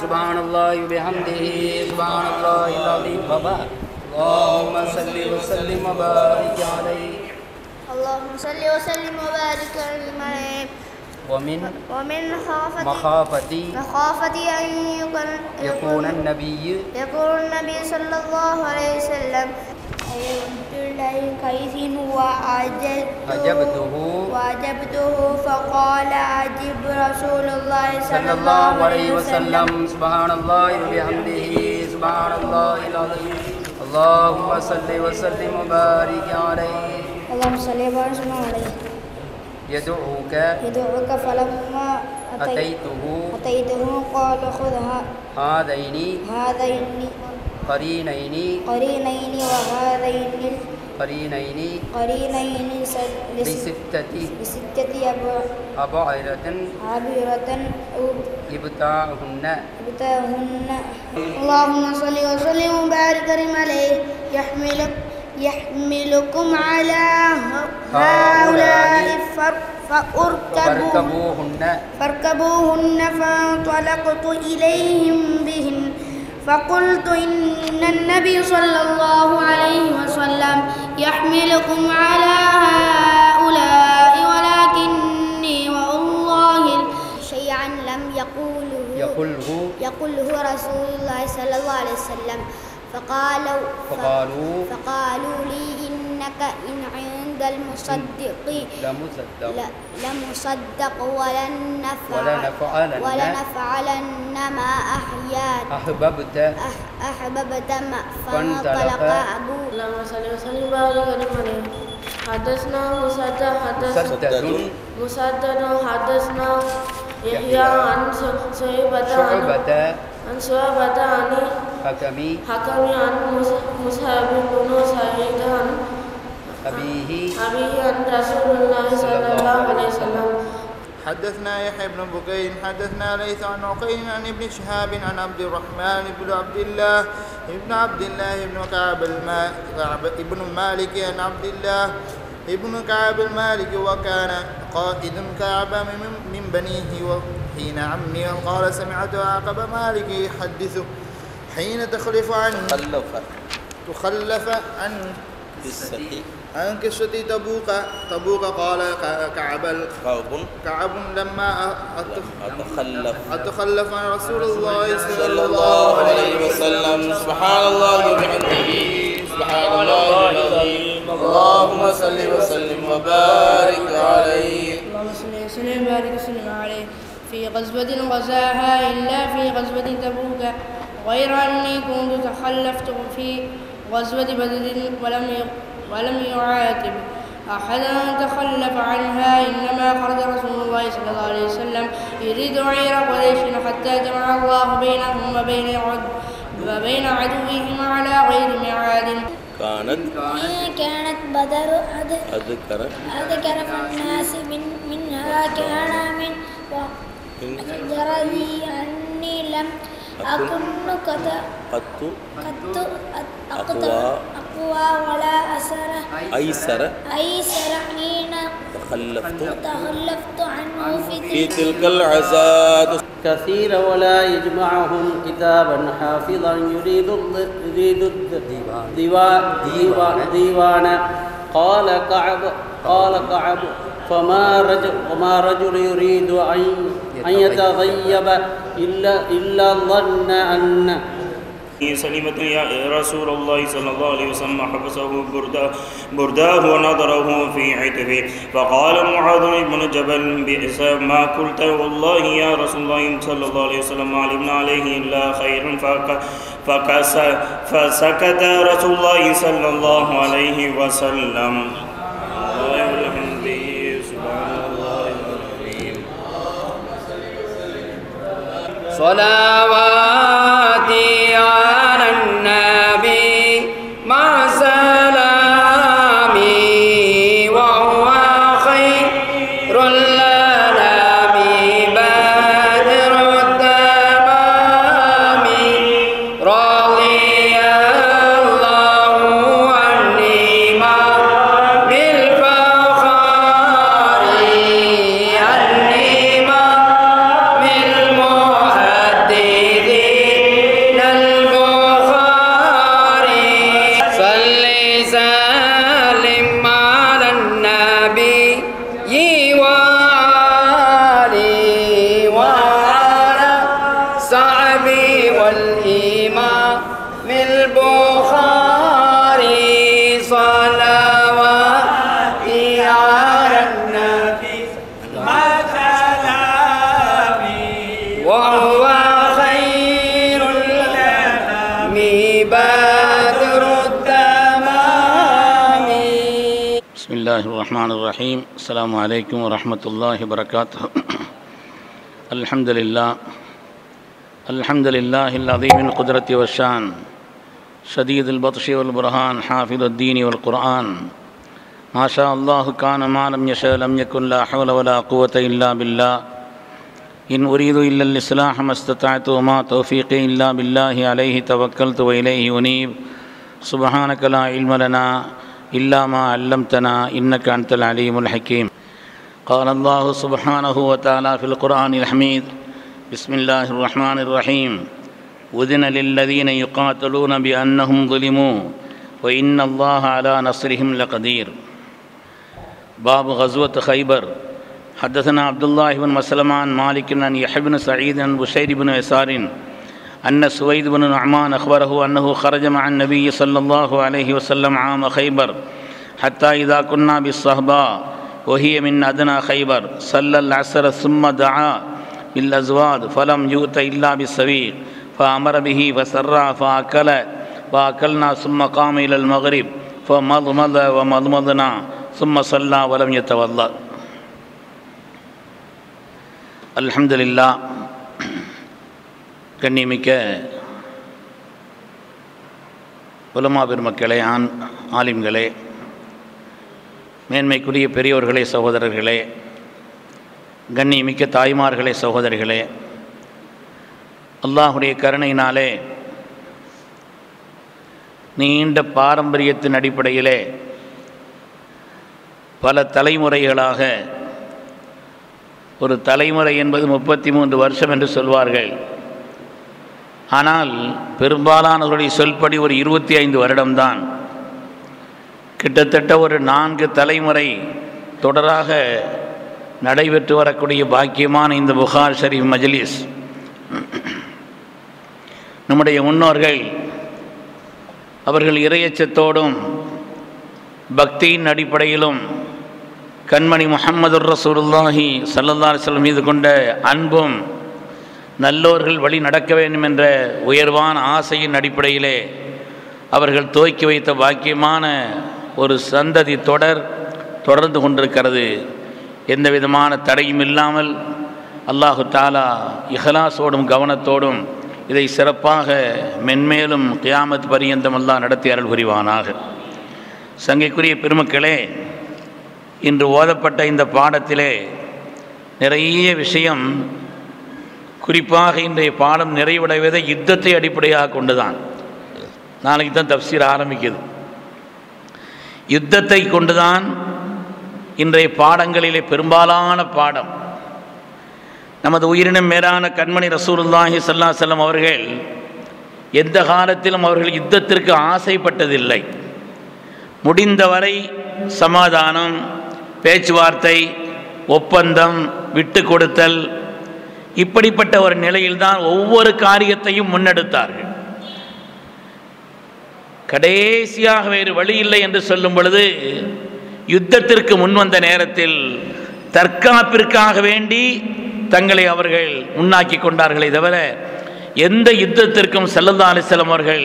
سبحان الله وبحمده سبحان الله العظيم اللهم صل وسلم وبارك عليه اللهم صل وسلم وبارك عليه ومن مخافة أن يكون النبي صلى الله عليه وسلم كيف وأجبته فقال أجب رسول الله صلى الله عليه وسلم سبحان الله وبحمده سبحان الله العظيم اللهم صل وسلم وبارك عليه اللهم صل وسلم عليه يدعوك فلما أتيته قال خذ هذين قرينين وهذين قرينين لستة أبعرة ابتاعهن اللهم صل وسلم وبارك عليه يحملكم على هؤلاء فاركبوهن فانطلقت إليهم بهن فقلت إن النبي صلى الله عليه وسلم يحملكم على هؤلاء ولكني والله شيئا لم يقله رسول الله صلى الله عليه وسلم فقالوا لي إنك إن عند المصدق لمصدق ولنفعلن ما أحببت فانطلق أبو اللهم صل وسلم وبارك عليه حدثنا مسدد حدثنا يحيى عن شعبة عن حكمي عن مصعب بن سعيد عن أبيه عن رسول الله صلى الله عليه وسلم. حدثنا يحيى بن بكير حدثنا ليث عن عقيل عن ابن شهاب عن عبد الرحمن بن عبد الله بن كعب ابن مالك عن عبد الله ابن كعب المالك وكان قائد كعب من بنيه وحين عمي قال سمعت عقب مالك يحدث حين تخلف عن قصة تبوك قال كعب لما أتخلف عن رسول الله صلى الله عليه وسلم سبحان الله وبحمده سبحان الله العظيم اللهم صل وسلم وبارك عليه اللهم صل وسلم وبارك عليه في غزوة غزاها إلا في غزوة تبوك غير أني كنت تخلفت في غزوة بدر ولم يعاتب أحدا تخلف عنها إنما خرج رسول الله صلى الله عليه وسلم يريد عير قريش حتى جمع الله بينهم وبين عدوهم على غير ميعاد. كانت بدر أذكر الناس منها كان من جرى أني لم أكن قط أقوى ولا أيسر حين تخلفت عنه في تلك العزات كثير ولا يجمعهم كتابا حافظا يريد الديوان قال كعب فما رجل يريد أن يتغيب إلا ظن أن سلمت يا رسول الله صلى الله عليه وسلم حبسه برداه ونظره في عتبه فقال معاذ بن جبل بئس ما قلت والله يا رسول الله صلى الله عليه وسلم ما علمنا عليه إلا خير فسكت رسول الله صلى الله عليه وسلم. صلواتي على النبي مع سلامي وهو خير الأنام بدر التمام رضي الله عني الرحمن الرحيم. السلام عليكم ورحمة الله وبركاته. الحمد لله العظيم القدرة والشان شديد البطش والبرهان حافظ الدين والقرآن ما شاء الله كان ما لم يشاء لم يكن لا حول ولا قوة إلا بالله إن أريد إلا الإصلاح ما استطعت وما توفيقي إلا بالله عليه توكلت وإليه أنيب سبحانك لا علم لنا إلا ما علمتنا إنك أنت العليم الحكيم. قال الله سبحانه وتعالى في القرآن الحميد بسم الله الرحمن الرحيم أذن للذين يقاتلون بأنهم ظلموا وإن الله على نصرهم لقدير. باب غزوة خيبر. حدثنا عبد الله بن مسلمة عن مالك عن يحيى بن سعيد عن بشير بن يسار أن سويد بن نعمان أخبره أنه خرج مع النبي صلى الله عليه وسلم عام خيبر حتى إذا كنا بالصهباء وهي من أدنى خيبر صلى العصر ثم دعا بالأزواد فلم يؤت إلا بالسويق فأمر به فسرع فأكلنا ثم قام إلى المغرب فمضمض ومضمضنا ثم صلى ولم يتوضأ. الحمد لله. கண்ணியமிக்க உலமா பெருமக்களே, ஆலிம்களே, மேன்மைக்குரிய பெரியோர்களே, சகோதரர்களே, கண்ணியமிக்க தாய்மார்களே, சகோதரிகளே, அல்லாஹுடைய கருணையினாலே நீண்ட பாரம்பரியத்தின் அடிப்படையிலே பல தலைமுறைகளாக, ஒரு தலைமுறை என்பது 33 வருஷம் என்று சொல்வார்கள். ஆனால் பெரும்பாலானவர்களுடைய சொல்படி ஒரு 25 வருடம்தான். கிட்டத்தட்ட ஒரு 4 தலைமுறை தொடராக நடைபெற்று வரக்கூடிய பாக்கியமான இந்த புகார் ஷரீஃப் மஜ்லிஸ் நம்முடைய முன்னோர்கள் அவர்கள் இறையச்சத்தோடும் பக்தியின் அடிப்படையிலும் கண்மணி முஹம்மதுர் ரசூலுல்லாஹி ஸல்லல்லாஹு அலைஹி வஸல்லம் மீது கொண்ட அன்பும் நல்லோர்கள் வழி நடக்க வேண்டும் என்ற உயர்வான ஆசையின் அடிப்படையிலே அவர்கள் துவக்கி வைத்த பாக்கியமான ஒரு சந்ததி தொடர்ந்து கொண்டிருக்கிறது. எந்த விதமான தடையும் இல்லாமல் அல்லாஹு தஆலா இஹ்லாஸோடும் கவனத்தோடும் இதை சிறப்பாக மென்மேலும் கியாமத் பரியந்தம் அல்லாஹ் நடத்தி அருள் புரிவானாக. சங்கைக்குரிய பெருமக்களே, இன்று ஓதப்பட்ட இந்த பாடத்திலே நிறைய விஷயம், குறிப்பாக இன்றைய பாடம் நிறைவடைவதை யுத்தத்தை அடிப்படையாக கொண்டுதான். நாளைக்கு தான் தஃப்சீர் ஆரம்பிக்குது. யுத்தத்தை கொண்டுதான் இன்றைய பாடங்களிலே பெரும்பாலான பாடம். நமது உயிரினம் மேலான கண்மணி ரசூலுல்லாஹி ஸல்லல்லாஹு அலைஹி வஸல்லம் அவர்கள் எந்த காலத்திலும் அவர்கள் யுத்தத்திற்கு ஆசைப்பட்டதில்லை. முடிந்தவரை சமாதானம், பேச்சுவார்த்தை, ஒப்பந்தம், விட்டு கொடுத்தல், இப்படிப்பட்ட ஒரு நிலையில்தான் ஒவ்வொரு காரியத்தையும் முன்னெடுத்தார்கள். கடைசியாக வேறு வழி இல்லை என்று சொல்லும் பொழுது யுத்தத்திற்கு முன்வந்த நேரத்தில் தற்காப்பிற்காக வேண்டி தங்களை அவர்கள் முன்னாக்கி கொண்டார்களே தவிர எந்த யுத்தத்திற்கும் ஸல்லல்லாஹு அலைஹி வஸல்லம் அவர்கள்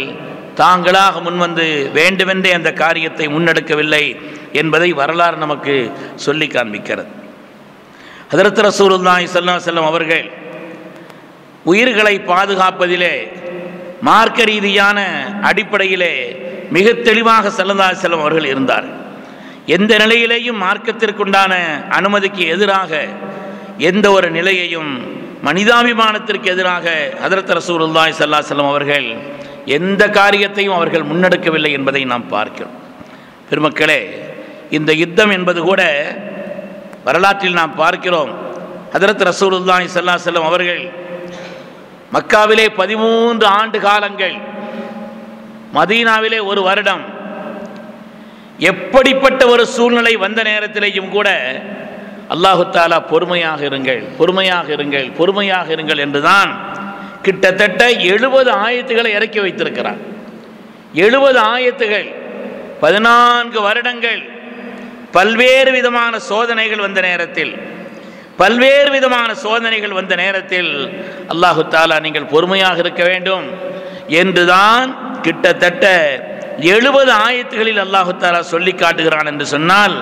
தாங்களாக முன்வந்து வேண்டுமென்றே அந்த காரியத்தை முன்னெடுக்கவில்லை என்பதை வரலாறு நமக்கு சொல்லி காண்பிக்கிறது. ஹதரத் ரசூலுல்லாஹி ஸல்லல்லாஹு அலைஹி வஸல்லம் அவர்கள் உயிர்களை பாதுகாப்பதிலே மார்க்க ரீதியான அடிப்படையிலே மிக தெளிவாக ஸல்லல்லாஹு அலைஹி வஸல்லம் அவர்கள் இருந்தார். எந்த நிலையிலேயும் மார்க்கத்திற்குண்டான அனுமதிக்கு எதிராக எந்த ஒரு நிலையையும், மனிதாபிமானத்திற்கு எதிராக ஹதரத் ரசூலுல்லாஹி ஸல்லல்லாஹு அலைஹி வஸல்லம் அவர்கள் எந்த காரியத்தையும் அவர்கள் முன்னெடுக்கவில்லை என்பதை நாம் பார்க்கிறோம். பெருமக்களே, இந்த யுத்தம் என்பது கூட வரலாற்றில் நாம் பார்க்கிறோம். ஹதரத் ரசூலுல்லாஹி ஸல்லல்லாஹு அலைஹி வஸல்லம் அவர்கள் மக்காவிலே 13 ஆண்டு காலங்கள், மதீனாவிலே 1 வருடம், எப்படிப்பட்ட ஒரு சூழ்நிலை வந்த நேரத்திலேயும் கூட அல்லாஹு தஆலா பொறுமையாக இருங்கள் என்றுதான் கிட்டத்தட்ட 70 ஆயத்துகளை இறக்கி வைத்திருக்கிறார். 70 ஆயத்துகள், 14 வருடங்கள், பல்வேறு விதமான சோதனைகள் வந்த நேரத்தில் அல்லாஹு தஆலா நீங்கள் பொறுமையாக இருக்க வேண்டும் என்றுதான் கிட்டத்தட்ட 70 ஆயத்துகளில் அல்லாஹு தஆலா சொல்லி காட்டுகிறான் என்று சொன்னால்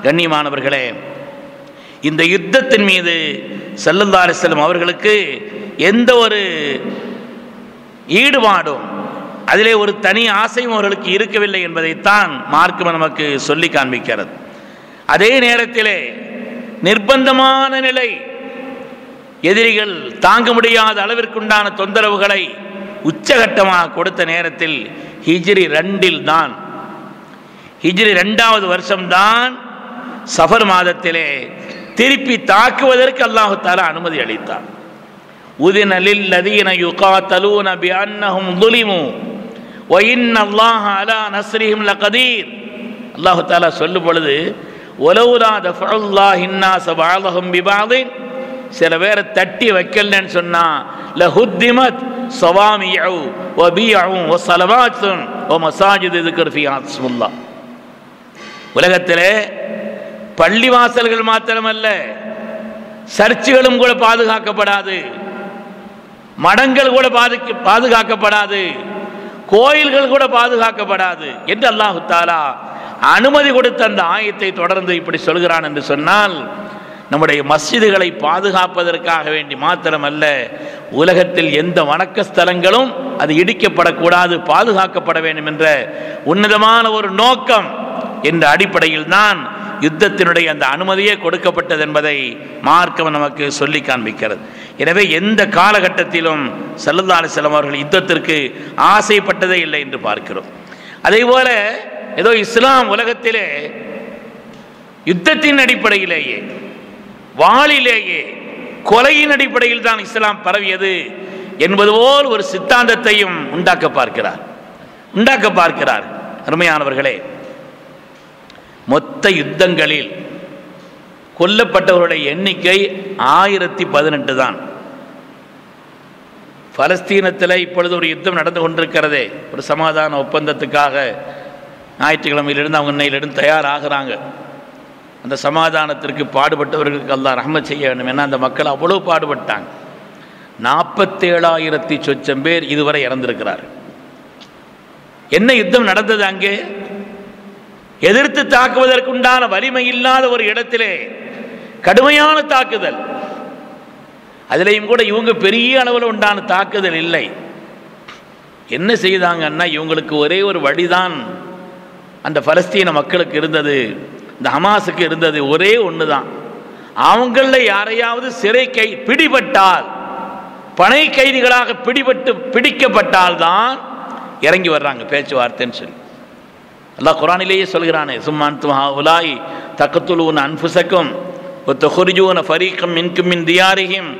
கண்ணியமானவர்களே, இந்த யுத்தத்தின் மீது ஸல்லல்லாஹு அலைஹி வஸல்லம் அவர்களுக்கு எந்த ஒரு ஈடுபாடும், அதிலே ஒரு தனி ஆசையும் அவர்களுக்கு இருக்கவில்லை என்பதைத்தான் மார்க்கம் நமக்கு சொல்லி காண்பிக்கிறது. அதே நேரத்திலே நிர்பந்தமான நிலை, எதிரிகள் தாங்க முடியாத அளவிற்குண்டான தொந்தரவுகளை உச்சகட்டமாக கொடுத்த நேரத்தில் ஹிஜ்ரி 2 தான், ஹிஜ்ரி 2வது வருஷம்தான் சஃபர் மாதத்திலே திருப்பி தாக்குவதற்கு அல்லாஹு தஆலா அனுமதி அளித்தார். உதின லில்லதீன யுகாத்தலூன பிஅன்னஹும் ظுலிமு வ இன்னல்லாஹ அலா நஸ்ரிஹிம் லகதீர். அல்லாஹு தஆலா சொல்லும் பொழுது வலௌலா தஃஅல்லாஹி الناس பஅதஹும் பிபஅதின், சில பேரை தட்டி வைக்கலன்னு சொன்னா லஹுத்திமத் ஸவாமிஉ வ பியஉ வ ஸலவாத்துன் வ மஸாஜிது ذிக்ர் ஃபீஹா இஸ்முல்லாஹ். உலகத்திலே பள்ளிவாசல்கள் மாத்திரமல்ல, சர்ச்சுகளும் கூட பாதுகாக்கப்படாது, மடங்கள் கூட பாதுகாக்கப்படாது, கோயில்கள் கூட பாதுகாக்கப்படாது என்று அல்லாஹு தஆலா அனுமதி கொடுத்த அந்த ஆயத்தை தொடர்ந்து இப்படி சொல்கிறான் என்று சொன்னால், நம்முடைய மஸ்ஜிதுகளை பாதுகாப்பதற்காக வேண்டி மாத்திரமல்ல, உலகத்தில் எந்த வணக்க ஸ்தலங்களும் அது இடிக்கப்படக்கூடாது, பாதுகாக்கப்பட வேண்டும் என்ற உன்னதமான ஒரு நோக்கம் என்ற அடிப்படையில் தான் யுத்தத்தினுடைய அந்த அனுமதியே கொடுக்கப்பட்டது என்பதை மார்க்கம் நமக்கு சொல்லி காண்பிக்கிறது. எனவே எந்த காலகட்டத்திலும் ஸல்லல்லாஹு அலைஹி வஸல்லம் அவர்கள் யுத்தத்திற்கு ஆசைப்பட்டதே இல்லை என்று பார்க்கிறோம். அதே போல ஏதோ இஸ்லாம் உலகத்திலே யுத்தத்தின் அடிப்படையிலேயே, வாளிலேயே, கொலையின் அடிப்படையில் தான் இஸ்லாம் பரவியது என்பது போல் ஒரு சித்தாந்தத்தையும் உண்டாக்க பார்க்கிறார். அருமையானவர்களே, மொத்த யுத்தங்களில் கொல்லப்பட்டவர்களுடைய எண்ணிக்கை 1018 தான். பலஸ்தீனத்தில் இப்பொழுது ஒரு யுத்தம் நடந்து கொண்டிருக்கிறதே, ஒரு சமாதான ஒப்பந்தத்துக்காக ஞாயிற்றுக்கிழமையிலிருந்து அவங்க இன்னையிலிருந்து தயாராகிறாங்க. அந்த சமாதானத்திற்கு பாடுபட்டவர்களுக்கு அல்லாஹ் ரஹ்மத் செய்ய வேண்டும். ஏன்னா அந்த மக்கள் அவ்வளோ பாடுபட்டாங்க. 47,000 சொச்சம் பேர் இதுவரை இறந்திருக்கிறார். என்ன யுத்தம் நடந்தது அங்கே? எதிர்த்து தாக்குவதற்குண்டான வலிமை இல்லாத ஒரு இடத்திலே கடுமையான தாக்குதல். அதிலையும் கூட இவங்க பெரிய அளவில் உண்டான தாக்குதல் இல்லை. என்ன செய்தாங்கன்னா, இவங்களுக்கு ஒரே ஒரு வழிதான் அந்த பலஸ்தீன மக்களுக்கு இருந்தது, இந்த ஹமாஸுக்கு இருந்தது, ஒரே ஒன்று தான். அவங்களில் யாரையாவது பிடிபட்டால், பனை கைதிகளாக பிடிக்கப்பட்டால் தான் இறங்கி வர்றாங்க பேச்சுவார்த்தைன்னு சொல்லி. அல்லாஹ் குர்ஆனிலேயே சொல்கிறானே, சும்மா அன்தும் ஹாஉலாஇ தக்துலூன அன்ஃபுஸக்கும் வ தக்ருஜூன ஃபரீகம் மின்கும் மின் தியாரிஹிம்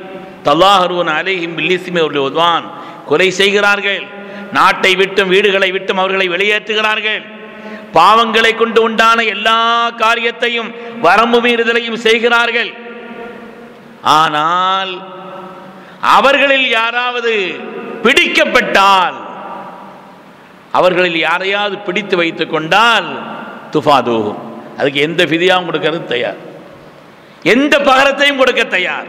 தலாஹரூன அலைஹிம் பில்இஸ்மி வல் உத்வான். கொலை செய்கிறார்கள், நாட்டை விட்டும் வீடுகளை விட்டும் அவர்களை வெளியேற்றுகிறார்கள், பாவங்களை கொண்டு உண்டான எல்லா காரியத்தையும் வரம்பு மீறுதலையும் செய்கிறார்கள். ஆனால் அவர்களில் யாராவது பிடிக்கப்பட்டால், அவர்களில் யாரையாவது பிடித்து வைத்துக் கொண்டால் துஃபாது, அதுக்கு எந்த ஃபிதியாவும் கொடுக்கறது தயார், எந்த பகரத்தையும் கொடுக்க தயார்.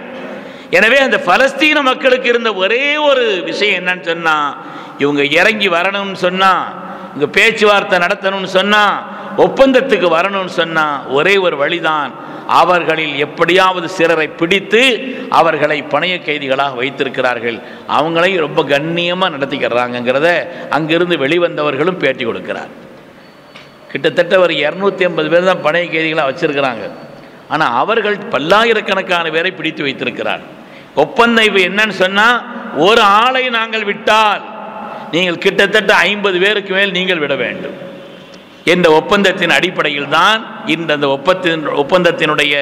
எனவே அந்த பலஸ்தீன மக்களுக்கு இருந்த ஒரே ஒரு விஷயம் என்னன்னு சொன்னா, இவங்க இறங்கி வரணும்னு சொன்னா, இங்க பேச்சுவார்த்தை நடத்தணும்னு சொன்னா, ஒப்பந்தத்துக்கு வரணும்னு சொன்னா ஒரே ஒரு வழிதான், அவர்களில் எப்படியாவது சிலரை பிடித்து அவர்களை பணைய கைதிகளாக வைத்திருக்கிறார்கள், அவங்களை ரொம்ப கண்ணியமாக நடத்திக்கிறாங்கிறத அங்கிருந்து வெளிவந்தவர்களும் பேட்டி கொடுக்கிறார். கிட்டத்தட்ட ஒரு 250 பேர் தான் பணைய கைதிகளாக வச்சிருக்கிறாங்க. ஆனால் அவர்கள் பல்லாயிரக்கணக்கான பேரை பிடித்து வைத்திருக்கிறார். ஒப்பந்தம் இப்போ என்னன்னு சொன்னால், ஒரு ஆளை நாங்கள் விட்டால் நீங்கள் கிட்டத்தட்ட 50 பேருக்கு மேல் நீங்கள் விட வேண்டும் என்ற ஒப்பந்தத்தின் அடிப்படையில் தான் இந்த ஒப்பந்தத்தினுடைய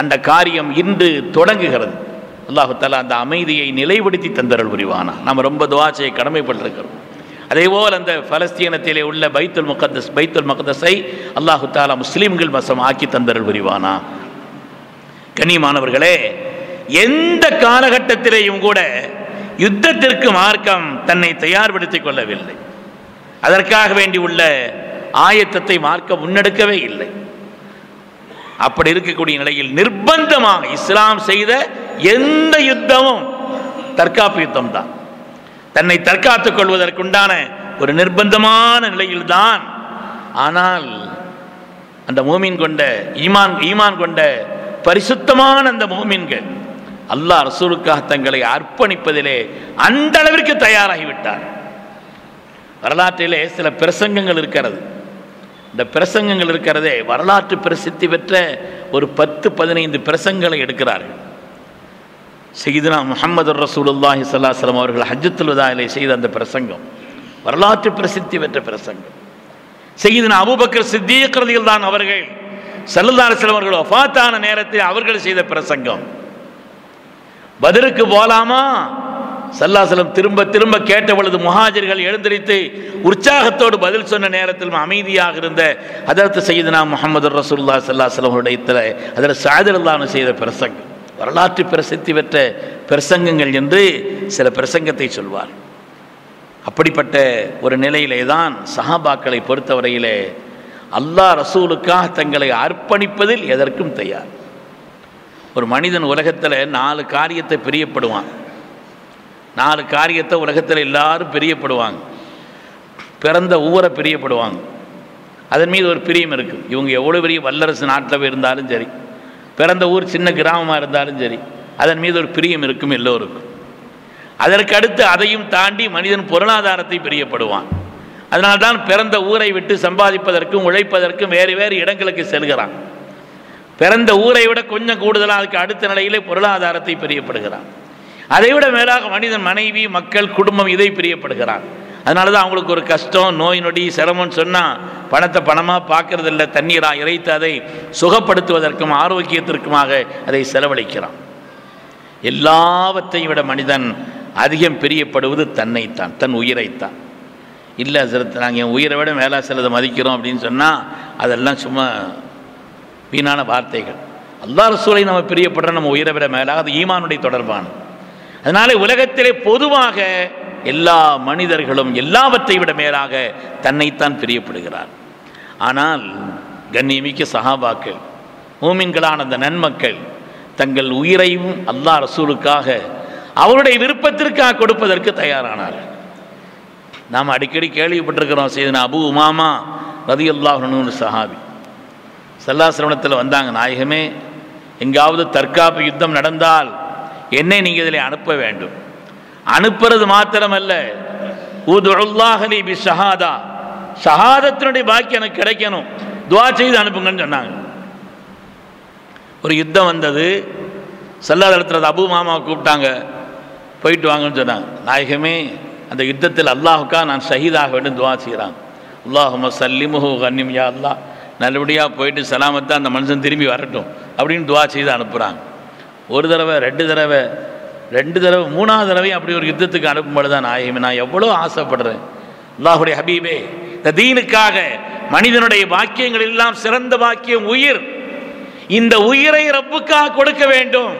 அந்த காரியம் இன்று தொடங்குகிறது. அல்லாஹு தஆலா அந்த அமைதியை நிலைப்படுத்தி தந்தருள் புரிவானா. நாம் ரொம்ப துஆ செய்ய கடமைப்பட்டிருக்கிறோம். அதேபோல் அந்த பலஸ்தீனத்திலே உள்ள பைத்துல் மக்தஸை அல்லாஹு தஆலா முஸ்லிம்கள் வசம் ஆக்கி தந்தருள் புரிவானா. கண்ணியமானவர்களே, எந்த காலகட்டத்திலேயும் கூட யுத்தத்திற்கு மார்க்கம் தன்னை தயார்படுத்திக் கொள்ளவில்லை. அதற்காக வேண்டி உள்ள ஆயத்தத்தை மார்க்கம் முன்னெடுக்கவே இல்லை. அப்படி இருக்கக்கூடிய நிலையில் நிர்பந்தமாக இஸ்லாம் செய்த எந்த யுத்தமும் தற்காப்பு யுத்தம் தான். தன்னை தற்காத்துக் கொள்வதற்குண்டான ஒரு நிர்பந்தமான நிலையில்தான். ஆனால் அந்த மூமின் கொண்ட ஈமான் கொண்ட பரிசுத்தமான அந்த மூமின்கள் அல்லாஹ் ரசூலுக்காக தங்களை அர்ப்பணிப்பதிலே அந்த அளவிற்கு தயாராகிவிட்டார். வரலாற்றிலே சில பிரசங்கங்கள் இருக்கிறது. இந்த பிரசங்கங்கள் இருக்கிறதே வரலாற்று பிரசித்தி பெற்ற ஒரு 10-15 பிரசங்களை எடுக்கிறார்கள். சையதுனா முஹம்மது ரசூலுல்லாஹி ஸல்லல்லாஹு அலைஹி வஸல்லம் அவர்கள் ஹஜ்ஜத்துல் வதாயிலே செய்த அந்த பிரசங்கம் வரலாற்று பிரசித்தி பெற்ற பிரசங்கம். சையதுனா அபூபக்கர் சித்தீக் ரலியல்லாஹு அன்ஹு அவர்கள் ஸல்லல்லாஹு அலைஹி வஸல்லம் அவர்கள் வஃபாத்தான நேரத்தில் அவர்கள் செய்த பிரசங்கம். பத்ருக்கு போலாமா ஸல்லல்லாஹு அலைஹி வஸல்லம் திரும்ப திரும்ப கேட்ட பொழுது முஹாஜிர்கள் எழுந்திருத்து உற்சாகத்தோடு பதில் சொன்ன நேரத்தில் அமைதியாக இருந்த ஹதரத் சையதுனா முஹம்மது ரசூலுல்லாஹி ஸல்லல்லாஹு அலைஹி வஸல்லம் அவருடைய ஹதரத் ஸஅத் ரலியல்லாஹு அன்ஹு செய்த பிரசங்கம் வரலாற்று பிரசித்தி பெற்ற பிரசங்கங்கள் என்று சில பிரசங்கத்தை சொல்வார். அப்படிப்பட்ட ஒரு நிலையிலே தான் சஹாபாக்களை பொறுத்தவரையிலே அல்லாஹ் ரசூலுக்காக தங்களை அர்ப்பணிப்பதில் எதற்கும் தயார். ஒரு மனிதன் உலகத்தில் 4 காரியத்தை பிரியப்படுவான். 4 காரியத்தை உலகத்தில் எல்லாரும் பிரியப்படுவாங்க. பிறந்த ஊரை பிரியப்படுவாங்க, அதன் மீது ஒரு பிரியம் இருக்கும். இவங்க எவ்வளோ பெரிய வல்லரசு நாட்டில் இருந்தாலும் சரி, பிறந்த ஊர் சின்ன கிராமமாக இருந்தாலும் சரி, அதன் மீது ஒரு பிரியம் இருக்கும் எல்லோருக்கும். அதற்கு அடுத்து அதையும் தாண்டி மனிதன் பொருளாதாரத்தை பிரியப்படுவான். அதனால்தான் பிறந்த ஊரை விட்டு சம்பாதிப்பதற்கும் உழைப்பதற்கும் வேறு வேறு இடங்களுக்கு செல்கிறான். பிறந்த ஊரை விட கொஞ்சம் கூடுதலாக அதுக்கு அடுத்த நிலையிலே பொருளாதாரத்தை பிரியப்படுகிறான். அதைவிட மேலாக மனிதன் மனைவி, மக்கள், குடும்பம் இதை பிரியப்படுகிறான். அதனால தான் அவங்களுக்கு ஒரு கஷ்டம், நோய் நொடி, சிரமம்னு சொன்னால் பணத்தை பணமாக பார்க்கறதில்ல, தண்ணீராக இறைத்து அதை சுகப்படுத்துவதற்கும் ஆரோக்கியத்திற்குமாக அதை செலவழிக்கிறான். எல்லாவற்றையும் விட மனிதன் அதிகம் பிரியப்படுவது தன்னைத்தான், தன் உயிரைத்தான். இல்லை ஹஸரத் நாங்கள் என் உயிரை விட மேலே சிலதை மதிக்கிறோம் அப்படின்னு சொன்னால் அதெல்லாம் சும்மா வீணான வார்த்தைகள். அல்லாஹ் ரசூலை நம்ம பிரியப்படுற நம்ம உயிரை விட மேலாக அது ஈமானுடைய தொடர்பானது. அதனால உலகத்திலே பொதுவாக எல்லா மனிதர்களும் எல்லாவற்றை விட மேலாக தன்னைத்தான் பிரியப்படுகிறார். ஆனால் கண்ணியமிக்க சஹாபாக்கள், மூமின்களான அந்த நன்மக்கள் தங்கள் உயிரையும் அல்லாஹ் ரசூலுக்காக அவருடைய விருப்பத்திற்காக கொடுப்பதற்கு தயாரானார்கள். நாம் அடிக்கடி கேள்விப்பட்டிருக்கிறோம், சையதுனா அபூ உமாமா ரலியல்லாஹு அன்ஹு சஹாபி ஸல்லல்லாஹு அலைஹி வஸல்லம் வந்தாங்க, நாயகமே எங்காவது தற்காப்பு யுத்தம் நடந்தால் என்னை நீங்கள் இதில் அனுப்ப வேண்டும். அனுப்புறது மாத்திரமல்ல, உதுல்லாஹ் லி பி ஷஹாதா, ஷஹாதத்தினுடைய பாக்கி எனக்கு கிடைக்கணும், துஆ செய்து அனுப்புங்கன்னு சொன்னாங்க. ஒரு யுத்தம் வந்தது, ஸல்லல்லாஹு அலைஹி வஸல்லம் அபூ மாமாவை கூப்பிட்டாங்க, போயிட்டு வாங்கன்னு சொன்னாங்க. நாயகமே அந்த யுத்தத்தில் அல்லாஹுக்கா நான் ஷஹீதாக வேண்டும் துஆ செய்கிறான். அல்லாஹும்ம சல்லிமுஹு கன்னிம், யா அல்லாஹ் நல்லபடியாக போயிட்டு சலாமத்தான் அந்த மனுஷன் திரும்பி வரட்டும் அப்படின்னு துஆ செய்து அனுப்புகிறாங்க. ஒரு தடவை, 2 தடவை, 3ஆவது தடவை அப்படி ஒரு யுத்தத்துக்கு அனுப்பும்போது தான் நாயகமே நான் எவ்வளோ ஆசைப்படுறேன். அல்லாஹுடைய ஹபீபே, இந்த தீனுக்காக மனிதனுடைய பாக்கியங்கள் எல்லாம் சிறந்த பாக்கியம் உயிர். இந்த உயிரை ரப்புக்காக கொடுக்க வேண்டும்.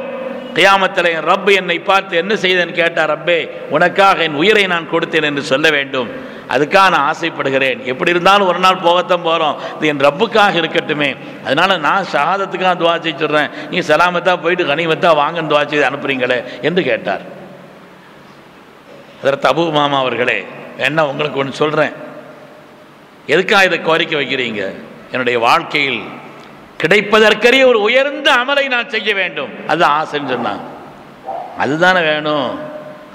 கியாமத்தில் என் ரப்பு என்னை பார்த்து என்ன செய்தேன்னு கேட்டார், ரப்பே உனக்காக என் உயிரை நான் கொடுத்தேன் என்று சொல்ல வேண்டும். அதுக்காக நான் ஆசைப்படுகிறேன். எப்படி இருந்தாலும் ஒரு நாள் போகத்தான் போகிறோம், இது என் ரப்புக்காக இருக்கட்டுமே. அதனால் நான் ஷஹாதத்துக்காக துஆ செய்ய சொல்கிறேன், நீ சலாமத்தாக போயிட்டு கனிமத்தாக வாங்கன்னு துஆ செய்து அனுப்புறீங்களே என்று கேட்டார். அதற்கு அபூ மாமா அவர்களே, என்ன உங்களுக்கு ஒன்று சொல்கிறேன், எதுக்காக இதை கோரிக்கை வைக்கிறீங்க? என்னுடைய வாழ்க்கையில் கிடைப்பதற்கரிய ஒரு உயர்ந்த அமலை நான் செய்ய வேண்டும், அது ஆசைன்னு சொன்னாங்க. அதுதானே வேணும்,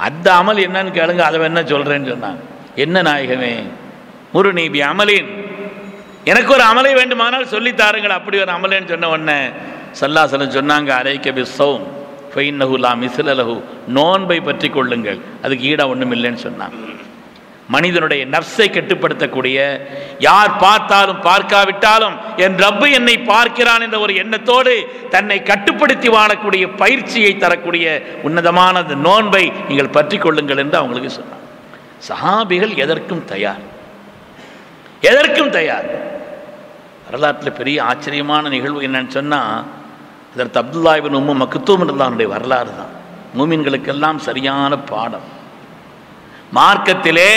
அந்த அமல் என்னன்னு கேளுங்க, அதை என்ன சொல்கிறேன்னு சொன்னாங்க. என்ன நாயகமே, முருனி பி அமலின், எனக்கு ஒரு அமலை வேண்டுமானால் சொல்லித்தாருங்கள், அப்படி ஒரு அமலேன்னு சொன்ன உடனே ஸல்லல்லாஹு அலைஹி வஸல்லம் சொன்னாங்க, அலைக பிஸ்ஸௌம் ஃபைன்னஹு லா மிஸ்ல லஹு, நோன்பை பற்றி கொள்ளுங்கள், அதுக்கு ஈடா ஒன்றும் இல்லைன்னு சொன்னாங்க. மனிதனுடைய நஃப்ஸை கட்டுப்படுத்தக்கூடிய, யார் பார்த்தாலும் பார்க்காவிட்டாலும் என் ரப்பு என்னை பார்க்கிறான் என்ற ஒரு எண்ணத்தோடு தன்னை கட்டுப்படுத்தி வாழக்கூடிய பயிற்சியை தரக்கூடிய உன்னதமான அந்த நோன்பை நீங்கள் பற்றி கொள்ளுங்கள் என்று அவங்களுக்கு சொன்னாங்க. சஹாபிகள் எதற்கும் தயார், எதற்கும் தயார். வரலாற்றில் பெரிய ஆச்சரியமான நிகழ்வு என்னன்னு சொன்னால், அதற்கு அப்துல்லா இப்னு உம்மு மக்தூம் ரலியல்லாஹு வரலாறு தான் மூமின்களுக்கெல்லாம் சரியான பாடம். மார்க்கத்திலே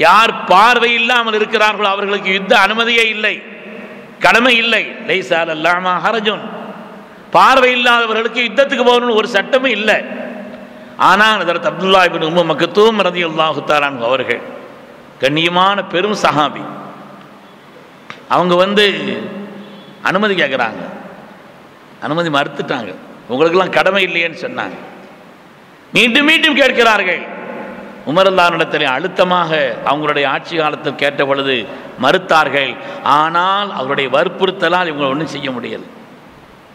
யார் பார்வை இல்லாமல் இருக்கிறார்களோ அவர்களுக்கு யுத்த அனுமதியே இல்லை, கடமை இல்லை. லைஸா அலல் அமா ஹரஜுன், பார்வை இல்லாதவர்களுக்கு யுத்தத்துக்கு போகணும்னு ஒரு சட்டமே இல்லை. ஆனால் அதற்கு அப்துல்லா இப்னு உம்மு மக்தூம் ரலியல்லாஹு தஆலா அன்ஹு அவர்கள் கண்ணியமான பெரும் சஹாபி, அவங்க அனுமதி கேட்குறாங்க, அனுமதி மறுத்துட்டாங்க. உங்களுக்கெல்லாம் கடமை இல்லையேன்னு சொன்னாங்க. மீண்டும் மீண்டும் கேட்கிறார்கள். உமர் ரலியல்லாஹு அழுத்தமாக அவங்களுடைய ஆட்சி காலத்தில் கேட்ட பொழுது மறுத்தார்கள். ஆனால் அவருடைய வற்புறுத்தலால் இவங்களை ஒன்றும் செய்ய முடியலை.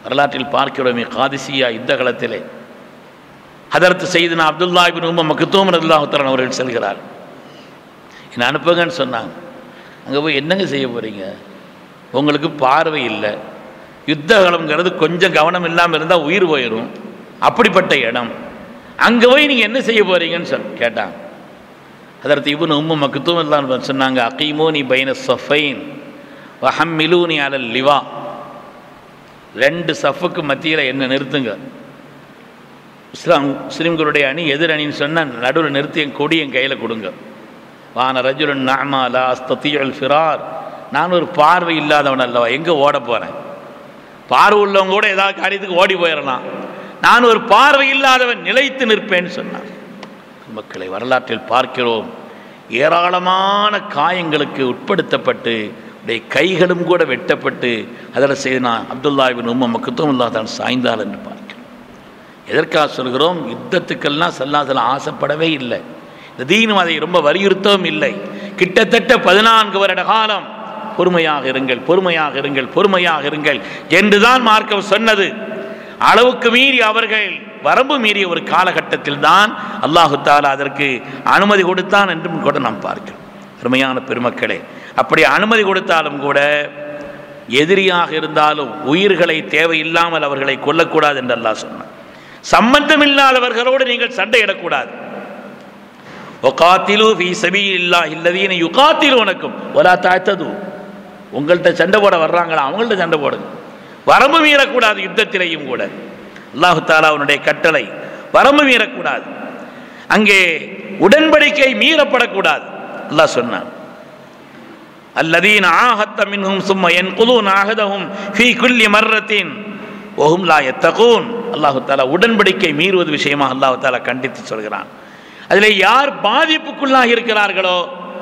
வரலாற்றில் பார்க்கிறோமே, காதிசியா யுத்த காலத்திலே ஹதரத் சையதுனா அப்துல்லா இப்னு உம்ம மக்தூம் ரலியல்லாஹு தஆலா அவர்கள் செல்கிறார். என்னை அனுப்புங்கன்னு சொன்னாங்க. அங்கே போய் என்னங்க செய்ய போகிறீங்க? உங்களுக்கு பார்வை இல்லை, யுத்த காலம்ங்கிறது கொஞ்சம் கவனம் இல்லாமல் இருந்தால் உயிர் போயிடும், அப்படிப்பட்ட இடம். அங்கே போய் நீங்கள் என்ன செய்ய போகிறீங்கன்னு கேட்டாங்க. ஹதரத் இப்னு உம்ம மக்தூம் எல்லாம் சொன்னாங்க, அகீமூனி பைன ஸஃபைன் வஹம்மிலூனி அலல் லிவா. 2 சஃபுக்கு மத்தியில் என்ன நிறுத்துங்க. முஸ்லிம்களுடைய அணி எதிர் அணின்னு சொன்னால் நடுவில் நிறுத்தி என் கொடி என் கையில் கொடுங்க. வான ரஜுலன் நஅமா லா அஸ்ததியுல் ஃபிரார். நான் ஒரு பார்வை இல்லாதவன் அல்லவா, எங்கே ஓட போகிறேன்? பார்வை உள்ளவங்க கூட ஏதாவது காரியத்துக்கு ஓடி போயிடலாம். நான் ஒரு பார்வை இல்லாதவன், நிலைத்து நிற்பேன்னு சொன்னான். மக்களை, வரலாற்றில் பார்க்கிறோம், ஏராளமான காயங்களுக்கு உட்படுத்தப்பட்டு கைகளும் கூட வெட்டப்பட்டு அதில் செய்தனா அப்துல்லா இப்னு உம்ம மக்தூம் ரலியல்லாஹு தான் சாய்ந்தால் என்று பார்க்கிறோம். எதற்காக சொல்கிறோம்? யுத்தத்துக்கெல்லாம் ஸல்லல்லாஹு அலைஹி ஆசைப்படவே இல்லை. இந்த தீனும் அதை ரொம்ப வலியுறுத்தவும் இல்லை. கிட்டத்தட்ட 14 வருட காலம் பொறுமையாக இருங்கள், பொறுமையாக இருங்கள், பொறுமையாக இருங்கள் என்றுதான் மார்க்கம் சொன்னது. அளவுக்கு மீறி அவர்கள் வரம்பு மீறிய ஒரு காலகட்டத்தில் தான் அல்லாஹு தஆலா அதற்கு அனுமதி கொடுத்தான் என்றும் கூட நாம் பார்க்கிறோம். அருமையான பெருமக்களே, அப்படி அனுமதி கொடுத்தாலும் கூட எதிரியாக இருந்தாலும் உயிர்களை தேவையில்லாமல் அவர்களை கொல்லக்கூடாது என்று அல்லாஹ் சொன்னான். சம்பந்தமில்லாதவர்களோடு நீங்கள் சண்டையிடக்கூடாது. வகாத்திலு ஃபீ சபீலில்லாஹி அல்லதீன யுகாத்திலூனக்கும் வலா தஅதது. உங்கள்கிட்ட சண்டை போட வர்றாங்களா, அவங்கள்ட்ட சண்டை போடுங்க. வரம்பு மீறக்கூடாது. யுத்தத்திலேயும் கூட அல்லாஹு தஆலா அவனுடைய கட்டளை, வரம்பு மீறக்கூடாது. அங்கே உடன்படிக்கை மீறப்படக்கூடாது. அல்லாஹ் சொன்னான், அல்லதீன ஆஹத்த மின்ஹும் சும்ம யன்குலூன அஹதஹும் ஃபீ குல்லி மர்ரத்தின் வஹும் லா யத்தகூன். அல்லாஹு தஆலா உடன்படிக்கை மீறுவது விஷயமாக அல்லாஹு தஆலா கண்டித்து சொல்கிறான். அதில் யார் பாதிப்புக்குள்ளாக இருக்கிறார்களோ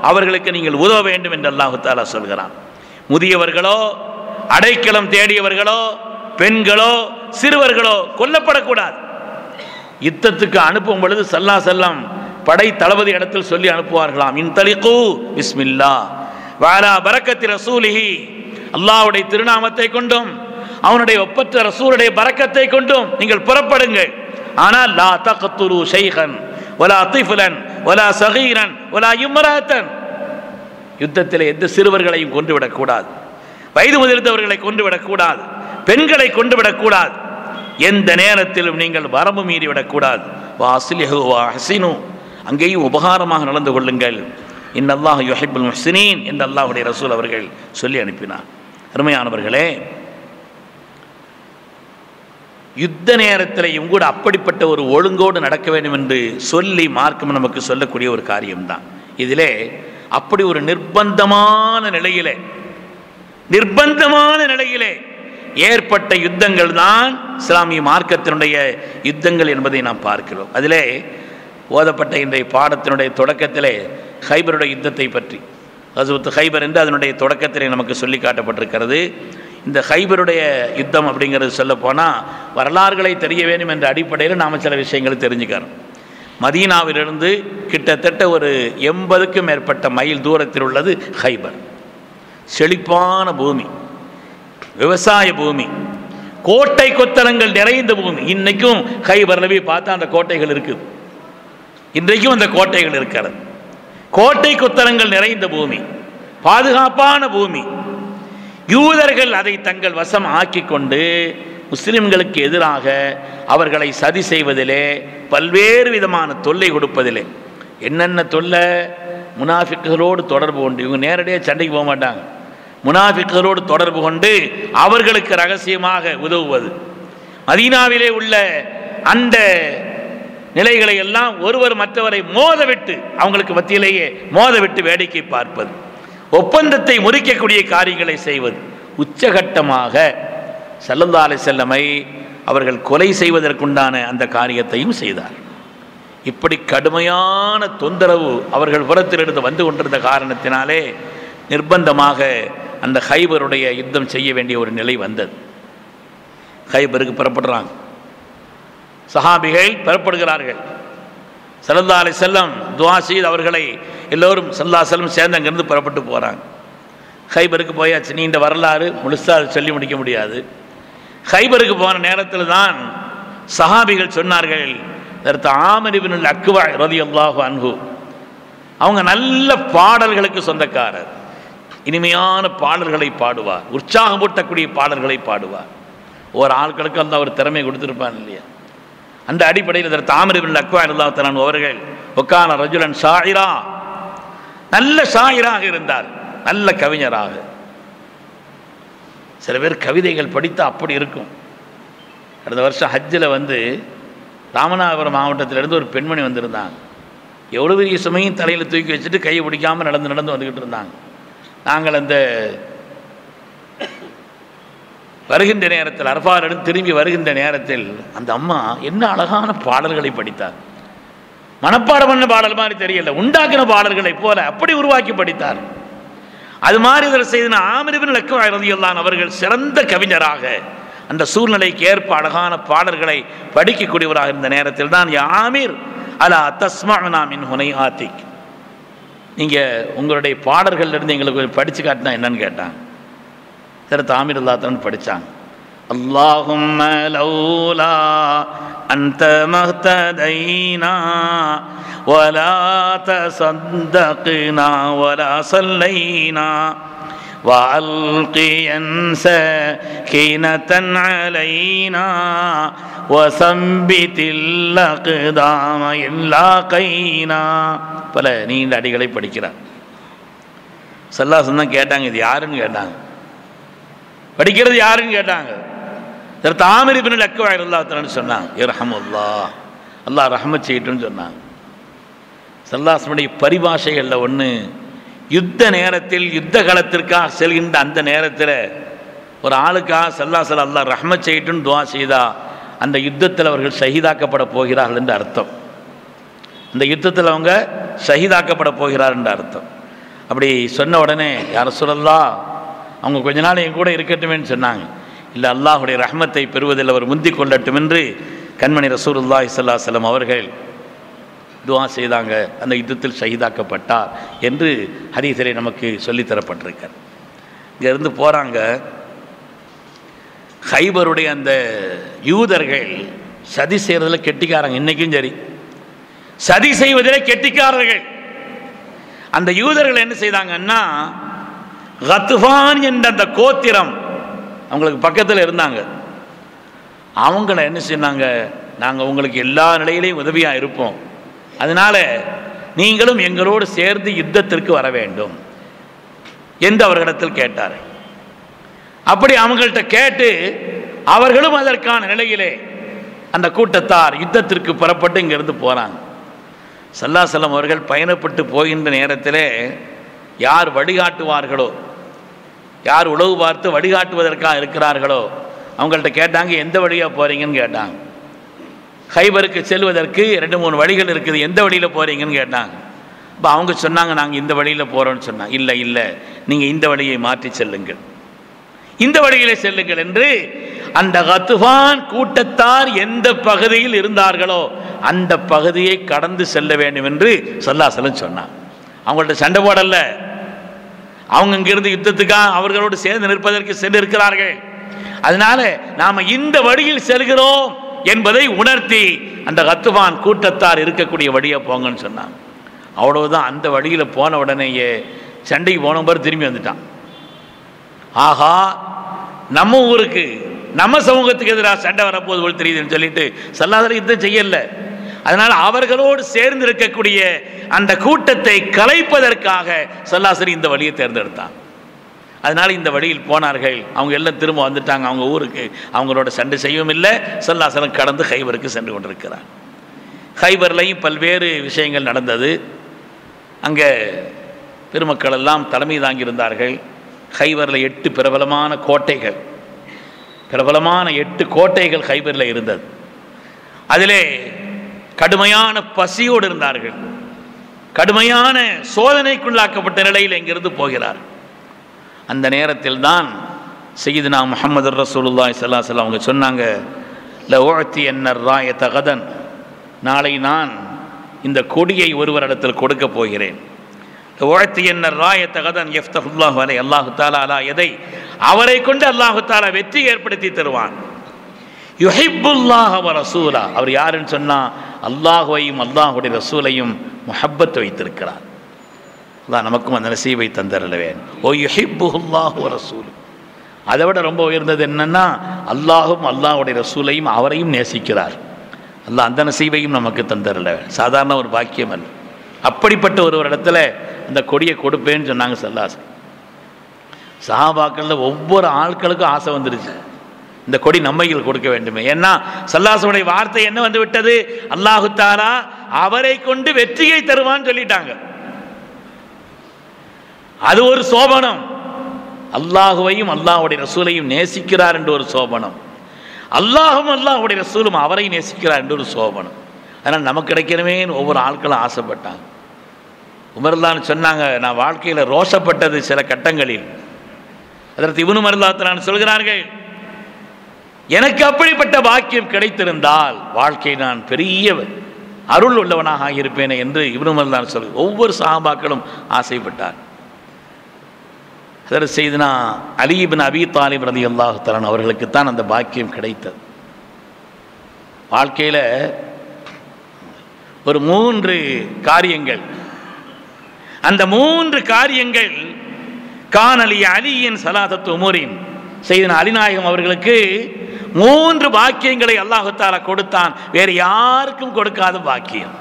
அவர்களுக்கு நீங்கள் உதவ வேண்டும் என்று அல்லாஹு தஆலா சொல்கிறான். முதியவர்களோ, அடைக்கலம் தேடியவர்களோ, பெண்களோ, சிறுவர்களோ கொல்லப்படக்கூடாது. யுத்தத்துக்கு அனுப்பும் பொழுது ஸல்லல்லாஹு அலைஹி வஸல்லம் படை தளபதி இடத்தில் சொல்லி அனுப்புவார்களாம், இன்தலிகு பிஸ்மில்லா வஅலா பரக்கத்தி ரசூலிஹி. அல்லாஹ்வுடைய திருநாமத்தை கொண்டும் அவனுடைய ஒப்பற்ற ரசூலுடைய பரக்கத்தை கொண்டும் நீங்கள் புறப்படுங்கள். ஆனால் லா தக்துலு ஷைഖன் வலா திஃப்லன் வலா ஸகீரன் வலா இம்ராத்தன். யுத்தத்தில் எந்த சிறுவர்களையும் கொன்றுவிடக்கூடாது, வயது முதிர்ந்தவர்களை கொன்றுவிடக்கூடாது, பெண்களை கொன்றுவிடக்கூடாது. எந்த நேரத்திலும் நீங்கள் வரம்பு மீறிவிடக்கூடாது. வாஸ்லிஹு வஹ்சினு, அங்கேயும் உபகாரமாக நடந்து கொள்ளுங்கள். இன்னல்லாஹ் யுஹிப்புல் முஹ்சினீன் என்று அல்லாஹ்வுடைய ரசூல் அவர்கள் சொல்லி அனுப்பினார். அருமையானவர்களே, யுத்த நேரத்திலையும் கூட அப்படிப்பட்ட ஒரு ஒழுங்கோடு நடக்க வேண்டும் என்று சொல்லி மார்க்கம் நமக்கு சொல்லக்கூடிய ஒரு காரியம்தான். இதிலே அப்படி ஒரு நிர்பந்தமான நிலையிலே ஏற்பட்ட யுத்தங்கள் தான் இஸ்லாமிய மார்க்கத்தினுடைய யுத்தங்கள் என்பதை நாம் பார்க்கிறோம். அதிலே ஓதப்பட்ட இன்றைய பாடத்தினுடைய தொடக்கத்திலே ஹைபருடைய யுத்தத்தை பற்றி, கஸ்வத் ஹைபர் என்று அதனுடைய தொடக்கத்திலே நமக்கு சொல்லி காட்டப்பட்டிருக்கிறது. இந்த ஹைபருடைய யுத்தம் அப்படிங்கிறது சொல்லப்போனால் வரலாறுகளை தெரிய வேண்டும் என்ற அடிப்படையில் நாம் சில விஷயங்களை தெரிஞ்சுக்கிறோம். மதீனாவிலிருந்து கிட்டத்தட்ட ஒரு 80க்கும் மேற்பட்ட மைல் தூரத்தில் உள்ளது ஹைபர். செழிப்பான பூமி, விவசாய பூமி, கோட்டை கொத்தளங்கள் நிறைந்த பூமி. இன்றைக்கும் ஹைபரில் போய் பார்த்தா அந்த கோட்டைகள் இருக்குது. இன்றைக்கும் அந்த கோட்டைகள் இருக்கிறது. கோட்டை கொத்தளங்கள் நிறைந்த பூமி, பாதுகாப்பான பூமி. யூதர்கள் அதை தங்கள் வசம் ஆக்கி கொண்டு முஸ்லிம்களுக்கு எதிராக அவர்களை சதி செய்வதிலே, பல்வேறு விதமான தொல்லை கொடுப்பதிலே, என்னென்ன தொல்லை, முனாஃபிக்குகளோடு தொடர்பு கொண்டு, இவங்க நேரடியாக சண்டைக்கு போக மாட்டாங்க, முனாஃபிக்குகளோடு தொடர்பு கொண்டு அவர்களுக்கு ரகசியமாக உதவுவது, மதீனாவிலே உள்ள அந்த நிலைகளை எல்லாம் ஒருவர் மற்றவரை மோதவிட்டு, அவங்களுக்கு மத்தியிலேயே மோதவிட்டு வேடிக்கை பார்ப்பது, ஒப்பந்தத்தை முறிக்கக்கூடிய காரியங்களை செய்வது. உச்சகட்டமாக ஸல்லல்லாஹு அலைஹி வஸல்லமை அவர்கள் கொலை செய்வதற்குண்டான அந்த காரியத்தையும் செய்தார். இப்படி கடுமையான தொந்தரவு அவர்கள் புறத்திலிருந்து வந்து கொண்டிருந்த காரணத்தினாலே நிர்பந்தமாக அந்த ஹைபருடைய யுத்தம் செய்ய வேண்டிய ஒரு நிலை வந்தது. ஹைபருக்கு புறப்படுறாங்க, சஹாபிகள் புறப்படுகிறார்கள். ஸல்லல்லாஹு அலைஹி வஸல்லம் துஆ செய்து அவர்களை எல்லோரும் ஸல்லல்லாஹு அலைஹி வஸல்லம் சேர்ந்து அங்கிருந்து புறப்பட்டு போகிறாங்க. ஹைபருக்கு போயாச்சு. நீண்ட வரலாறு முழுசாக சொல்லி முடிக்க முடியாது. ஹைபருக்கு போன நேரத்தில் தான் சஹாபிகள் சொன்னார்கள், அதற்கு ஆமிர் இப்னுல் அக்வா ரலியல்லாஹு அன்ஹு, அவங்க நல்ல பாடல்களுக்கு சொந்தக்காரர், இனிமையான பாடல்களை பாடுவார், உற்சாகமூட்டக்கூடிய பாடல்களை பாடுவார். ஒரு ஆட்களுக்கு அந்த ஒரு திறமை கொடுத்துருப்பான் இல்லையா? அந்த அடிப்படையில் அதற்கு ஆமிர் இப்னுல் அக்வா ரலியல்லாஹு அன்ஹு அவர்கள் ஒக்கான ரஜுலன் ஷாயிரா, நல்ல ஷாயிராக இருந்தார், நல்ல கவிஞராக. சில பேர் கவிதைகள் படித்தா அப்படி இருக்கும். அடுத்த வருஷம் ஹஜ்ஜில் ராமநாதபுரம் மாவட்டத்திலிருந்து ஒரு பெண்மணி வந்திருந்தாங்க. எவ்வளோ பெரிய சுமையும் தலையில் தூக்கி வச்சுட்டு கையை பிடிக்காமல் நடந்து வந்துக்கிட்டு இருந்தாங்க. நாங்கள் அந்த வருகின்ற நேரத்தில் அரஃபாரிடம் திரும்பி வருகின்ற நேரத்தில் அந்த அம்மா என்ன அழகான பாடல்களை படித்தார். மனப்பாடம் பண்ண பாடல் மாதிரி தெரியல, உண்டாக்கின பாடல்களை போல அப்படி உருவாக்கி படித்தார். அது மாதிரி இதில் செய்த ஆமிர் இப்னுல் அக்வா ரலியல்லாஹு அன்ஹு அவர்கள் சிறந்த கவிஞராக அந்த சூழ்நிலைக்கு ஏற்ப அழகான பாடல்களை படிக்கக்கூடியவராக இருந்த நேரத்தில் தான், யா ஆமிர் அலா தஸ்மஉனா மின் ஹுனையாத்திக், நீங்கள் உங்களுடைய பாடல்கள்லேருந்து எங்களுக்கு படித்து காட்டினா என்னன்னு கேட்டாங்க. சரி, ஆமிர் அல்லாஹ் படித்தாங்க. அல்லாஹும்ம லௌலா அன்த மஹ்ததைனா வலா தஸத்தக்னா வலா ஸல்லைனா وألقيا سكينة علينا وثبت الأقدام إلا قينا. பல நீண்ட அடிகளை படிக்கிறார். ஸல்லல்லாஹு அலைஹி வஸல்லம் கேட்டாங்க, இது யாருன்னு கேட்டாங்க, படிக்கிறது யாருன்னு கேட்டாங்க. ஆமிர் இப்னுல் அக்வா ரலியல்லாஹு அன்ஹு சொன்னாங்க, இர்ஹமுல்லாஹ், அல்லாஹ் ரஹ்மத் செய்யட்டும்னு சொன்னாங்க. ஸல்லல்லாஹு அலைஹி வஸல்லம் பரிபாஷைகளில் ஒன்று, யுத்த நேரத்தில் யுத்த காலத்திற்காக செல்கின்ற அந்த நேரத்தில் ஒரு ஆளுக்காக ஸல்லல்லாஹு அலைஹி வஸல்லம் அல்லாஹ் ரஹ்மத் செய்யட்டும்னு துஆ செய்தா அந்த யுத்தத்தில் அவர்கள் ஷஹீதாக்கப்பட போகிறார்கள் என்று அர்த்தம். அந்த யுத்தத்தில் அவங்க ஷஹீதாக்கப்பட போகிறார் என்று அர்த்தம். அப்படி சொன்ன உடனே யா ரசூலல்லாஹ், அவங்க கொஞ்ச நாள் என் கூட இருக்கட்டுமேன்னு சொன்னாங்க. இல்லை, அல்லாஹுடைய ரஹ்மத்தை பெறுவதில் அவர் முந்திக் கொள்ளட்டும் என்று கண்மணி ரசூலுல்லாஹி ஸல்லல்லாஹு அலைஹி வஸல்லம் அவர்கள் துஆ செய்தாங்க. அந்த யுத்தத்தில் ஷஹீதாக்கப்பட்டார் என்று ஹதீஸிலே நமக்கு சொல்லித்தரப்பட்டிருக்கார். இங்கேருந்து போகிறாங்க. ஹைபருடைய அந்த யூதர்கள் சதி செய்கிறதுல கெட்டிக்காரங்க, இன்றைக்கும் சரி சதி செய்வதிலே கெட்டிக்காரர்கள். அந்த யூதர்கள் என்ன செய்தாங்கன்னா, கத்ஃபான் என்ற அந்த கோத்திரம் அவங்களுக்கு பக்கத்தில் இருந்தாங்க. அவங்கள என்ன செய்தாங்க, நாங்கள் உங்களுக்கு எல்லா நிலையிலையும் உதவியாக இருப்போம், அதனால் நீங்களும் எங்களோடு சேர்ந்து யுத்தத்திற்கு வர வேண்டும் என்று அவர்களிடத்தில் கேட்டார். அப்படி அவங்கள்ட்ட கேட்டு அவர்களும் அதற்கான நிலையிலே அந்த கூட்டத்தார் யுத்தத்திற்கு புறப்பட்டு இங்கிருந்து போகிறாங்க. ஸல்லல்லாஹு அலைஹி வஸல்லம் அவர்கள் பயணப்பட்டு போகின்ற நேரத்தில் யார் வழிகாட்டுவார்களோ, யார் உளவு பார்த்து வழிகாட்டுவதற்காக இருக்கிறார்களோ அவங்கள்ட்ட கேட்டாங்க, எந்த வழியாக போகிறீங்கன்னு கேட்டாங்க. ஹைபருக்கு செல்வதற்கு 2-3 வழிகள் இருக்குது, எந்த வழியில் போகிறீங்கன்னு கேட்டாங்க. இப்போ அவங்க சொன்னாங்க, நாங்கள் இந்த வழியில் போகிறோன்னு சொன்னாங்க. இல்லை இல்லை, நீங்கள் இந்த வழியை மாற்றி செல்லுங்கள், இந்த வழியிலே செல்லுங்கள் என்று அந்த கத்ஃபான் கூட்டத்தார் எந்த பகுதியில் இருந்தார்களோ அந்த பகுதியை கடந்து செல்ல வேண்டும் என்று ஸல்லல்லாஹு அலைஹி வஸல்லம் சொன்னாங்க. அவங்கள்ட்ட சண்டை போடல, அவங்க இங்கிருந்து யுத்தத்துக்காக அவர்களோடு சேர்ந்து நிற்பதற்கு சென்றிருக்கிறார்கள். அதனால நாம் இந்த வழியில் செல்கிறோம் என்பதை உணர்த்தி அந்த கத்ஃபான் கூட்டத்தார் இருக்கக்கூடிய வழியை போங்கன்னு சொன்னாங்க. அவ்வளவுதான். அந்த வழியில் போன உடனேயே சண்டைக்கு போனவர் திரும்பி வந்துட்டான். ஆஹா, நம்ம ஊருக்கு நம்ம சமூகத்துக்கு எதிராக சண்டை வரப்போது போல் தெரியுதுன்னு சொல்லிட்டு ஸல்லல்லாஹு அலைஹி வஸல்லம் யுத்தம் செய்யல. அதனால் அவர்களோடு சேர்ந்து இருக்கக்கூடிய அந்த கூட்டத்தை கலைப்பதற்காக ஸல்லல்லாஹு அலைஹி வஸல்லம் இந்த வழியை தேர்ந்தெடுத்தான். அதனால் இந்த வழியில் போனார்கள். அவங்க எல்லாம் திரும்ப வந்துட்டாங்க அவங்க ஊருக்கு. அவங்களோட சண்டை செய்யவும் இல்லை. ஸல்லல்லாஹு அலைஹி வஸல்லம் கடந்து ஹைபருக்கு சென்று கொண்டிருக்கிறார். ஹைபர்லையும் பல்வேறு விஷயங்கள் நடந்தது. அங்கே பெருமக்கள் எல்லாம் தலைமை தாங்கியிருந்தார்கள். ஹைபரில் 8 பிரபலமான கோட்டைகள், பிரபலமான 8 கோட்டைகள் ஹைபரில் இருந்தது. அதிலே கடுமையான பசியோடு இருந்தார்கள். கடுமையான சோதனைக்குள்ளாக்கப்பட்ட நிலையில் இங்கிருந்து போகிறார். அந்த நேரத்தில் தான் சய்யிதுனா முஹம்மது ரசூலுல்லாஹி ஸல்லல்லாஹு அலைஹி வஸல்லம் அவங்க சொன்னாங்க, லஉத்தி அன்னர் ராயத கதன், நாளை நான் இந்த கொடியை ஒருவரிடத்தில் கொடுக்க போகிறேன். லஉத்தி அன்னர் ராயத கதன் யஃப்தஹுல்லாஹு அலைஹி, அல்லாஹு தஆலா அலா எதை அவரை கொண்டு அல்லாஹு தஆலா வெற்றி ஏற்படுத்தி தருவான். யுஹிப்புல்லாஹ வ ரசூலா, அவர் யாருன்னு சொன்னா அல்லாஹுவையும் அல்லாஹுடைய ரசூலையும் முஹப்பத் வைத்திருக்கிறார். அல்லாஹ் நமக்கும் அந்த நசீபை தந்தரலவேன். ஓ யுஹிப்புல்லாஹு வ ரசூல், அதை விட ரொம்ப உயர்ந்தது என்னன்னா அல்லாஹும் அல்லாஹுடைய ரசூலையும் அவரையும் நேசிக்கிறார். அல்லாஹ் அந்த நசீபையும் நமக்கு தந்தரல, சாதாரண ஒரு பாக்கியம் அல்ல. அப்படிப்பட்ட ஒரு இடத்துல அந்த கொடியை கொடுப்பேன்னு சொன்னாங்க ஸல்லல்லாஹு. சஹாபாக்கள்ல ஒவ்வொரு ஆட்களுக்கும் ஆசை வந்துருச்சு, இந்த கொடி நம்மையில் கொடுக்க வேண்டுமே. ஏன்னா ஸல்லல்லாஹுடைய வார்த்தை என்ன வந்து விட்டது, அல்லாஹு தஆலா அவரை கொண்டு வெற்றியை தருவான்னு சொல்லிட்டாங்க. அது ஒரு சோபனம். அல்லாஹுவையும் அல்லாஹுடைய ரசூலையும் நேசிக்கிறார் என்று ஒரு சோபனம், அல்லாஹும் அல்லாஹுடைய ரசூலும் அவரை நேசிக்கிறார் என்று ஒரு சோபனம். அதனால் நமக்கு கிடைக்கணுமே ஒவ்வொரு ஆட்களும் ஆசைப்பட்டாங்க. உமர்தான் சொன்னாங்க, நான் வாழ்க்கையில் ரோஷப்பட்டது சில கட்டங்களில். அதற்கு இப்னு மர்லாத்தான் சொல்கிறார்கள், எனக்கு அப்படிப்பட்ட பாக்கியம் கிடைத்திருந்தால் வாழ்க்கை நான் பெரிய அருள் உள்ளவனாக ஆகியிருப்பேனே என்று இப்னு மர்லான் சொல்ல ஒவ்வொரு சஹாபாக்களும் ஆசைப்பட்டார். அதற்கு செய்தனா அலி இப்னு அபீ தாலிப் ரலியல்லாஹு தஆலா அவர்களுக்குத்தான் அந்த பாக்கியம் கிடைத்தது. வாழ்க்கையில் ஒரு 3 காரியங்கள், அந்த 3 காரியங்கள் கானலி அலியின் சலாதத்து உமரின், செய்தனா அலிநாயகம் அவர்களுக்கு 3 பாக்கியங்களை அல்லாஹு தஆலா கொடுத்தான். வேறு யாருக்கும் கொடுக்காத பாக்கியம்,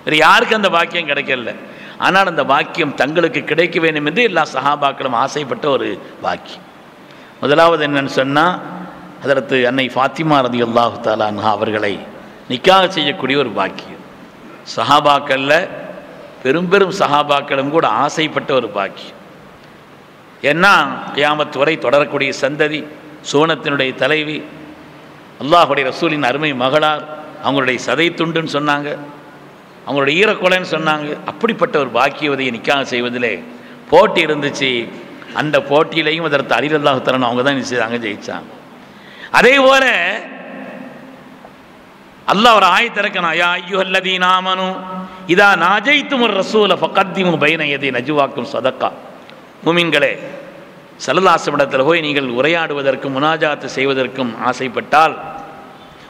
வேறு யாருக்கும் அந்த பாக்கியம் கிடைக்கல. ஆனால் அந்த பாக்கியம் தங்களுக்கு கிடைக்க வேண்டும் என்று எல்லா சஹாபாக்களும் ஆசைப்பட்ட ஒரு பாக்கியம். முதலாவது என்னன்னு சொன்னால், ஹதரத்து அன்னை ஃபாத்திமா ரலியல்லாஹு தஆலா அன்ஹா அவர்களை நிக்காஹ் செய்யக்கூடிய ஒரு பாக்கியம். சஹாபாக்களில் பெரும் சஹாபாக்களும் கூட ஆசைப்பட்ட ஒரு பாக்கியம். ஏன்னா கியாமத் வரை தொடரக்கூடிய சந்ததி, சோனத்தினுடைய தலைவி, அல்லாஹுடைய ரசூலின் அருமை மகளார், அவங்களுடைய சதை துண்டுன்னு சொன்னாங்க, அவங்களுடைய ஈரக்கொலைன்னு சொன்னாங்க. அப்படிப்பட்ட ஒரு பாக்கியவதையை நிக்காஹ் செய்வதிலே போட்டி இருந்துச்சு. அந்த போட்டியிலையும் அதற்கு அலி ரலியல்லாஹு தஆலா அவங்க தான் அங்கே ஜெயிச்சாங்க. அதே போல அல்லாஹ் ஒரு ஆயத் இறக்கணும், யா அய்யுஹல்லதீன ஆமனு இதா நாஜைத்துமுர் ரசூல ஃபகத்திமு பைன யதை நஜ்வாக்கும் சதக்கா. முமின்களே, ஸல்லல்லாஹு அலைஹி வஸல்லம் போய் நீங்கள் உரையாடுவதற்கும் முனாஜாத்து செய்வதற்கும் ஆசைப்பட்டால்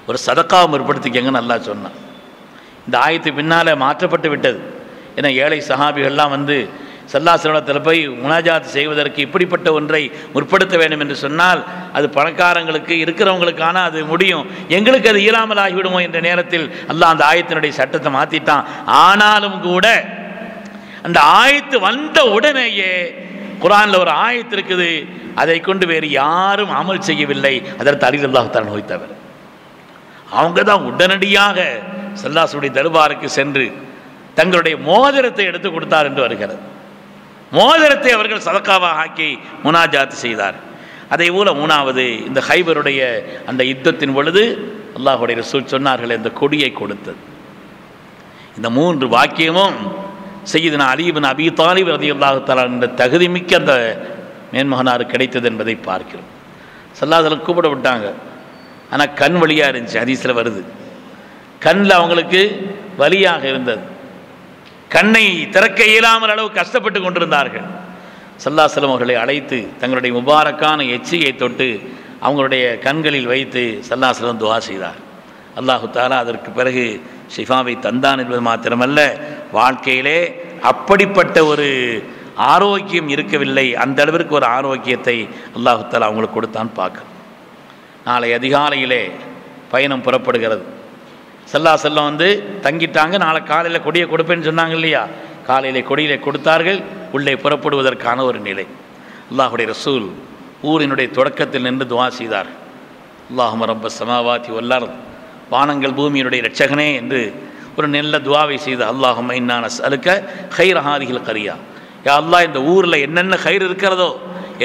ஒரு சதக்காவை முற்படுத்திக்கங்கன்னு அல்லாஹ் சொன்னான். இந்த ஆயத்து பின்னால் மாற்றப்பட்டு விட்டது. ஏன்னா ஏழை சஹாபிகள்லாம் வந்து ஸல்லல்லாஹு அலைஹி வஸல்லம் போய் முனாஜாத் செய்வதற்கு இப்படிப்பட்ட ஒன்றை முற்படுத்த வேண்டும் என்று சொன்னால் அது பணக்காரங்களுக்கு இருக்கிறவங்களுக்கான அது முடியும், எங்களுக்கு அது இயலாமல் ஆகிவிடுமோ என்ற நேரத்தில் அல்லாஹ் அந்த ஆயத்தினுடைய சட்டத்தை மாற்றிட்டான். ஆனாலும் கூட அந்த ஆயத்து வந்த உடனேயே குர்ஆனில் ஒரு ஆயத்து இருக்குது, அதை கொண்டு வேறு யாரும் அமல் செய்யவில்லை, அதற்கு அலி ரலியல்லாஹு தஆலா தவிர. அவங்க தான் உடனடியாக ஸல்லல்லாஹுடைய தர்பாருக்கு சென்று தங்களுடைய மோதிரத்தை எடுத்து கொடுத்தார் என்று வருகிறது. மோதிரத்தை அவர்கள் சதக்காவாக ஆக்கி முனாஜாத் செய்தார். அதே போல 3வது இந்த ஹைபருடைய அந்த யுத்தத்தின் பொழுது அல்லாஹுடைய ரசூல் சொன்னார்கள், இந்த கொடியை கொடுத்தது. இந்த 3 வாக்கியமும் சய்யிதுனா அலி இப்னு அபீ தாலிப் ரலியல்லாஹு தஆலா என்ற தகுதிமிக்க அந்த மேன்மகனார் கிடைத்தது என்பதை பார்க்கிறோம். ஸல்லல்லாஹு அலைஹி கூப்பிட விட்டாங்க, ஆனால் கண் வழியாக இருந்துச்சு. ஹதீஸில் வருது, கண்ணில் அவங்களுக்கு வலியாக இருந்தது, கண்ணை திறக்க இயலாமல் அளவு கஷ்டப்பட்டு கொண்டிருந்தார்கள். ஸல்லல்லாஹு அலைஹி வஸல்லம் அவர்களை அழைத்து தங்களுடைய முபாரக்கான எச்சியை தொட்டு அவங்களுடைய கண்களில் வைத்து ஸல்லல்லாஹு அலைஹி வஸல்லம் துஆ செய்தார். அல்லாஹு தஆலா அதற்கு பிறகு ஷிஃபாவை தந்தான் என்பது மாத்திரமல்ல, வாழ்க்கையிலே அப்படிப்பட்ட ஒரு ஆரோக்கியம் இருக்கவில்லை, அந்த அளவிற்கு ஒரு ஆரோக்கியத்தை அல்லாஹு தஆலா அவங்களுக்கு கொடுத்தான் பார்க்க. நாளை அதிகாலையிலே பயணம் புறப்படுகிறது. ஸல்லல்லாஹு அலைஹி வஸல்லம் வந்து தங்கிட்டாங்க. நாளை காலையில் கொடியை கொடுப்பேன்னு சொன்னாங்க இல்லையா, காலையிலே கொடியிலே கொடுத்தார்கள். உள்ளே புறப்படுவதற்கான ஒரு நிலை. அல்லாஹுடைய ரசூல் ஊரினுடைய தொடக்கத்தில் நின்று துஆ செய்தார். அல்லாஹும்ம ரப்பஸ் ஸமாவாதி வல் அர்த், வானங்கள் பூமியினுடைய இரட்சகனே என்று ஒரு நல்ல துஆவை செய்த. அல்லாஹும்ம இன்னா நஸ்அலுக கைர ஹாதிஹில் கரியா, யா அல்லாஹ் இந்த ஊரில் என்னென்ன கைர் இருக்கிறதோ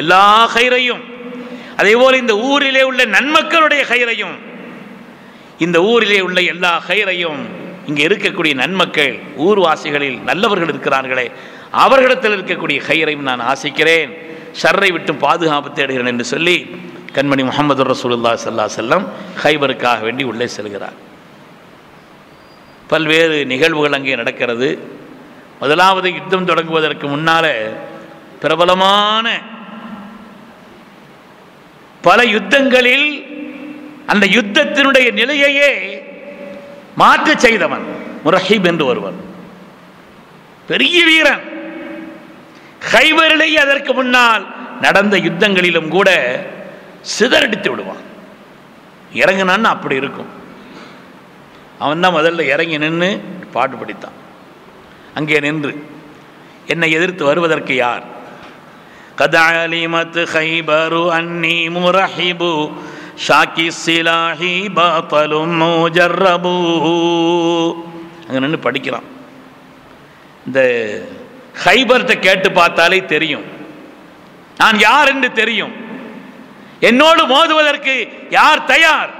எல்லா கைரையும், அதேபோல் இந்த ஊரிலே உள்ள நன்மக்களுடைய கைரையும், இந்த ஊரிலே உள்ள எல்லா கைரையும், இங்கே இருக்கக்கூடிய நன்மக்கள் ஊர்வாசிகளில் நல்லவர்கள் இருக்கிறார்களே அவர்களிடத்தில் இருக்கக்கூடிய கைரையும் நான் ஆசிக்கிறேன். ஷர்ரை விட்டு பாதுகாப்பு தேடுகிறேன் என்று சொல்லி கண்மணி முஹம்மது ரசூலுல்லாஹி ஸல்லல்லாஹு அலைஹி வஸல்லம் ஹைபருக்காக வேண்டி உள்ளே செல்கிறார். பல்வேறு நிகழ்வுகள் அங்கே நடக்கிறது. முதலாவது யுத்தம் தொடங்குவதற்கு முன்னால் பிரபலமான பல யுத்தங்களில் அந்த யுத்தத்தினுடைய நிலையையே மாற்ற செய்தவன் முரஹிப் என்று ஒருவன், பெரிய வீரன். ஹைபரிலேயே அதற்கு முன்னால் நடந்த யுத்தங்களிலும் கூட சிதறடித்து விடுவான். இறங்கினான்னு அப்படி இருக்கும். அவன் தான் முதல்ல இறங்கி நின்று பாட்டு படித்தான். அங்கே நின்று என்னை எதிர்த்து வருவதற்கு யார்? கத் அலிமத் ஹைபரு அன்னி முரஹிபு ஷாக்கி சிலாஹி பாத்தலும் முஜர்ரபு. அங்கே நின்று படிக்கிறான். இந்த ஹைபர்கிட்ட கேட்டு பார்த்தாலே தெரியும் நான் யார் என்று தெரியும். என்னோடு மோதுவதற்கு யார் தயார்?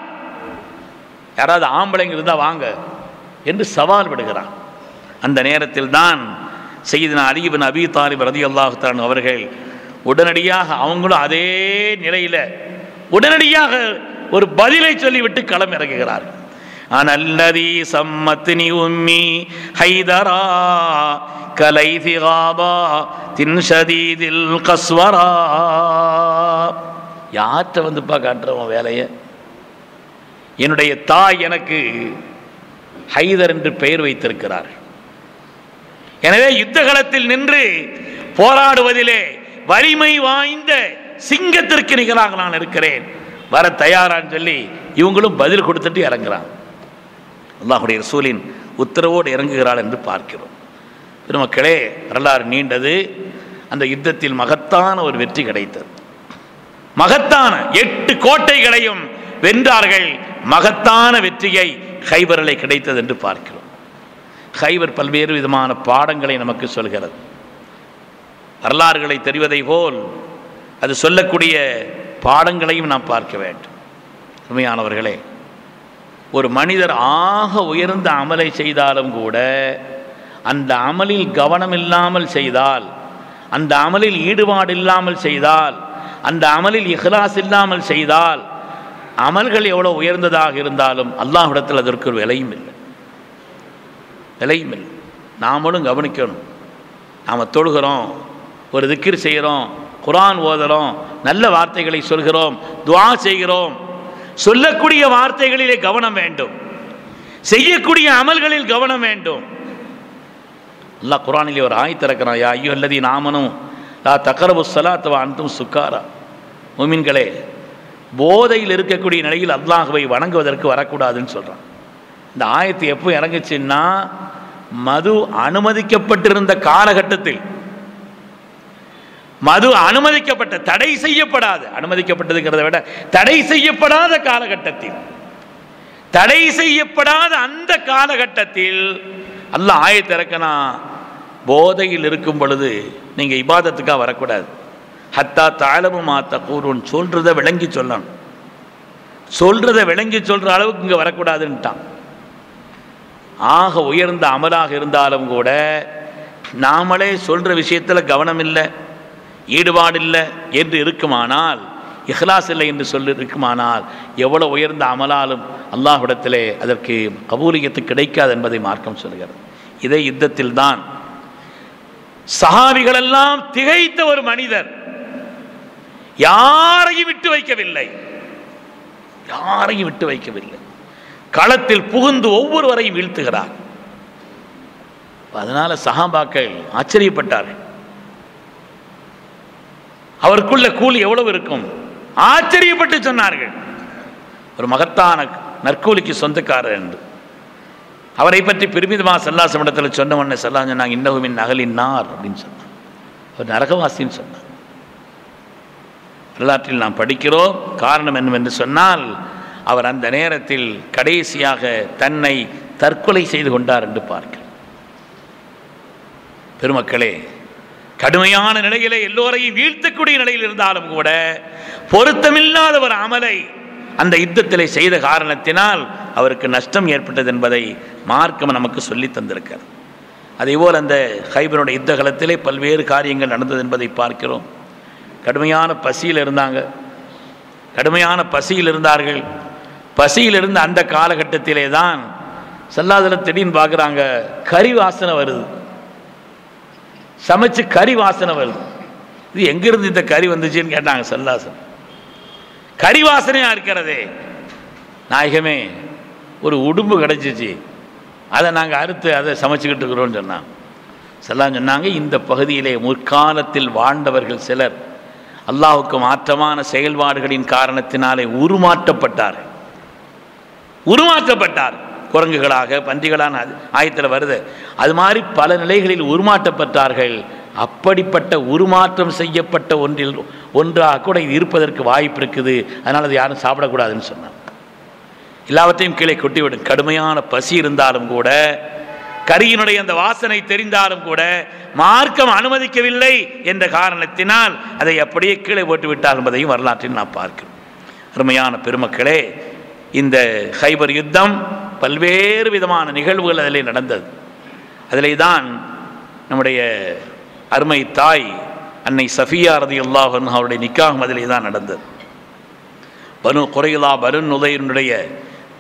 யாராவது ஆம்பளைங்க இருந்தால் வாங்க என்று சவால் விடுகிறான். அந்த நேரத்தில் தான் சய்யிதுனா அலி இப்னு அபீ தாலிப் ரலியல்லாஹு தஆலா அவர்கள் உடனடியாக அவங்களும் அதே நிலையில் உடனடியாக ஒரு பதிலை சொல்லிவிட்டு களம் இறங்குகிறார்கள். அனல்லதி சம்மத்னி உம்மி ஹைதரா கலைதி காபா தின் ஷதீதில் கஸ்வரா. யார்கிட்ட வந்துப்பா காட்டுறவன் வேலையை? என்னுடைய தாய் எனக்கு ஹைதர் என்று பெயர் வைத்திருக்கிறார். எனவே யுத்த களத்தில் நின்று போராடுவதிலே வலிமை வாய்ந்த சிங்கத்திற்கு நிகராக நான் இருக்கிறேன், வர தயாரான்னு சொல்லி இவங்களும் பதில் கொடுத்துட்டு இறங்குறான். அல்லாஹ்வுடைய ரசூலின் உத்தரவோடு இறங்குகிறாள் என்று பார்க்கிறோம். பெருமக்களே, வரலாறு நீண்டது. அந்த யுத்தத்தில் மகத்தான ஒரு வெற்றி கிடைத்தது. மகத்தான 8 கோட்டைகளையும் வென்றார்கள். மகத்தான வெற்றியை ஹைபரிலே கிடைத்தது என்று பார்க்கிறோம். ஹைபர் பல்வேறு விதமான பாடங்களை நமக்கு சொல்கிறது. வரலாறுகளை தெரிவதை போல் அது சொல்லக்கூடிய பாடங்களையும் நாம் பார்க்க வேண்டும். உண்மையானவர்களே, ஒரு மனிதர் ஆக உயர்ந்த அமலை செய்தாலும் கூட அந்த அமலில் கவனம் இல்லாமல் செய்தால், அந்த அமலில் ஈடுபாடு இல்லாமல் செய்தால், அந்த அமலில் இஹ்லாஸ் இல்லாமல் செய்தால், அமல்கள் எவ்வளோ உயர்ந்ததாக இருந்தாலும் அல்லாஹ்விடத்தில் அதற்கு ஒரு விலையும் இல்லை. நாமளும் கவனிக்கணும். நாம் தொழுகிறோம், ஒரு திக்ர் செய்கிறோம், குர்ஆன் ஓதுறோம், நல்ல வார்த்தைகளை சொல்கிறோம், துஆ செய்கிறோம். சொல்லக்கூடிய வார்த்தைகளிலே கவனம் வேண்டும், செய்யக்கூடிய அமல்களில் கவனம் வேண்டும். அல்லாஹ் குர்ஆனிலே ஒரு ஆயத் இறக்குறான், யா அய்யுஹல்லதீன ஆமனூ லா தக்ரபுஸ் ஸலாத்த வ அன்தும் சுக்காரா. முஃமின்களே, போதையில் இருக்கக்கூடிய நிலையில் அல்லாஹ்வை வணங்குவதற்கு வரக்கூடாதுன்னு சொல்கிறான். இந்த ஆயத்து எப்போ இறங்குச்சுன்னா, மது அனுமதிக்கப்பட்டிருந்த காலகட்டத்தில், மது அனுமதிக்கப்பட்ட தடை செய்யப்படாத, அனுமதிக்கப்பட்டதுங்கிறத விட தடை செய்யப்படாத காலகட்டத்தில், தடை செய்யப்படாத அந்த காலகட்டத்தில் அல்லாஹ் ஆயத்து இறக்கனா, போதையில் இருக்கும் பொழுது நீங்கள் இபாதத்துக்காக வரக்கூடாது. ஹத்தா தஅலமு மா தகூலுன், சொல்றதை விளங்கி சொல்லணும், சொல்றதை விளங்கி சொல்ற அளவுக்கு இங்கே வரக்கூடாதுன்ட்டான். ஆக உயர்ந்த அமலாக இருந்தாலும் கூட நாமளே சொல்ற விஷயத்தில் கவனம் இல்லை, ஈடுபாடு இல்லை என்று இருக்குமானால், இஹ்லாஸ் இல்லை என்று சொல்லி இருக்குமானால், எவ்வளோ உயர்ந்த அமலாலும் அல்லாஹ்விடத்திலே அதற்கு கபூலியத்து கிடைக்காது என்பதை மார்க்கம் சொல்கிறது. இதே யுத்தத்தில் தான் சஹாபிகளெல்லாம் திகைத்த ஒரு மனிதர் யாரையும் விட்டு வைக்கவில்லை, யாரையும் விட்டு வைக்கவில்லை. களத்தில் புகுந்து ஒவ்வொருவரையும் வீழ்த்துகிறார். அதனால சஹாபாக்கள் ஆச்சரியப்பட்டார்கள். அவருக்குள்ள கூலி எவ்வளவு இருக்கும் ஆச்சரியப்பட்டு சொன்னார்கள். ஒரு மகத்தான நற்கூலிக்கு சொந்தக்காரர் என்று அவரை பற்றி பெருமிதமாக ஸல்லல்லாஹு இடத்துல சொன்ன உடனே ஸல்லல்லாஹு சொன்னாங்க, இன்னஹு மின் அஹ்லின் நார் அப்படின்னு சொன்னார். அவர் நரகவாசின்னு சொன்னார். வரலாற்றில் நாம் படிக்கிறோம். காரணம் என்னவென்று சொன்னால், அவர் அந்த நேரத்தில் கடைசியாக தன்னை தற்கொலை செய்து கொண்டார் என்று பார்க்கிறோம். பெருமக்களே, கடுமையான நிலையிலே எல்லோரையும் வீழ்த்தக்கூடிய நிலையில் இருந்தாலும் கூட பொருத்தமில்லாத ஒரு அமலை அந்த யுத்தத்திலே செய்த காரணத்தினால் அவருக்கு நஷ்டம் ஏற்பட்டது என்பதை மார்க்கம் நமக்கு சொல்லி தந்திருக்கிறது. அதேபோல் அந்த ஹைபருடைய யுத்த காலத்திலே பல்வேறு காரியங்கள் நடந்தது என்பதை பார்க்கிறோம். கடுமையான பசியில் இருந்தாங்க, கடுமையான பசியில் இருந்தார்கள். பசியில் இருந்த அந்த காலகட்டத்திலே தான் ஸல்லல்லாஹு திடீர்னு பார்க்குறாங்க, கறி வாசனை வருது, சமைச்சு கறி வாசனை வருது. இது எங்கிருந்து இந்த கறி வந்துச்சுன்னு கேட்டாங்க ஸல்லல்லாஹு. கறி வாசனையாக இருக்கிறதே நாயகமே, ஒரு உடும்பு கிடச்சிச்சு, அதை நாங்கள் அறுத்து அதை சமைச்சிக்கிட்டு இருக்கிறோன்னு சொன்னாங்க. ஸல்லல்லாஹு சொன்னாங்க, இந்த பகுதியிலே முற்காலத்தில் வாழ்ந்தவர்கள் சிலர் அல்லாஹ்வுக்கு மாற்றமான செயல்பாடுகளின் காரணத்தினாலே உருமாற்றப்பட்டார். குரங்குகளாக, பன்றிகளான ஆயத்தில் வருது. அது மாதிரி பல நிலைகளில் உருமாற்றப்பட்டார்கள். அப்படிப்பட்ட உருமாற்றம் செய்யப்பட்ட ஒன்றாக கூட இது இருப்பதற்கு வாய்ப்பு இருக்குது. அதனால் அது யாரும் சாப்பிடக்கூடாதுன்னு சொன்னாங்க. எல்லாவற்றையும் கீழே கொட்டிவிடும். கடுமையான பசி இருந்தாலும் கூட, கரியினுடைய அந்த வாசனை தெரிந்தாலும் கூட மார்க்கம் அனுமதிக்கவில்லை என்ற காரணத்தினால் அதை அப்படியே கீழே போட்டு விட்டார் என்பதையும் வரலாற்றில் நாம் பார்க்கிறோம். அருமையான பெருமக்களே, இந்த ஹைபர் யுத்தம் பல்வேறு விதமான நிகழ்வுகள் அதிலே நடந்தது. அதிலே தான் நம்முடைய அருமை தாய் அன்னை சஃபியா ரலியல்லாஹு அன்ஹா அவருடைய நிக்காஹ் அதிலே தான் நடந்தது. பனு குரைலா, பனு நுதைருடைய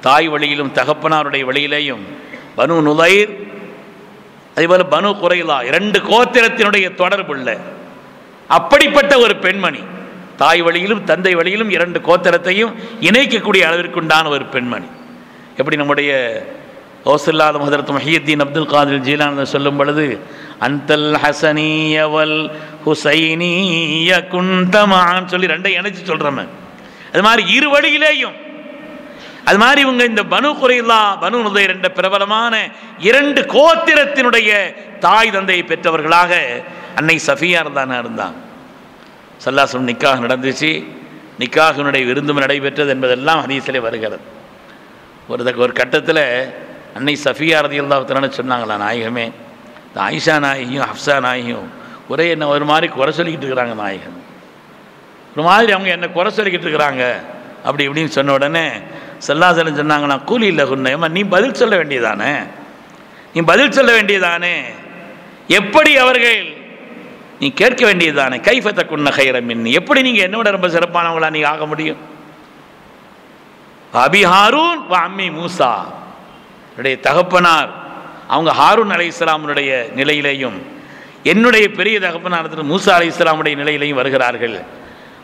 தாய் வழியிலும் தகப்பனாருடைய வழியிலேயும் பனு நுதைர் அதேபோல் பனு குரைலா 2 கோத்திரத்தினுடைய தொடர்புள்ள அப்படிப்பட்ட ஒரு பெண்மணி, தாய் வழியிலும் தந்தை வழியிலும் 2 கோத்திரத்தையும் இணைக்கக்கூடிய அளவிற்குண்டான ஒரு பெண்மணி. எப்படி நம்முடைய ஓசல்லாத ஹதரத் முஹியுத்தீன் அப்துல் காதிர் ஜீலானி சொல்லும் பொழுது, அந்தல் ஹசனியவல் ஹுசைனிய குந்தமான்னு சொல்லி 2 இணைச்சு சொல்கிறோம். அது மாதிரி இரு வழியிலேயும், அது மாதிரி இவங்க இந்த பனு குரைலா, பனு நுதைர் என்ற பிரபலமான 2 கோத்திரத்தினுடைய தாய் தந்தையை பெற்றவர்களாக அன்னை சஃபியா தான் இருந்தாங்க. ஸல்லல்லாஹு நிக்காஹ் நடந்துச்சு. நிக்காஹினுடைய விருந்தும் நடைபெற்றது என்பதெல்லாம் ஹதீஸிலே வருகிறது. ஒரு கட்டத்தில் அன்னை சஃபியா ரலியல்லாஹு தஆலா சொன்னாங்களா, நாயகமே, இந்த ஆயிஷா நாயகியும் ஹப்ஸா நாயகியும் ஒரே என்ன ஒரு மாதிரி குறை சொல்லிக்கிட்டு இருக்கிறாங்க நாயகன், ஒரு மாதிரி அவங்க என்ன குறை சொல்லிக்கிட்டு இருக்கிறாங்க அப்படி இப்படின்னு சொன்ன உடனே ஸல்லல்லாஹு அலைஹி சொன்னாங்களா, கூலி இல்லை குன்னையம்மா, நீ பதில் சொல்ல வேண்டியதானே, எப்படி அவர்கள் நீ கேட்க வேண்டியதுதானே, கைஃபத்த குன்ன கைரம் மின்னி, எப்படி நீங்கள் என்னோட ரொம்ப சிறப்பானவங்களா நீங்கள் ஆக முடியும். அபி ஹாரூன் வ அம்மி மூசா, என்னுடைய தகப்பனார் அவங்க ஹாரூன் அலைஹிஸ்ஸலாமுடைய நிலையிலேயும் என்னுடைய பெரிய தகப்பனார் மூசா அலைஹிஸ்ஸலாமுடைய நிலையிலையும் வருகிறார்கள்.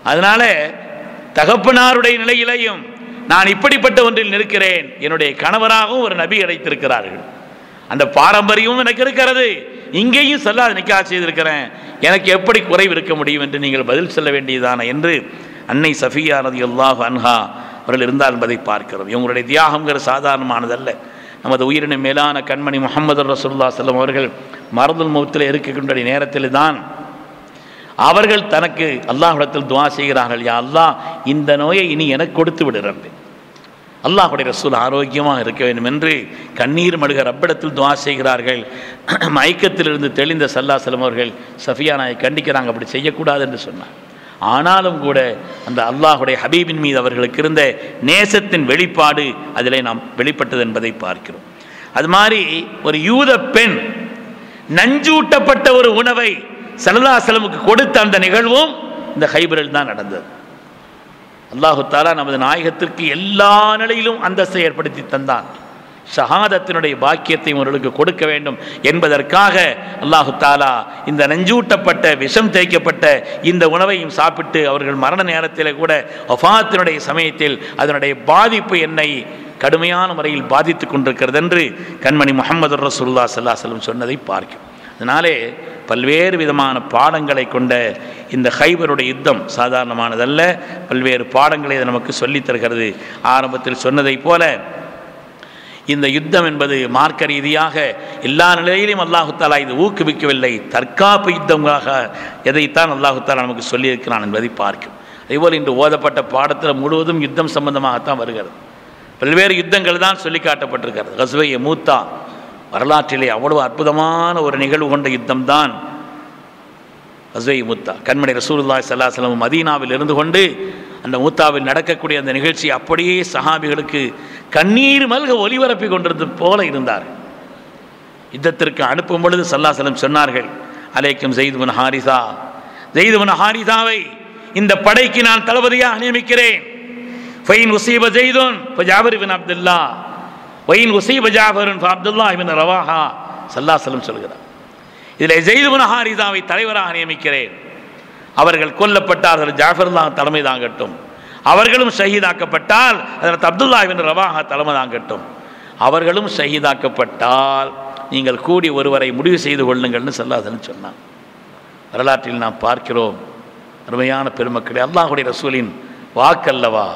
அதனால தகப்பனாருடைய நிலையிலையும் நான் இப்படிப்பட்ட ஒன்றில் நிற்கிறேன். என்னுடைய கணவராகவும் ஒரு நபி அழைத்திருக்கிறார்கள், அந்த பாரம்பரியமும் எனக்கு இருக்கிறது. இங்கேயும் ஸல்லல்லாஹு நிக்காஹ் செய்திருக்கிறேன், எனக்கு எப்படி குறைவு இருக்க முடியும் என்று நீங்கள் பதில் சொல்ல வேண்டியதான என்று அன்னை சஃபியா ரலியல்லாஹு அன்ஹா அவர்கள் இருந்தால் என்பதை பார்க்கிறோம். இவங்களுடைய தியாகங்கிற சாதாரணமானதல்ல. நமது உயிரின மேலான கண்மணி முஹம்மது ரசூலுல்லாஹி ஸல்லல்லாஹு அலைஹி வஸல்லம் அவர்கள் மரதுல் மௌத்தில் இருக்கின்ற நேரத்தில் தான் அவர்கள் தனக்கு அல்லாஹ்விடத்தில் துஆ செய்கிறார்கள், யா அல்லாஹ், இந்த நோயை இனி எனக்கு கொடுத்து விடுறது, அல்லாஹ்வுடைய ரசூல் ஆரோக்கியமாக இருக்க வேண்டும் என்று கண்ணீர் மடுக ரப்பிடத்தில் துஆ செய்கிறார்கள். மயக்கத்திலிருந்து தெளிந்த ஸல்லல்லாஹு அலைஹி வஸல்லம் அவர்கள் சஃபியா நாயை கண்டிக்கிறாங்க, அப்படி செய்யக்கூடாது என்று சொன்னார். ஆனாலும் கூட அந்த அல்லாஹ்வுடைய ஹபீபின் மீது அவர்களுக்கு இருந்த நேசத்தின் வெளிப்பாடு அதிலே நாம் வெளிப்பட்டது என்பதை பார்க்கிறோம். அது மாதிரி ஒரு யூத பெண் நஞ்சூட்டப்பட்ட ஒரு உணவை ஸல்லல்லாஹு அலைஹி வஸல்லமுக்கு கொடுத்த அந்த நிகழ்வும் இந்த ஹைபரில் தான் நடந்தது. அல்லாஹு தஆலா நமது நாயகத்திற்கு எல்லா நிலையிலும் அந்தஸ்தை ஏற்படுத்தி தந்தான். ஷஹாதத்தினுடைய பாக்கியத்தை அவர்களுக்கு கொடுக்க வேண்டும் என்பதற்காக அல்லாஹு தஆலா இந்த நஞ்சூட்டப்பட்ட விஷம் தேய்க்கப்பட்ட இந்த உணவையும் சாப்பிட்டு அவர்கள் மரண நேரத்தில் கூட வஃபாத்தினுடைய சமயத்தில் அதனுடைய பாதிப்பு என்னை கடுமையான முறையில் பாதித்து கொண்டிருக்கிறது என்று கண்மணி முஹம்மது ரசூலுல்லாஹி ஸல்லல்லாஹு அலைஹி வஸல்லம் சொன்னதை பார்க்கிறோம். அதனாலே பல்வேறு விதமான பாடங்களை கொண்ட இந்த ஹைபருடைய யுத்தம் சாதாரணமானதல்ல, பல்வேறு பாடங்களை இது நமக்கு சொல்லித் தருகிறது. ஆரம்பத்தில் சொன்னதை போல இந்த யுத்தம் என்பது மார்க்க ரீதியாக எல்லா நிலையிலும் அல்லாஹு தஆலா இது ஊக்குவிக்கவில்லை, தற்காப்பு யுத்தமாக எதைத்தான் அல்லாஹு தஆலா நமக்கு சொல்லியிருக்கிறான் என்பதை பார்க்கும். அதேபோல் இன்று ஓதப்பட்ட பாடத்தில் முழுவதும் யுத்தம் சம்பந்தமாகத்தான் வருகிறது. பல்வேறு யுத்தங்கள் தான் சொல்லி காட்டப்பட்டிருக்கிறது. கஸ்வே மூத்தா வரலாற்றிலே அவ்வளவு அற்புதமான ஒரு நிகழ்வு கொண்ட யுத்தம் தான் கஸ்வே மூத்தா. கண்மணி ரசூலுல்லாஹி ஸல்லல்லாஹு அலைஹி வஸல்லம் மதீனாவில் இருந்து கொண்டு அந்த மூத்தாவில் நடக்கக்கூடிய அந்த நிகழ்ச்சி அப்படியே சஹாபிகளுக்கு கண்ணீர் மல்க ஒலிபரப்பி கொண்டிருந்தது போல இருந்தார். யுத்தத்திற்கு அனுப்பும் பொழுது ஸல்லல்லாஹு அலைஹி வஸல்லம் சொன்னார்கள், அலைக்கும் ஸைத் பின் ஹாரிஸா, ஸைத் பின் ஹாரிஸாவை இந்த படைக்கு நான் தளபதியாக நியமிக்கிறேன். ஃபைன் உசீப ஜெய்துன் ஃபஜாபர் இப்னு அப்துல்லா வைன் உசீப ஜாஃபருன் ஃபஅப்துல்லா இப்னு ரவாஹா ஸல்லல்லாஹு அலைஹி வஸல்லம் சொல்கிறார். இதில் ஸைத் இப்னு ஹாரிஸாவை தலைவராக நியமிக்கிறேன். அவர்கள் கொல்லப்பட்டார்கள், ஜாஃபர்லாம் தலைமை தாங்கட்டும். அவர்களும் ஷஹீதாக்கப்பட்டால் அதற்கு அப்துல்லா இப்னு ரவாஹா தலைமை தாங்கட்டும். அவர்களும் ஷஹீதாக்கப்பட்டால் நீங்கள் கூடி ஒருவரை முடிவு செய்து கொள்ளுங்கள்னு ஸல்லல்லாஹு அலைஹி வஸல்லம் சொன்னார். வரலாற்றில் நாம் பார்க்கிறோம், அருமையான பெருமக்களே, அல்லாஹ்வுடைய ரசூலின் வாக்கல்லவா.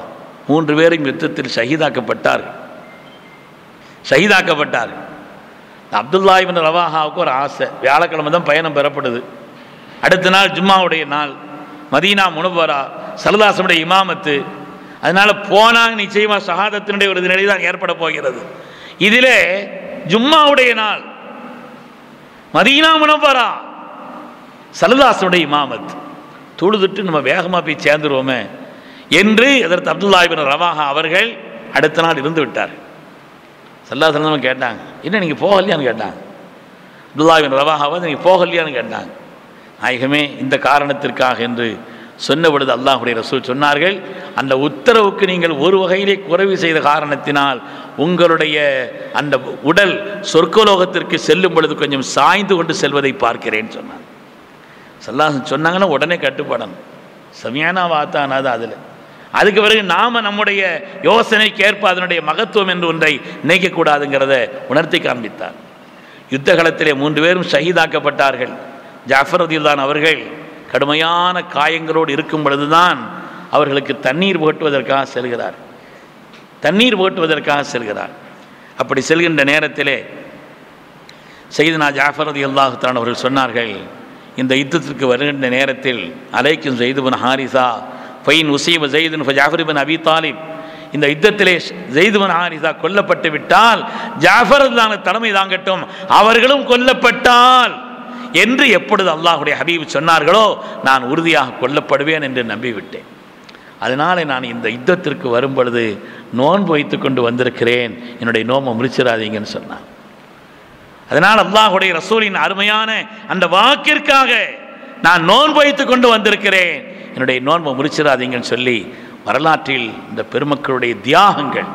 3 பேரும் யுத்தத்தில் ஷஹீதாக்கப்பட்டார்கள். அப்துல்லா இப்னு ரவாஹாவுக்கு ஒரு ஆசை, வியாழக்கிழமை தான் பயணம் பெறப்படுது, அடுத்த நாள் ஜும்மாவுடைய நாள், மதீனா முனவ்வரா, ஸல்லல்லாஹு இமாமத்து, அதனால் போனால் நிச்சயமாக ஷஹாதத்தினுடைய ஒரு நிலை தான் ஏற்பட போகிறது. இதிலே ஜும்மாவுடைய நாள், மதீனா முனவ்வரா, ஸல்லல்லாஹு இமாமத், தொழுதுட்டு நம்ம வேகமாக போய் சேர்ந்துருவோமே என்று அதற்கு அப்துல்லா இப்னு ரவாஹா அவர்கள் அடுத்த நாள் இருந்து விட்டார்கள். ஸல்லல்லாஹு அலைஹி வஸல்லம் கேட்டாங்க, என்ன நீங்கள் போகலையான்னு கேட்டாங்க. அப்துல்லா இப்னு ரவாஹாவை நீங்கள் போகலையான்னு கேட்டாங்க. நாயகமே இந்த காரணத்திற்காக என்று சொன்ன பொழுது அல்லாஹ்வுடைய ரசூல் சொன்னார்கள், அந்த உத்தரவுக்கு நீங்கள் ஒரு வகையிலே குறைவு செய்த காரணத்தினால் உங்களுடைய அந்த உடல் சொர்க்கலோகத்திற்கு செல்லும் பொழுது கொஞ்சம் சாய்ந்து கொண்டு செல்வதை பார்க்கிறேன்னு சொன்னாங்க. ஸல்லல்லாஹு சொன்னாங்கன்னா உடனே கட்டுப்படணும். சமியானா வாத்தானா தான் அதில். அதுக்கு பிறகு நாம் நம்முடைய யோசனைக்கு ஏற்ப அதனுடைய மகத்துவம் என்று ஒன்றை நினைக்கக்கூடாதுங்கிறத உணர்த்தி காண்பித்தார். யுத்த காலத்திலே 3 பேரும் ஷஹீதாக்கப்பட்டார்கள். ஜாஃபர் ரலியல்லாஹு அவர்கள் கடுமையான காயங்களோடு இருக்கும் பொழுதுதான் அவர்களுக்கு தண்ணீர் புகட்டுவதற்காக செல்கிறார். அப்படி செல்கின்ற நேரத்திலே சையதுனா ஜாஃபர் ரலியல்லாஹு தஆலா அவர்கள் சொன்னார்கள், இந்த யுத்தத்திற்கு வருகின்ற நேரத்தில் அலைக்கும் ஸைத் இப்னு ஹாரிஸா ஃபைன் உசீப ஸைதுன் ஃபஜாஃபர் இப்னு அபி தாலிப், இந்த யுத்தத்திலே ஸைத் இப்னு ஹாரிஸா கொல்லப்பட்டு விட்டால் ஜாஃபர் ரலியல்லாஹு தலைமை தாங்கட்டும், அவர்களும் கொல்லப்பட்டால் என்று எப்பொழுது அல்லாஹ்வுடைய ஹபீப் சொன்னார்களோ நான் உறுதியாக கொல்லப்படுவேன் என்று நம்பிவிட்டேன். அதனால் நான் இந்த யுத்தத்திற்கு வரும் பொழுது நோன்பு வைத்து கொண்டு வந்திருக்கிறேன், என்னுடைய நோன்பை முறிச்சிடாதீங்கன்னு சொன்னான். அதனால் அல்லாஹ்வுடைய ரசூலின் அருமையான அந்த வாக்கிற்காக நான் நோன்பு வைத்து கொண்டு வந்திருக்கிறேன், என்னுடைய நோன்பை முறிச்சிடாதீங்கன்னு சொல்லி வரலாற்றில் இந்த பெருமக்களுடைய தியாகங்கள்,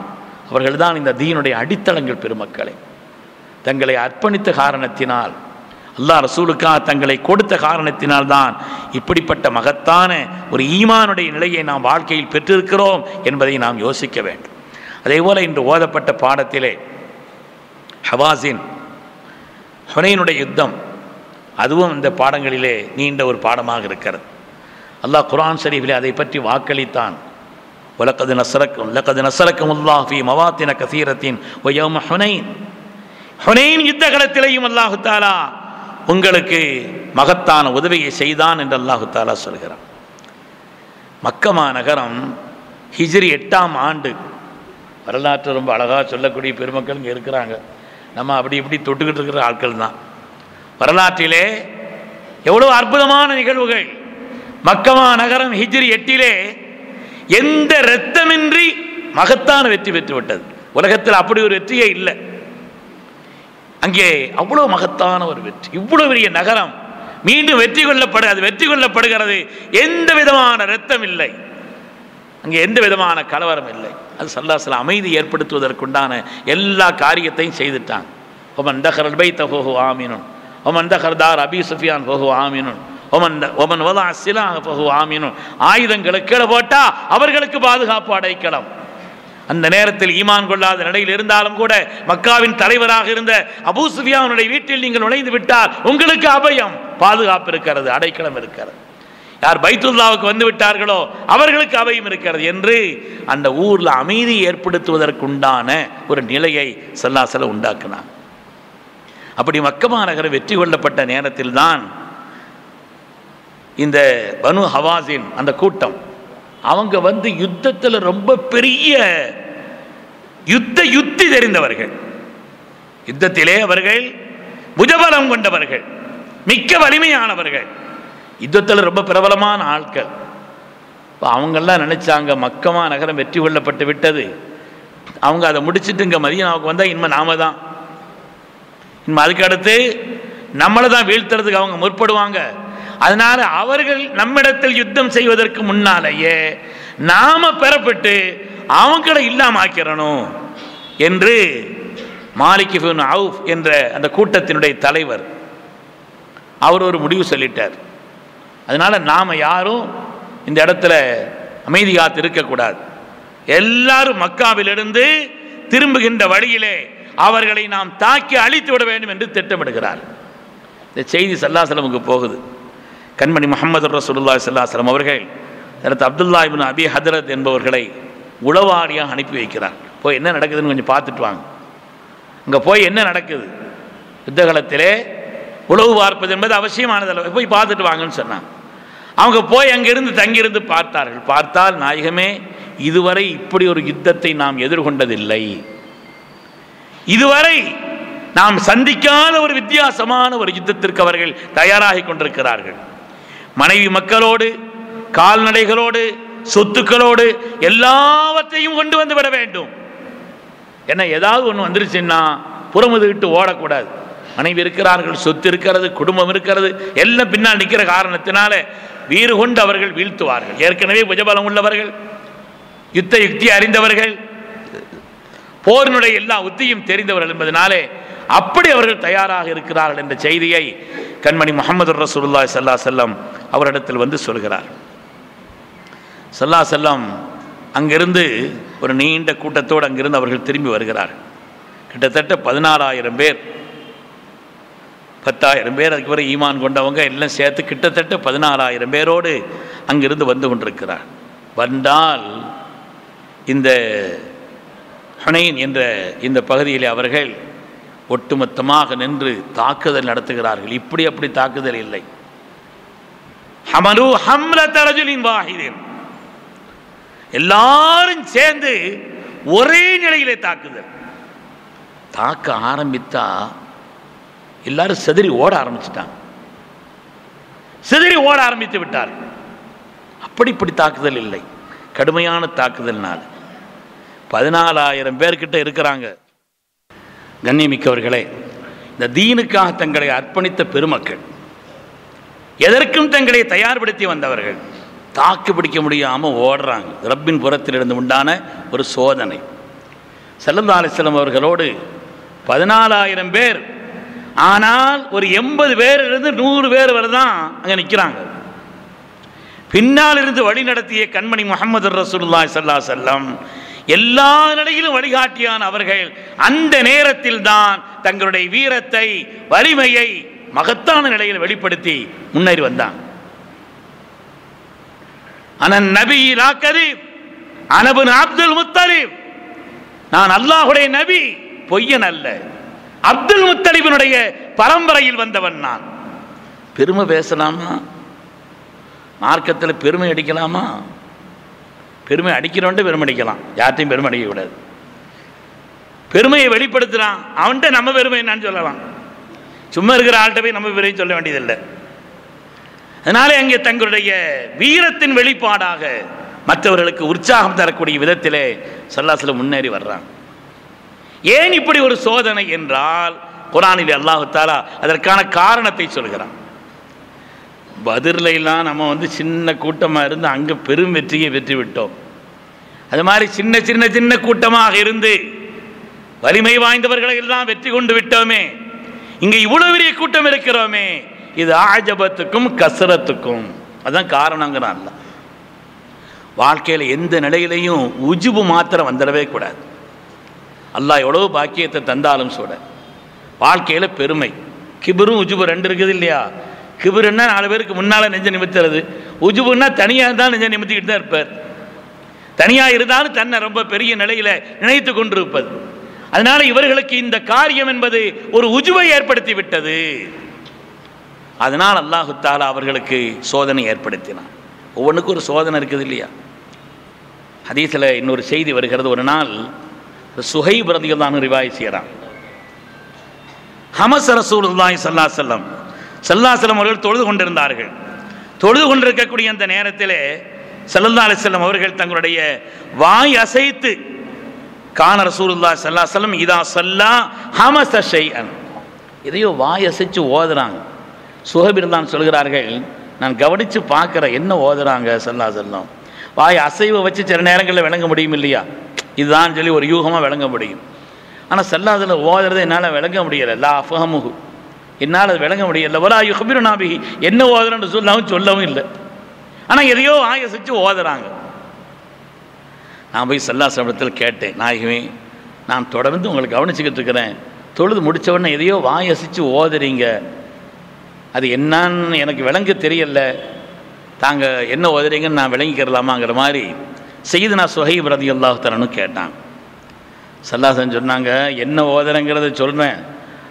அவர்கள்தான் இந்த தீனுடைய அடித்தளங்கள். பெருமக்களை தங்களை அர்ப்பணித்த காரணத்தினால், அல்லாஹ் ரசூலுக்காக தங்களை கொடுத்த காரணத்தினால்தான் இப்படிப்பட்ட மகத்தான ஒரு ஈமானுடைய நிலையை நாம் வாழ்க்கையில் பெற்றிருக்கிறோம் என்பதை நாம் யோசிக்க வேண்டும். அதேபோல் இன்று ஓதப்பட்ட பாடத்திலே ஹவாஸின் ஹுனைனுடைய யுத்தம், அதுவும் இந்த பாடங்களிலே நீண்ட ஒரு பாடமாக இருக்கிறது. அல்லாஹ் குர்ஆன் ஷரீஃபிலே அதை பற்றி வாக்களித்தான். வலக்கது நஸரக்கும் அல்லாஹ் ஃபீ மவாத்தின கஸீரத்தின் வ யௌம ஹுனைன், ஹுனைன் யுத்த களத்திலேயும் அல்லாஹ் தஆலா உங்களுக்கு மகத்தான உதவியை செய்தான் என்று அல்லாஹ் தஆலா சொல்கிறான். மக்கமா நகரம் ஹிஜ்ரி 8ஆம் ஆண்டு, வரலாற்று ரொம்ப அழகாக சொல்லக்கூடிய பெருமக்கள் இங்கே இருக்கிறாங்க. நம்ம அப்படி இப்படி தொட்டுக்கிட்டு இருக்கிற ஆட்கள் தான். வரலாற்றிலே எவ்வளோ அற்புதமான நிகழ்வுகள். மக்கமா நகரம் ஹிஜ்ரி 8 எந்த இரத்தமின்றி மகத்தான வெற்றி பெற்று விட்டது. உலகத்தில் அப்படி ஒரு வெற்றியே இல்லை. அங்கே அவ்வளோ மகத்தான ஒரு வெற்றி. இவ்வளோ பெரிய நகரம் மீண்டும் வெற்றி கொள்ளப்படுகிறது. எந்த விதமான இரத்தம் இல்லை, அங்கே எந்த விதமான கலவரம் இல்லை. அது ஸல்லல்லாஹு அலைஹி வஸல்லம் அமைதி ஏற்படுத்துவதற்குண்டான எல்லா காரியத்தையும் செய்துட்டாங்க. ஒமன் தஹரல் பைத ஃபஹு ஆமினுன், ஒமன் தஹர் தார் அபி சுஃபியான் ஃபஹு ஆமினுன், ஒமன் வதா ஸிலாஹ ஃபஹு ஆமினுன். ஆயுதங்களை கீழே போட்டா அவர்களுக்கு பாதுகாப்பு அடைக்கலம். அந்த நேரத்தில் ஈமான் கொள்ளாத நிலையில் இருந்தாலும் கூட மக்காவின் தலைவராக இருந்த அபூ சுஃபியானுடைய வீட்டில் நீங்கள் நுழைந்து விட்டால் உங்களுக்கு அபயம், பாதுகாப்பு இருக்கிறது, அடைக்கலம் இருக்கிறது. யார் பைத்துல்லாவுக்கு வந்து விட்டார்களோ அவர்களுக்கு அபயம் இருக்கிறது என்று அந்த ஊரில் அமைதி ஏற்படுத்துவதற்குண்டான ஒரு நிலையை ஸல்லல்லாஹு அலைஹி வஸல்லம் உண்டாக்கினார். அப்படி மக்கமா நகரம் வெற்றி கொள்ளப்பட்ட நேரத்தில் தான் இந்த பனு ஹவாஸின் அந்த கூட்டம், அவங்க வந்து யுத்தத்தில் ரொம்ப பெரிய யுத்தி தெரிந்தவர்கள், யுத்தத்திலே அவர்கள் புஜபலம் கொண்டவர்கள், மிக்க வலிமையானவர்கள், யுத்தத்தில் ரொம்ப பிரபலமான ஆட்கள். அவங்கெல்லாம் நினைச்சாங்க மக்கமா நகரம் வெற்றி கொள்ளப்பட்டு விட்டது, அவங்க அதை முடிச்சுட்டு இங்கே மதீனாவுக்கு வந்தால் இனிமேல் நாம தான், இனிமேல் அதுக்கு அடுத்து நம்மளை தான் வீழ்த்துறதுக்கு அவங்க முற்படுவாங்க. அதனால அவர்கள் நம்மிடத்தில் யுத்தம் செய்வதற்கு முன்னாலேயே நாம பெறப்பட்டு அவங்கள இல்லாம ஆக்கிறணும் என்று மாலிக் இப்னு அவுஃப் என்ற அந்த கூட்டத்தினுடைய தலைவர் அவர் ஒரு முடிவு சொல்லிட்டார். அதனால நாம யாரும் இந்த இடத்துல அமைதி காத்து இருக்கக்கூடாது. எல்லாரும் மக்காவிலிருந்து திரும்புகின்ற வழியிலே அவர்களை நாம் தாக்கி அழித்து விட வேண்டும் என்று திட்டமிடுகிறார். இந்த செய்தி ஸல்லல்லாஹு அலைஹி வஸல்லம் போகுது. கண்மணி முஹம்மது ரசூலுல்லாஹி ஸல்லல்லாஹு அலைஹி வஸல்லம் அவர்கள் ஹஜ்ரத் அப்துல்லா இப்னு அபி ஹத்ரத் என்பவர்களை உளவாளியாக அனுப்பி வைக்கிறார். போய் என்ன நடக்குதுன்னு கொஞ்சம் பார்த்துட்டு வாங்க. அங்கே போய் என்ன நடக்குது, யுத்தகலத்திலே உளவு பார்ப்பது என்பது அவசியமானதல்ல, போய் பார்த்துட்டு வாங்கன்னு சொன்னாங்க. அவங்க போய் அங்கிருந்து தங்கியிருந்து பார்த்தார்கள். பார்த்தால் நாயகமே, இதுவரை இப்படி ஒரு யுத்தத்தை நாம் எதிர்கொண்டதில்லை, இதுவரை நாம் சந்திக்காத ஒரு வித்தியாசமான ஒரு யுத்தத்திற்கு அவர்கள் தயாராகி கொண்டிருக்கிறார்கள். மனைவி மக்களோடு, கால்நடைகளோடு, சொத்துக்களோடு எல்லாவற்றையும் கொண்டு வந்து விட வேண்டும். ஏன்னா ஏதாவது ஒன்று வந்துருச்சுன்னா புறமுதுகிட்டு ஓடக்கூடாது. மனைவி இருக்கிறார்கள், சொத்து இருக்கிறது, குடும்பம் இருக்கிறது, எல்லாம் பின்னால் நிற்கிற காரணத்தினால வீறு கொண்டு அவர்கள் வீழ்த்துவார்கள். ஏற்கனவே புஜபலம் உள்ளவர்கள், யுத்த யுக்தி அறிந்தவர்கள், போரினுடைய எல்லா உத்தியும் தெரிந்தவர்கள் என்பதனாலே அப்படி அவர்கள் தயாராக இருக்கிறார்கள் என்ற செய்தியை கண்மணி முஹம்மது ரசூலுல்லாஹி ஸல்லல்லாஹு அலைஹி வஸல்லம் அவரிடத்தில் வந்து சொல்கிறார். ஸல்லல்லாஹு அலைஹி வஸல்லம் அங்கிருந்து ஒரு நீண்ட கூட்டத்தோடு அங்கிருந்து அவர்கள் திரும்பி வருகிறார்கள். கிட்டத்தட்ட 14,000 பேர், 10,000 பேர் அதுக்கு பிறகு ஈமான் கொண்டவங்க எல்லாம் சேர்த்து கிட்டத்தட்ட 14,000 பேரோடு அங்கிருந்து வந்து கொண்டிருக்கிறார். வந்தால் இந்த ஹுனைன் என்ற இந்த பகுதியில் அவர்கள் ஒட்டுமொத்தமாக நின்று தாக்குதல் நடத்துகிறார்கள். இப்படி அப்படி தாக்குதல் இல்லை. ஹமலு ஹம்லத ரஜுலின் வாஹிதின், எல்லாரும் சேர்ந்து ஒரே நிலையிலே தாக்குதல். தாக்க ஆரம்பித்தா எல்லாரும் சிதறி ஓட ஆரம்பிச்சுட்டாங்க, சிதறி ஓட ஆரம்பித்து விட்டார். அப்படி தாக்குதல் இல்லை, கடுமையான தாக்குதல்னால் 14,000 பேர்கிட்ட இருக்கிறாங்க. கண்ணியமிக்கவர்களே, இந்த தீனுக்காக தங்களை அர்ப்பணித்த பெருமக்கள், எதற்கும் தங்களை தயார்படுத்தி வந்தவர்கள் தாக்கு பிடிக்க முடியாமல் ஓடுறாங்க. ரப்பின் புறத்திலிருந்து உண்டான ஒரு சோதனை. ஸல்லல்லாஹு அலைஹி வஸல்லம் அவர்களோடு 14,000 பேர், ஆனால் ஒரு 80 பேரிலிருந்து 100 பேர் வரை தான் அங்கே நிற்கிறாங்க. பின்னால் இருந்து வழி நடத்திய கண்மணி முஹம்மது ரசூலுல்லாஹி ஸல்லல்லாஹு அலைஹி வஸல்லம் எல்லா நிலையிலும் வழிகாட்டியான அவர்கள் அந்த நேரத்தில் தான் தங்களுடைய வீரத்தை, வலிமையை மகத்தான நிலையில் வெளிப்படுத்தி முன்னேறி வந்தாங்க. அனன் நபி லா கதீப் அனபுன் அப்துல் முத்தலிப், நான் அல்லாஹ்வுடைய நபி, பொய்யன் அல்ல, அப்துல் முத்தலிபினுடைய பரம்பரையில் வந்தவன் நான். பெருமை பேசலாமா? மார்க்கத்தில் பெருமை அடிக்கலாமா? பெருமை அடிக்கிறவன்ட்டு பெருமை அடிக்கலாம், யார்ட்டையும் பெருமை அடிக்கக்கூடாது. பெருமையை வெளிப்படுத்துகிறான், அவன்கிட்ட நம்ம பெருமை என்னன்னு சொல்லலாம். சும்மா இருக்கிற ஆள்கிட்ட போய் நம்ம பெருமை சொல்ல வேண்டியதில்லை. அதனாலே அங்கே தங்களுடைய வீரத்தின் வெளிப்பாடாக மற்றவர்களுக்கு உற்சாகம் தரக்கூடிய விதத்திலே ஸல்லல்லாஹு அலைஹி வஸல்லம் முன்னேறி வர்றாங்க. ஏன் இப்படி ஒரு சோதனை என்றால், குர்ஆனில் அல்லாஹ் தஆலா அதற்கான காரணத்தை சொல்கிறான். பத்ர்லாம் நம்ம சின்ன கூட்டமாக இருந்து அங்கே பெரும் வெற்றியை வெற்றி விட்டோம். அது மாதிரி சின்ன சின்ன சின்ன கூட்டமாக இருந்து வலிமை வாய்ந்தவர்களை எல்லாம் வெற்றி கொண்டு விட்டோமே, இங்கே இவ்வளவு பெரிய கூட்டம் இருக்கிறோமே, இது ஆஜபத்துக்கும் கசரத்துக்கும் அதுதான் காரணங்கிறான். வாழ்க்கையில் எந்த நிலையிலையும் உஜுபு மாத்திரம் வந்துடவே கூடாது. அல்லாஹ் எவ்வளோ பாக்கியத்தை தந்தாலும் கூட வாழ்க்கையில் பெருமை, கிபரும் உஜுபு ரெண்டு இருக்குது இல்லையா? கிபருன்னா 4 பேருக்கு முன்னால் நெஞ்ச நிமித்துறது, உஜுபுன்னா தனியாக இருந்தாலும் நெஞ்ச நிமித்திக்கிட்டு தான் இருப்பார். தனியாக இருந்தாலும் தன்னை ரொம்ப பெரிய நிலையில் நினைத்து கொண்டிருப்பது. அதனால இவர்களுக்கு இந்த காரியம் என்பது ஒரு உஜுவை ஏற்படுத்தி விட்டது. அதனால் அல்லாஹு தஆலா அவர்களுக்கு சோதனை ஏற்படுத்தினான். ஒவ்வொன்றுக்கும் ஒரு சோதனை இருக்குது இல்லையா? ஹதீஸில் இன்னொரு செய்தி வருகிறது. ஒரு நாள் சுஹைப் ரலியல்லாஹு அன்ஹு ரிவாயத் செய்கிறான். ஹமஸ் ரசூலுல்லாஹி ஸல்லல்லாஹு அலைஹி வஸல்லம் அவர்கள் தொழுது கொண்டிருந்தார்கள். தொழுது கொண்டிருக்கக்கூடிய அந்த நேரத்திலே ஸல்லல்லாஹு அலைஹி வஸல்லம் அவர்கள் தங்களுடைய வாய் அசைத்து கான ரசூலுல்லாஹி ஸல்லல்லாஹு அலைஹி வஸல்லம் இதா ஸல்லா ஹமஸ ஷைஅன், இதையோ வாய் அசைச்சு ஓதுறாங்க. சுஹைப் ரலியல்லாஹு சொல்கிறார்கள், நான் கவனித்து பார்க்குறேன் என்ன ஓதுறாங்க ஸல்லல்லாஹு அலைஹி வஸல்லம். வாய் அசைவை வச்சு சில நேரங்களில் விளங்க முடியும் இல்லையா, இதுதான் சொல்லி ஒரு யூகமாக விளங்க முடியும். ஆனால் ஸல்லல்லாஹு அலைஹி வஸல்லம் ஓதுறதை என்னால் விளங்க முடியலை. லா அஃபஹமுஹு, என்னால் அது விளங்க முடியலை. வலா யுஹ்பிருனா பிஹி, என்ன ஓதுறன்னு சொல்லவும் இல்லை. ஆனால் எதையோ ஆயசிச்சு ஓதுறாங்க. நான் போய் ஸல்லல்லாஹு அலைஹி வஸல்லம் கேட்டேன், நாயகமே நான் தொடர்ந்து உங்களை கவனிச்சுக்கிட்டு இருக்கிறேன், தொழுது முடித்த உடனே எதையோ வாயசிச்சு ஓதுறீங்க, அது என்னான்னு எனக்கு விளங்க தெரியல, தாங்க என்ன ஓதுறீங்கன்னு நான் விளங்கிக்கிறலாமாங்கிற மாதிரி சய்யிதுனா சுஹைப் ரலியல்லாஹு தஆலா கேட்டாங்க. ஸல்லல்லாஹு அலைஹி வஸல்லம் சொன்னாங்க, என்ன ஓதுறேங்கிறத சொல்கிறேன்,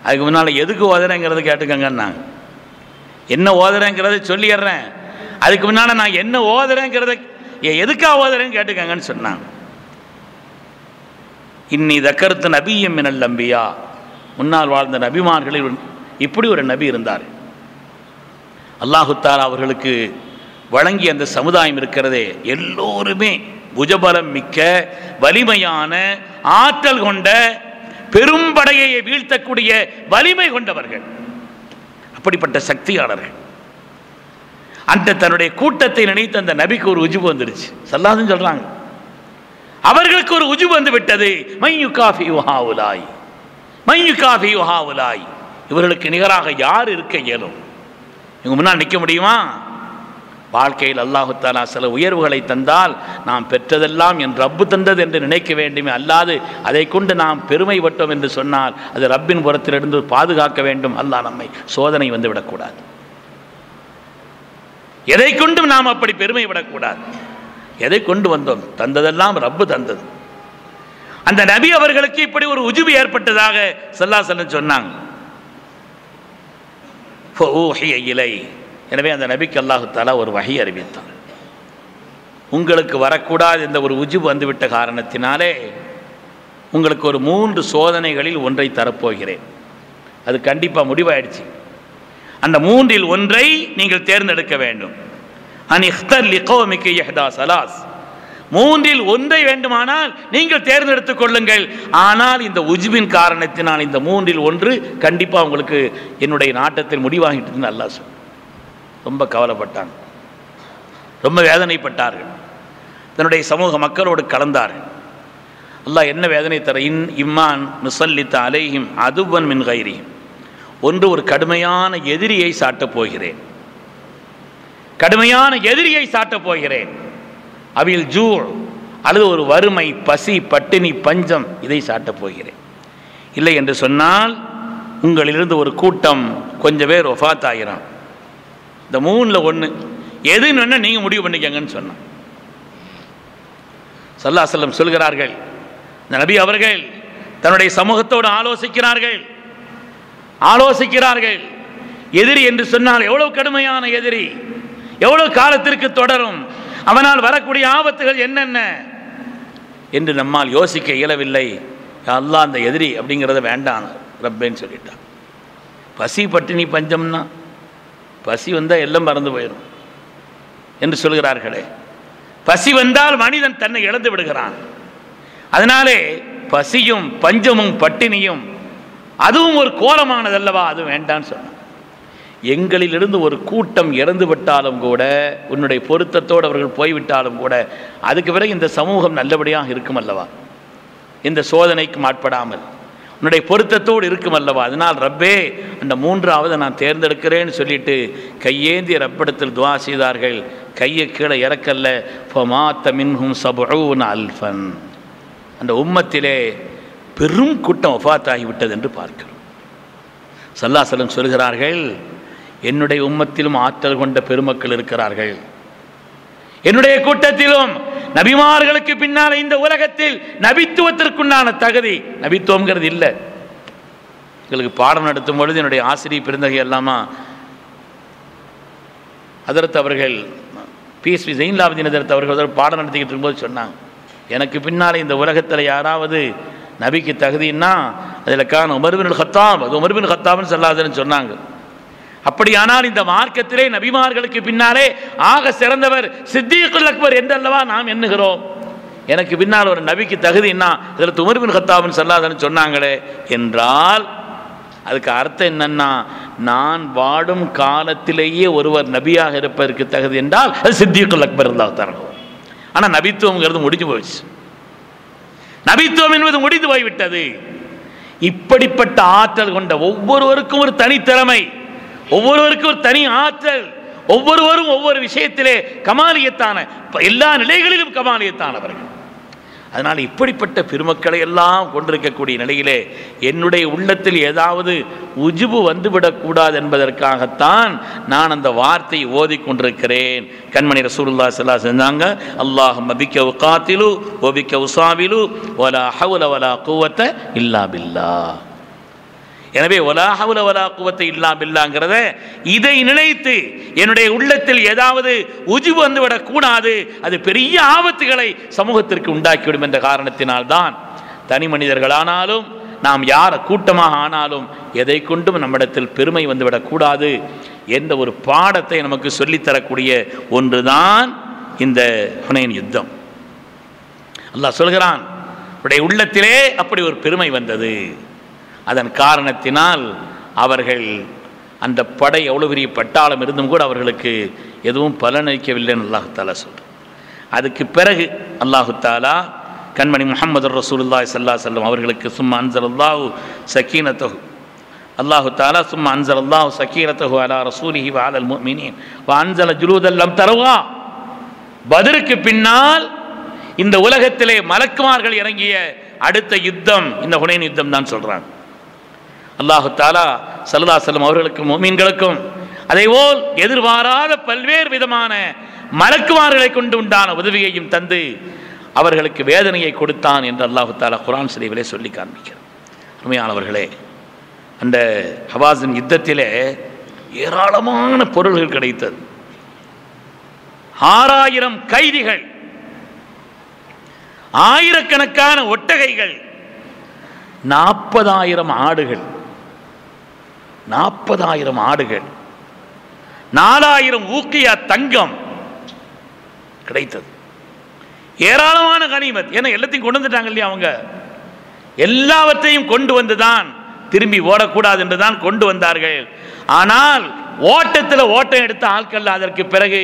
அதுக்கு முன்னால் எதுக்கு ஓதுறேங்கிறத கேட்டுக்கங்கன்னாங்க. என்ன ஓதுறேங்கிறத சொல்லிடுறேன், அதுக்கு முன்னால் நான் என்ன ஓதுறேங்கிறத எதுக்காக ஓதுறேன்னு கேட்டுக்கங்கன்னு சொன்னாங்க. இன்னி தக்கர்த்து நபியும் மினல் அம்பியா, முன்னால் வாழ்ந்த நபிமார்களில் இப்படி ஒரு நபி இருந்தார். அல்லாஹு தஆலா அவர்களுக்கு வழங்கிய அந்த சமுதாயம் இருக்கிறதே, எல்லோருமே புஜபலம் மிக்க வலிமையான ஆற்றல் கொண்ட பெரும்படையை வீழ்த்தக்கூடிய வலிமை கொண்டவர்கள், அப்படிப்பட்ட சக்தியாளர்கள். அந்த தன்னுடைய கூட்டத்தை நினைத்து அந்த நபிக்கு ஒரு உஜுபு வந்துருச்சு. ஸல்லல்லாஹு அலைஹி வஸல்லம் சொல்றாங்க, அவர்களுக்கு ஒரு உஜுபு வந்து விட்டது. மையுகாஃபி வஹாவுலாய், மையுகாஃபி வஹாவுலாய், இவர்களுக்கு நிகராக யார் இருக்க இயலும்? இவங்க முன்னால் நிற்க முடியுமா? வாழ்க்கையில் அல்லாஹு தஆலா சில உயர்வுகளை தந்தால் நாம் பெற்றதெல்லாம் என் ரப்பு தந்தது என்று நினைக்க வேண்டுமே, அல்லாது அதை கொண்டு நாம் பெருமைப்பட்டோம் என்று சொன்னால் அது ரப்பின் புறத்திலிருந்து பாதுகாக்க வேண்டும். அல்லாஹ் நம்மை சோதனை வந்து விடக்கூடாது. எதை கொண்டும் நாம் அப்படி பெருமைப்படக்கூடாது. எதை கொண்டு வந்தோம்? தந்ததெல்லாம் ரப்பு தந்தது. அந்த நபி அவர்களுக்கு இப்படி ஒரு உஜுபு ஏற்பட்டதாக ஸல்லல்லாஹு அலைஹி வஸல்லம் சொன்னாங்க. ஃபஊஹிய இலை, எனவே அந்த நபிக்கு அல்லாஹு தஆலா ஒரு வஹி அறிவித்தான். உங்களுக்கு வரக்கூடாது இந்த ஒரு உஜுபு வந்துவிட்ட காரணத்தினாலே உங்களுக்கு ஒரு 3 சோதனைகளில் ஒன்றை தரப்போகிறேன். அது கண்டிப்பாக முடிவாயிடுச்சு. அந்த 3இல் ஒன்றை நீங்கள் தேர்ந்தெடுக்க வேண்டும். அன் இக்தர் லிகௌமிக இஹ்தா ஸலாஸ், 3இல் ஒன்றை வேண்டுமானால் நீங்கள் தேர்ந்தெடுத்துக் கொள்ளுங்கள். ஆனால் இந்த உஜ்பின் காரணத்தினால் இந்த 3இல் ஒன்று கண்டிப்பாக உங்களுக்கு என்னுடைய நாட்டத்தில் முடிவாகிட்டுன்னு அல்லாஹ் சொன்னான். ரொம்ப கவலைப்பட்டாங்க, ரொம்ப வேதனைப்பட்டார்கள், தன்னுடைய சமூக மக்களோடு கலந்தார்கள். அல்லாஹ் என்ன வேதனை தர, இம்மான் நுஸல்லித அலைஹிம் அதுவன் மின் கைரிஹிம், ஒன்று ஒரு கடுமையான எதிரியை சாட்டப் போகிறேன், கடுமையான எதிரியை சாட்டப் போகிறேன். அவில் ஜூ, அல்லது ஒரு வறுமை, பசி, பட்டினி, பஞ்சம், இதை சாட்டப் போகிறேன். இல்லை என்று சொன்னால் உங்களிலிருந்து ஒரு கூட்டம் கொஞ்சம் பேர் ஒஃபாத் ஆகிறான். இந்த 3ல் ஒன்று எதுன்னு வேணா நீங்கள் முடிவு பண்ணிக்கங்கன்னு சொன்னான். ஸல்லல்லாஹு அலைஹி வஸல்லம் சொல்கிறார்கள், இந்த நபி அவர்கள் தன்னுடைய சமூகத்தோடு ஆலோசிக்கிறார்கள். எதிரி என்று சொன்னால் எவ்வளவு கடுமையான எதிரி, எவ்வளவு காலத்திற்கு தொடரும், அவனால் வரக்கூடிய ஆபத்துகள் என்னென்ன என்று நம்மால் யோசிக்க இயலவில்லை. அல்லாஹ் அந்த எதிரி அப்படிங்கிறத வேண்டாம் ரப்பேன்னு சொல்லிட்டான். பசி, பட்டினி, பஞ்சம்னா பசி வந்தால் எல்லாம் மறந்து போயிடும் என்று சொல்கிறார்களே, பசி வந்தால் மனிதன் தன்னை இழந்து விடுகிறான். அதனாலே பசியும் பஞ்சமும் பட்டினியும் அதுவும் ஒரு கோலமானதல்லவா, அது வேண்டான்னு சொன்னான். எங்களிலிருந்து ஒரு கூட்டம் இறந்து விட்டாலும் கூட, உன்னுடைய பொருத்தத்தோடு அவர்கள் போய்விட்டாலும் கூட, அதுக்கு பிறகு இந்த சமூகம் நல்லபடியாக இருக்கும் அல்லவா, இந்த சோதனைக்கு ஆட்படாமல் உன்னுடைய பொருத்தத்தோடு இருக்கும் அல்லவா. அதனால் ரப்பே அந்த 3ஆவது நான் தேர்ந்தெடுக்கிறேன்னு சொல்லிட்டு கையேந்திய ரப்பிடத்தில் துவா செய்தார்கள். கையை கீழே இறக்கல்ல. ஃபமாத்த மின்ஹும் 70 அல்ஃபன், அந்த உம்மத்திலே பெரும் கூட்டம் வஃபாத் ஆகிவிட்டது என்று பார்க்கிறோம். ஸல்லல்லாஹு அலைஹி வஸல்லம் சொல்கிறார்கள், என்னுடைய உம்மத்திலும் ஆற்றல் கொண்ட பெருமக்கள் இருக்கிறார்கள், என்னுடைய கூட்டத்திலும் நபிமார்களுக்கு பின்னால் இந்த உலகத்தில் நபித்துவத்திற்குண்டான தகுதி, நபித்துவங்கிறது இல்லை. எங்களுக்கு பாடம் நடத்தும் பொழுது என்னுடைய ஆசிரியர் பெருந்தகை எல்லாமா ஹதரத் அவர்கள், பிஎஸ்பி ஜெயின்லாபுதீன் ஹதரத் அவர்கள் பாடம் நடத்திக்கிட்டு இருக்கும்போது சொன்னாங்க, எனக்கு பின்னால் இந்த உலகத்தில் யாராவது நபிக்கு தகுதின்னா அதில் கான் உமர் பின் கத்தாப், அது உமர் பின் கத்தாப்னு சொல்லாதுன்னு சொன்னாங்க. அப்படியானால் இந்த மார்க்கத்திலே நபிமார்களுக்கு பின்னாலே ஆக சிறந்தவர் சித்தீக்குல் அக்பர் என்றல்லவா நாம் எண்ணுகிறோம். எனக்கு பின்னால் ஒரு நபிக்கு தகுதின்னா இதில் உமர் பின் கத்தாப்னு சொல்லாதுன்னு சொன்னாங்களே என்றால் அதுக்கு அர்த்தம் என்னன்னா, நான் வாடும் காலத்திலேயே ஒருவர் நபியாக இருப்பதற்கு தகுதி என்றால் அது சித்திக்குல் அக்பர் அல்லாஹ் தஆலா. ஆனால் நபித்துவம்ங்கிறது முடிஞ்சு போயிடுச்சு. நபித்துவம் என்பது முடிந்து போய்விட்டது. இப்படிப்பட்ட ஆற்றல் கொண்ட ஒவ்வொருவருக்கும் ஒரு தனித்திறமை, ஒவ்வொருவருக்கும் ஒரு தனி ஆற்றல், ஒவ்வொருவரும் ஒவ்வொரு விஷயத்திலே கமாலியத்தான, எல்லா நிலைகளிலும் கமாலியத்தானவர்கள். அதனால் இப்படிப்பட்ட பெருமக்களை எல்லாம் கொண்டிருக்கக்கூடிய நிலையிலே என்னுடைய உள்ளத்தில் ஏதாவது உஜுபு வந்துவிடக்கூடாது என்பதற்காகத்தான் நான் அந்த வார்த்தையை ஓதிக்கொண்டிருக்கிறேன். கண்மணி ரசூலுல்லாஹி ஸல்லல்லாஹு அலைஹி வஸல்லம் செஞ்சாங்க, அல்லாஹும்ம பிக்க உகாத்திலு வ பிக்க உசாவிலு வலா ஹவுல வலா குவத்த இல்லா பில்லாஹ். எனவே வலா ஹவுல வலா குவத்த இல்லா பில்லாங்கிறத இதை நினைத்து என்னுடைய உள்ளத்தில் ஏதாவது உஜுபு வந்துவிடக் கூடாது, அது பெரிய ஆபத்துகளை சமூகத்திற்கு உண்டாக்கிவிடும் என்ற காரணத்தினால்தான் தனி மனிதர்களானாலும் நாம் யார் கூட்டமாக ஆனாலும் எதை கொண்டும் நம்மிடத்தில் பெருமை வந்துவிடக்கூடாது என்ற ஒரு பாடத்தை நமக்கு சொல்லித்தரக்கூடிய ஒன்றுதான் இந்த ஹுனைன் யுத்தம். அல்லாஹ் சொல்கிறான், உடைய உள்ளத்திலே அப்படி ஒரு பெருமை வந்தது. அதன் காரணத்தினால் அவர்கள் அந்த படை எவ்வளோ பெரிய பட்டாளம் இருந்தும் கூட அவர்களுக்கு எதுவும் பலனளிக்கவில்லைன்னு அல்லாஹு தாலா சொல்கிறார். அதுக்கு பிறகு அல்லாஹு தாலா கண்மணி முஹம்மது ரசூலுல்லாஹி ஸல்லல்லாஹு அலைஹி வஸல்லம் அவர்களுக்கு சும்மா அன்ஸலல்லாஹு சக்கீனத்தஹு, அல்லாஹு தாலா சும்மா அன்ஸலல்லாஹு சக்கீனத்தஹு அலா ரசூலிஹி வ அலல் முஃமினீன் வ அன்ஸல ஜுலூதல் லம் தரவா. பத்ருக்கு பின்னால் இந்த உலகத்திலே மலக்குமார்கள் இறங்கிய அடுத்த யுத்தம் இந்த ஹுனைன் யுத்தம் தான் சொல்றாங்க. அல்லாஹு தாலா ஸல்லல்லாஹு அலைஹி வஸல்லம் அவர்களுக்கும் முஃமின்களுக்கும் அதேபோல் எதிர்பாராத பல்வேறு விதமான மலக்குமார்களை கொண்டு உண்டான உதவியையும் தந்து அவர்களுக்கு வேதனையை கொடுத்தான் என்று அல்லாஹு தாலா குர்ஆன் ஷரீஃபிலே சொல்லி காண்பிக்கிறார். உண்மையானவர்களே, அந்த ஹவாஸின் யுத்தத்திலே ஏராளமான பொருள்கள் கிடைத்தது. 6000 கைதிகள், ஆயிரக்கணக்கான ஒட்டகைகள், 40,000 ஆடுகள், 40,000 ஆடுகள், 4000 ஊக்கியா தங்கம் கிடைத்தது. ஏராளமான கனிமத். ஏன்னா எல்லாத்தையும் கொண்டு வந்துட்டாங்க இல்லையா, அவங்க எல்லாவற்றையும் கொண்டு வந்துதான் திரும்பி ஓடக்கூடாது என்றுதான் கொண்டு வந்தார்கள். ஆனால் ஓட்டத்தில் ஓட்டம் எடுத்த ஆட்கள் அதற்கு பிறகு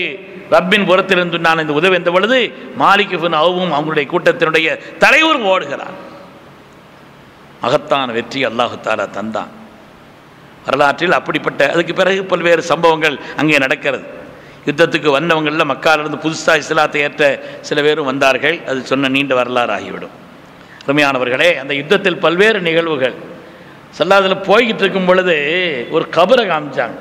ரப்பின் புறத்திலிருந்து நான் இந்த உதவி என்ற பொழுது மாலிக் இப்னு அவ்வும் அவங்களுடைய கூட்டத்தினுடைய தலைவரும் ஓடுகிறார். மகத்தான வெற்றி அல்லாஹு தாலா தந்தான். வரலாற்றில் அப்படிப்பட்ட அதுக்கு பிறகு பல்வேறு சம்பவங்கள் அங்கே நடக்கிறது. யுத்தத்துக்கு வந்தவங்களில் மக்காலிருந்து புதுசாக இஸ்லாத்தை ஏற்ற சில பேரும் வந்தார்கள். அது சொன்ன நீண்ட வரலாறு ஆகிவிடும். அருமையானவர்களே, அந்த யுத்தத்தில் பல்வேறு நிகழ்வுகள் சல்லாதில் போய்கிட்டு இருக்கும் பொழுது ஒரு கபரை காமிச்சாங்க.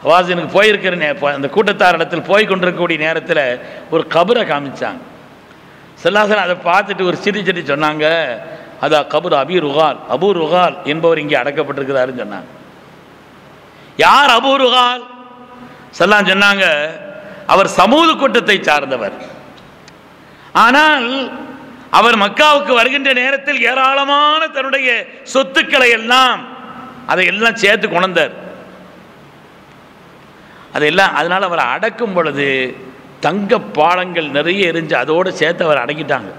ஹவாஸினுக்கு போயிருக்கிற அந்த கூட்டத்தார் இடத்தில் போய் கொண்டிருக்கக்கூடிய நேரத்தில் ஒரு கபரை காமிச்சாங்க. சல்லாசன் அதை பார்த்துட்டு ஒரு சிரிச்சடி சொன்னாங்க, அதா கபர் அபி ருகால், அபு ருகால் என்பவர் இங்கே அடக்கப்பட்டிருக்கிறாருன்னு சொன்னாங்க. யார் அபு ருகால்? சல்லாம் சொன்னாங்க, அவர் சமூக கூட்டத்தை சார்ந்தவர். ஆனால் அவர் மக்காவுக்கு வருகின்ற நேரத்தில் ஏராளமான தன்னுடைய சொத்துக்களை எல்லாம் அதையெல்லாம் சேர்த்து கொண்டார். அதெல்லாம் அதனால் அவரை அடக்கும் பொழுது தங்க பாலங்கள் நிறைய எரிஞ்சு அதோடு சேர்த்து அவர் அடக்கிட்டாங்க.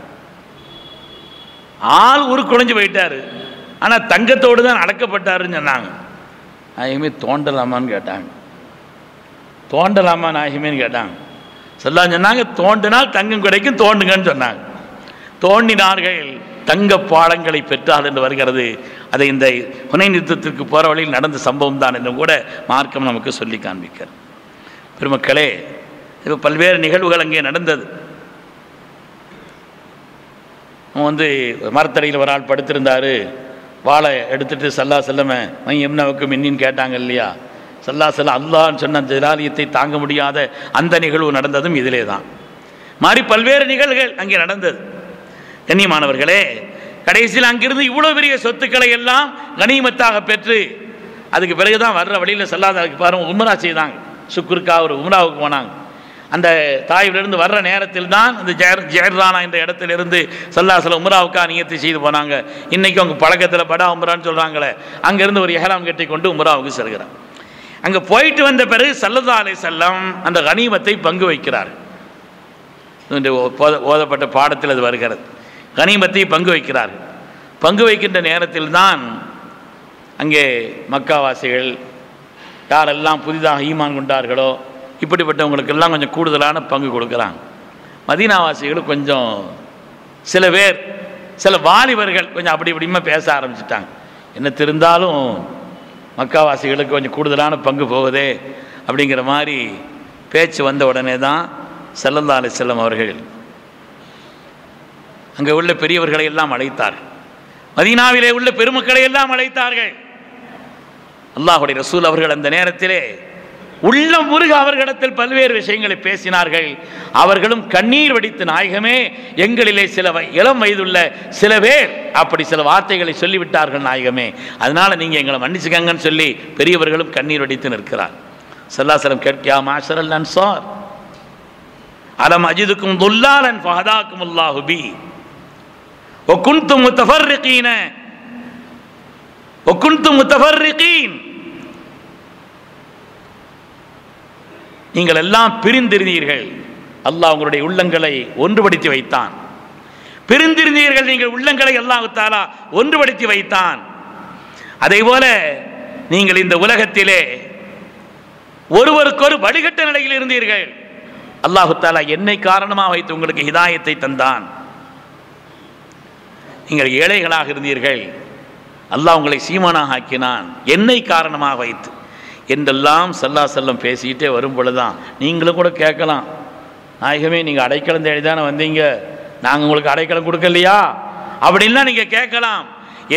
ஆள் உருக்குலைஞ்சு போயிட்டார். ஆனால் தங்கத்தோடு தான் அடக்கப்பட்டாருன்னு சொன்னாங்க. நாயகமே தோண்டலாமான்னு கேட்டாங்க. தோண்டலாமா நாயகமேன்னு கேட்டாங்க. சொல்லாம் சொன்னாங்க, தோண்டினால் தங்கம் கிடைக்கும், தோண்டுங்கன்னு சொன்னாங்க. தோண்டினார்கள், தங்க பாலங்களை பெற்றார் என்று வருகிறது. அதை இந்த ஹுனைன் யுத்தத்திற்கு போகிற வழியில் நடந்த சம்பவம் தான் என்றும் கூட மார்க்கம் நமக்கு சொல்லி காண்பிக்கிறார். பெருமக்களே, இப்போ பல்வேறு நிகழ்வுகள் அங்கே நடந்தது. மரத்தடியில் ஒரு ஆள் படுத்திருந்தார். வாழை எடுத்துட்டு சல்லா செல்லம எம்னாவுக்கு மின்னின்னு கேட்டாங்க இல்லையா. சல்லா செல்லம் அல்லான்னு சொன்ன அந்த ஜலாலியத்தை தாங்க முடியாத அந்த நிகழ்வு நடந்ததும் இதிலே தான். மாறி பல்வேறு நிகழ்வுகள் அங்கே நடந்தது. கண்ணியமானவர்களே, கடைசியில் அங்கிருந்து இவ்வளோ பெரிய சொத்துக்களை எல்லாம் கனிமத்தாக பெற்று அதுக்கு பிறகுதான் வர்ற வழியில் சல்லாதாவுக்கு பாருங்க உம்ரா செய்தாங்க. சுக்குருக்கா ஒரு உம்ராவுக்கு போனாங்க. அந்த தாயிலிருந்து வர்ற நேரத்தில் தான் அந்த ஜெயர்ரானா என்ற இடத்திலிருந்து சல்லாஹ் உம்ராவுக்கா நியத்து செய்து போனாங்க. இன்றைக்கி அவங்க பழக்கத்தில் படா உம்ரான்னு சொல்கிறாங்களே, அங்கேருந்து ஒரு எஹ்ராம் கட்டி கொண்டு உம்ராவுக்கு செல்கிறார். அங்கே போயிட்டு வந்த பிறகு ஸல்லல்லாஹு அலைஹி வஸல்லம் அந்த கனிமத்தை பங்கு வைக்கிறார். ஓதப்பட்ட பாடத்தில் அது வருகிறது. கனிமத்தை பங்கு வைக்கிறார்கள். பங்கு வைக்கின்ற நேரத்தில் தான் அங்கே மக்காவாசிகள் யாரெல்லாம் புதிதாக ஈமான் கொண்டார்களோ இப்படிப்பட்டவங்களுக்கெல்லாம் கொஞ்சம் கூடுதலான பங்கு கொடுக்குறாங்க. மதீனாவாசிகள் கொஞ்சம் சில பேர், சில வாலிபர்கள் கொஞ்சம் அப்படி இப்படிமா பேச ஆரம்பிச்சிட்டாங்க. என்ன தெரிந்தாலும் மக்காவாசிகளுக்கு கொஞ்சம் கூடுதலான பங்கு போகுதே அப்படிங்கிற மாதிரி பேச்சு வந்த உடனே தான் ஸல்லல்லாஹு அலைஹி வஸல்லம் அவர்கள் அங்கே உள்ள பெரியவர்களை எல்லாம் அழைத்தார்கள். மதீனாவிலே உள்ள பெருமக்களை எல்லாம் அழைத்தார்கள். அல்லாஹ்வுடைய ரசூல் அவர்கள் அந்த நேரத்திலே உள்ளம் முருக அவர்களிடத்தில் பல்வேறு விஷயங்களை பேசினார்கள். அவர்களும் கண்ணீர் வடித்து, நாயகமே, எங்களிலே சில இளம் வயதுள்ள சில பேர் அப்படி சில வார்த்தைகளை சொல்லிவிட்டார்கள் நாயகமே, அதனால நீங்க எங்களை மன்னிச்சுக்கங்கன்னு சொல்லி பெரியவர்களும் கண்ணீர் வடித்து நிற்கிறார். ஸல்லல்லாஹு அலைஹி வஸல்லம் கேட்கியா மாஷரல் அன்சார் அலம் அஜிதுக்கும் துல்லாலன் ஃபஹதாக்கும் அல்லாஹு பி வகுன்தும் முத்தஃபர்ரிகீன வகுன்தும் முத்தஃபர்ரிகீன். நீங்கள் எல்லாம் பிரிந்திருந்தீர்கள், அல்லாஹ் உங்களுடைய உள்ளங்களை ஒன்றுபடுத்தி வைத்தான். பிரிந்திருந்தீர்கள், நீங்கள் உள்ளங்களை அல்லாஹ் தஆலா ஒன்றுபடுத்தி வைத்தான். அதே போல நீங்கள் இந்த உலகத்திலே ஒருவருக்கொரு வழிகட்ட நிலையில் இருந்தீர்கள். அல்லாஹ் தஆலா என்னை காரணமாக வைத்து உங்களுக்கு ஹிதாயத்தை தந்தான். நீங்கள் ஏழைகளாக இருந்தீர்கள், அல்லாஹ் உங்களை சீமானாக ஆக்கினான் என்னை காரணமாக வைத்து என்றெல்லாம் ஸல்லல்லாஹு அலைஹி வஸல்லம் பேசிக்கிட்டே வரும் பொழுதுதான் நீங்களும் கூட கேட்கலாம், நாயகமே நீங்கள் அடைக்கலம் தேடி தானே வந்தீங்க, நாங்கள் உங்களுக்கு அடைக்கலம் கொடுக்கலையா அப்படின்லாம் நீங்கள் கேட்கலாம்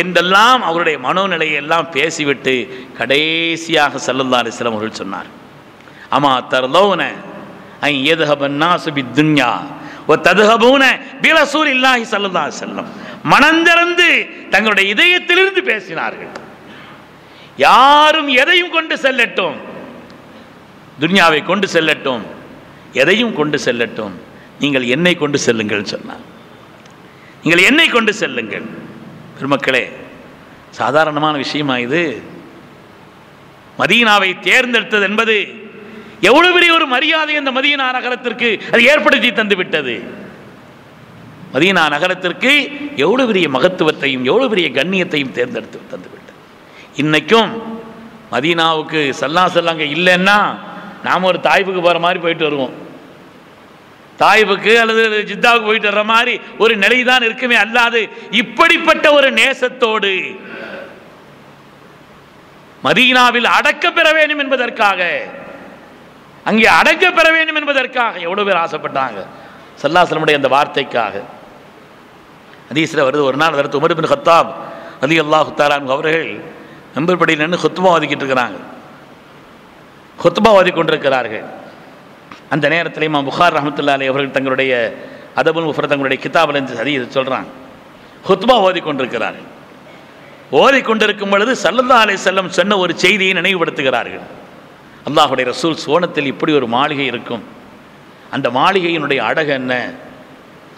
என்றெல்லாம் அவருடைய மனோநிலையை எல்லாம் பேசிவிட்டு கடைசியாக ஸல்லல்லாஹு அலைஹி வஸல்லம் அவர்கள் சொன்னார், அமா தர்லௌன ஐ யذهبன் நாஸு பித்துன்யா வ தذهبூன பிரசூலில்லாஹி ஸல்லல்லாஹு அலைஹி வஸல்லம். மனந்திறந்து தங்களுடைய இதயத்திலிருந்து பேசினார்கள். யாரும் எதையும் கொண்டு செல்லட்டும், துன்யாவை கொண்டு செல்லட்டும், எதையும் கொண்டு செல்லட்டும், நீங்கள் என்னை கொண்டு செல்லுங்கள் சொன்னார். நீங்கள் என்னை கொண்டு செல்லுங்கள். பெருமக்களே, சாதாரணமான விஷயமா இது? மதீனாவை தேர்ந்தெடுத்தது என்பது எவ்வளவு பெரிய ஒரு மரியாதை அந்த மதீனா நகரத்திற்கு அது ஏற்படுத்தி தந்து விட்டது. மதீனா நகரத்திற்கு எவ்வளவு பெரிய மகத்துவத்தையும் எவ்வளவு பெரிய கண்ணியத்தையும் தேர்ந்தெடுத்து தந்து விட்டது. இன்னைக்கும் மதீனாவுக்கு ஸல்லல்லாஹு அலைஹி வஸல்லம் இல்லைன்னா நாம் ஒரு தாயிஃபுக்கு போகிற மாதிரி போயிட்டு வருவோம். தாயிஃபுக்கு அல்லது ஜித்தாவுக்கு போயிட்டு வர்ற மாதிரி ஒரு நிலை தான் இருக்குமே அல்லாது இப்படிப்பட்ட ஒரு நேசத்தோடு மதீனாவில் அடக்க பெற வேண்டும் என்பதற்காக, அங்கே அடக்க பெற வேண்டும் என்பதற்காக எவ்வளவு பேர் ஆசைப்பட்டாங்க ஸல்லல்லாஹு அலைஹி வஸல்லம் அந்த வார்த்தைக்காக. ஹதீஸ்ல வருது, ஒரு நாள் ஹஜ்ரத் உமர் இப்னு கத்தாப் ரலியல்லாஹு தஆலா அன்ஹு அவர்கள் மெம்பர்படியில் நின்று குத்பா ஓதிக்கிட்டு இருக்கிறாங்க. குத்பா ஓதி கொண்டிருக்கிறார்கள். அந்த நேரத்தில் இமாம் புகாரி ரஹ்மத்துல்லாஹி அலைஹி அவர்கள் தங்களுடைய அதபுல் முஃபரத் தங்களுடைய கிதாபில் இருந்து ஹதீஸ் சொல்றாங்க. குத்பா ஓதி கொண்டிருக்கிறார்கள். ஓதி கொண்டிருக்கும் பொழுது ஸல்லல்லாஹு அலைஹி வஸல்லம் சொன்ன ஒரு செய்தியை நினைவுபடுத்துகிறார்கள். அல்லாஹ்வுடைய ரசூல் சோனத்தில் இப்படி ஒரு மாளிகை இருக்கும், அந்த மாளிகையினுடைய அழகு என்ன,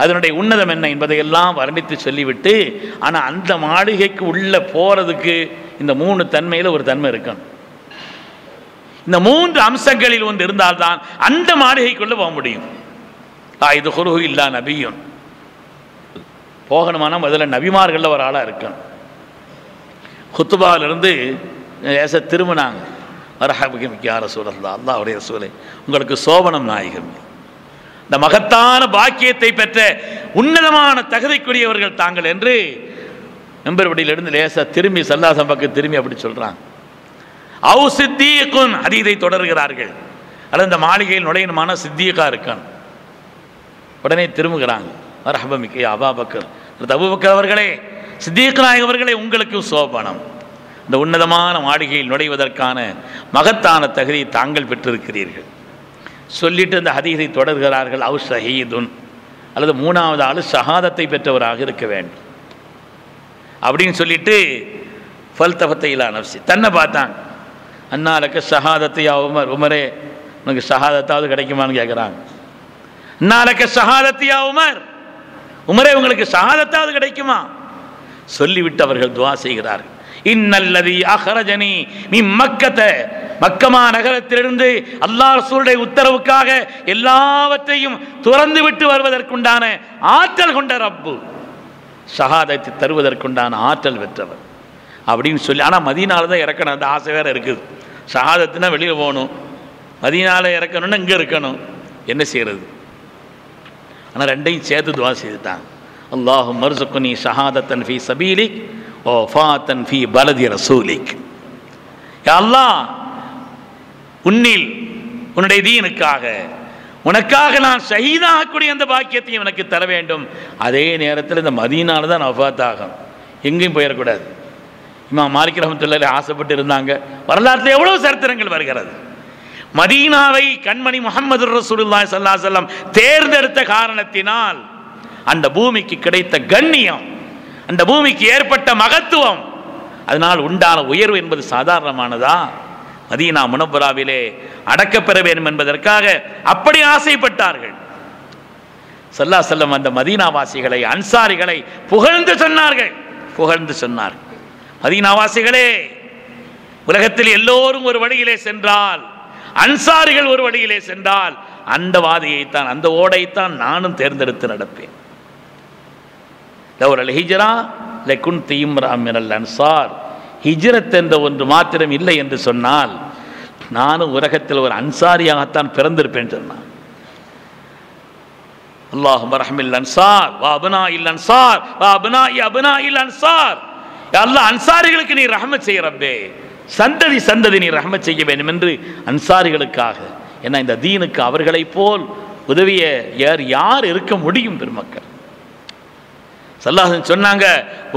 அதனுடைய உன்னதம் என்ன என்பதையெல்லாம் வர்ணித்து சொல்லிவிட்டு, ஆனால் அந்த மாளிகைக்கு உள்ள போறதுக்கு இந்த 3 தன்மையில் ஒரு தன்மை இருக்கணும். இந்த 3 அம்சங்களில் ஒன்று இருந்தால்தான் அந்த மாளிகைக்குள்ள போக முடியும். இது குருஹு இல்லா நபியும், போகணுமானா முதல்ல நபிமார்கள் ஒரு ஆளாக இருக்கணும். குத்துபாவிலிருந்து திரும்பினாங்க, மர்ஹபுக யா ரசூலல்லாஹ், அல்லாஹ்வுடைய ரசூலே உங்களுக்கு சோபனம் நாயகம், இந்த மகத்தான பாக்கியத்தை பெற்ற உன்னதமான தகுதிக்குரியவர்கள் தாங்கள் என்று மெம்பர்படியிலிருந்து லேசா திரும்பி ஸல்லல்லாஹு அலைஹி வஸல்லம் பக்கம் திரும்பி அப்படி சொல்றாங்க. அவு சித்தீகுன் ஹதீஸை தொடர்கிறார்கள், அல்லது இந்த மாளிகையில் நுழையணுமான சித்தீகா இருக்கான். உடனே திரும்புகிறாங்க, மர்ஹபுக யா அபூபக்கர், அபூபக்கர் அவர்களே, சித்தீக் நாயகம் அவர்களே, உங்களுக்கு சோபனம், இந்த உன்னதமான மாளிகையில் நுழைவதற்கான மகத்தான தகுதியை தாங்கள் பெற்றிருக்கிறீர்கள் சொல்லிட்டு இந்த ஹதீஸை தொடர்கிறார்கள். அவு ஷஹீதுன், அல்லது 3வது ஆளு ஷஹாதத்தை பெற்றவராக இருக்க வேண்டும் அப்படின்னு சொல்லிட்டு ஃபல்தஃபத்த இலா நஃப்ஸி, தன்னை பார்த்தாங்க. அன்னாலக்க ஷஹாதத்தை யா உமர், உமரே உனக்கு ஷஹாதத்தாவது கிடைக்குமான்னு கேட்குறாங்க. அன்னாலக்க ஷஹாதத்தை யா உமர், உமரே உங்களுக்கு ஷஹாதத்தாவது கிடைக்குமா சொல்லிவிட்டு அவர்கள் துஆ செய்கிறார்கள். இன்னல்லதி அஹ்ரஜனி மின் மக்கத, மக்கமா நகரத்திலிருந்து அல்லாஹ் ரசூலுடைய உத்தரவுக்காக எல்லாவற்றையும் துறந்து விட்டு வருவதற்குண்டான ஆற்றல் கொண்ட ரப்பு, ஷஹாதத்தை தருவதற்குண்டான ஆற்றல் பெற்றவர். அப்படின்னு சொல்லி. ஆனால் மதீனாவில் தான் இறக்கணும், அந்த ஆசை வேறு இருக்குது. ஷஹாதத்துனா வெளியில் போகணும், மதீனாவில் இறக்கணும்னா இங்கே இருக்கணும், என்ன செய்கிறது? ஆனால் ரெண்டையும் சேர்த்து துவா செய்துட்டாங்க. அல்லாஹும் மர்சுக்குனி ஷஹாதத்தன் ஃபி சபீலிக் ஓ ஃபாத்தன் ஃபி பலதி ரசூலிக். யா அல்லாஹ், உன்னில் உன்னுடைய தீனுக்காக உனக்காக நான் ஷஹீதாகக்கூடிய அந்த பாக்கியத்தையும் எனக்கு தர வேண்டும். அதே நேரத்தில் இந்த மதீனால தான் வஃபாத் ஆகும், எங்கேயும் போயிடக்கூடாது. இமாம் மாலிக் ரஹ்மத்துல்லாஹி ஆசைப்பட்டு இருந்தாங்க. வரலாற்றில் எவ்வளோ சரித்திரங்கள் வருகிறது. மதீனாவை கண்மணி முஹம்மது ரசூலுல்லாஹி ஸல்லல்லாஹு அலைஹி வஸல்லம் தேர்ந்தெடுத்த காரணத்தினால் அந்த பூமிக்கு கிடைத்த கண்ணியம், அந்த பூமிக்கு ஏற்பட்ட மகத்துவம், அதனால் உண்டான உயர்வு என்பது சாதாரணமானதா? மதீனா முனவ்வராவிலே அடக்கப்பெற வேண்டும் என்பதற்காக அப்படி ஆசைப்பட்டார்கள். ஸல்லல்லாஹு அலைஹி வஸல்லம் அந்த மதீனாவாசிகளை, அன்சாரிகளை புகழ்ந்து சொன்னார்கள். மதீனாவாசிகளே, உலகத்தில் எல்லோரும் ஒரு வழியிலே சென்றால், அன்சாரிகள் ஒரு வழியிலே சென்றால், அந்த வாதியைத்தான், அந்த ஓடைத்தான் நானும் தேர்ந்தெடுத்து நடப்பேன். லவ்லல் ஹிஜ்ரா லகுன்து இம்ரஅம் மினல் அன்சார். ஹிஜ்ரத் என்ற ஒன்று மாத்திரம் இல்லை என்று சொன்னால் நானும் உலகத்தில் ஒரு அன்சாரியாகத்தான் பிறந்திருப்பேன் சொன்னான். அல்லாஹும்ம ரஹ்மில் அன்சார் வ அப்னாஇல் அன்சார் வ அப்னாஇ அப்னாஇல் அன்சார். யா அல்லாஹ், அன்சாரிகளுக்கு நீ ரஹ்மத் செய்ய ரப்பே, சந்ததி நீ ரஹ்மத் செய்ய வேண்டும் என்று அன்சாரிகளுக்காக. ஏன்னா இந்த தீனுக்கு அவர்களைப் போல் உதவிய யார் இருக்க முடியும்? பெருமக்கள் ஸல்லல்லாஹு அலைஹி வஸல்லம் சொன்னாங்க,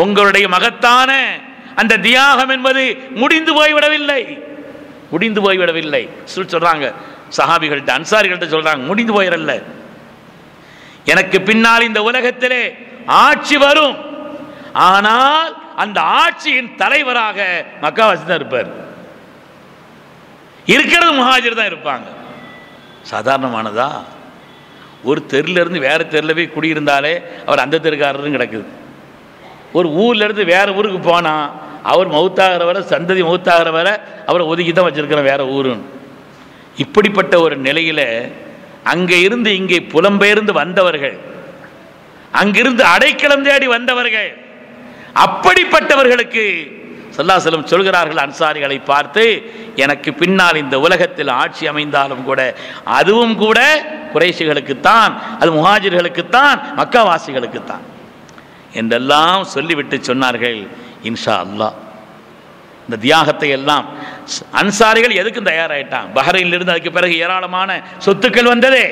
உங்களுடைய மகத்தான அந்த தியாகம் என்பது முடிந்து போய்விடவில்லை. சொல்றாங்க சஹாபிகள்கிட்ட, அன்சாரிகள்கிட்ட சொல்றாங்க, முடிந்து போயிடல. எனக்கு பின்னால் இந்த உலகத்திலே ஆட்சி வரும், ஆனால் அந்த ஆட்சியின் தலைவராக மக்காவாசி தான் இருப்பார். இருக்கிறது முஹாஜிர் தான் இருப்பாங்க. சாதாரணமானதா? ஒரு தெருலேருந்து வேறு தெருவில் போய் குடியிருந்தாலே அவர் அந்த தெருக்காரரும் கிடக்குது. ஒரு ஊர்லேருந்து வேறு ஊருக்கு போனால் அவர் மௌத்தாகிற வரை, சந்ததி மௌத்தாகிற வரை அவரை ஒதுக்கி தான் வச்சுருக்கிறோம் வேறு ஊருன்னு. இப்படிப்பட்ட ஒரு நிலையில் அங்கே இருந்து இங்கே புலம்பெயர்ந்து வந்தவர்கள், அங்கிருந்து அடைக்கலம் தேடி வந்தவர்கள், அப்படிப்பட்டவர்களுக்கு ஸல்லல்லாஹு அலைஹி வஸல்லம் சொல்கிறார்கள் அன்சாரிகளை பார்த்து, எனக்கு பின்னால் இந்த உலகத்தில் ஆட்சி அமைந்தாலும் கூட அதுவும் கூட குறைஷிகளுக்குத்தான், அது முஹாஜிர்களுக்குத்தான், மக்காவாசிகளுக்குத்தான் என்றெல்லாம் சொல்லிவிட்டு சொன்னார்கள், இன்ஷா அல்லாஹ். இந்த தியாகத்தை எல்லாம் அன்சாரிகள் எதுக்கும் தயாராயிட்டாங்க. பஹ்ரைனிலிருந்து அதுக்கு பிறகு ஏராளமான சொத்துக்கள் வந்ததே.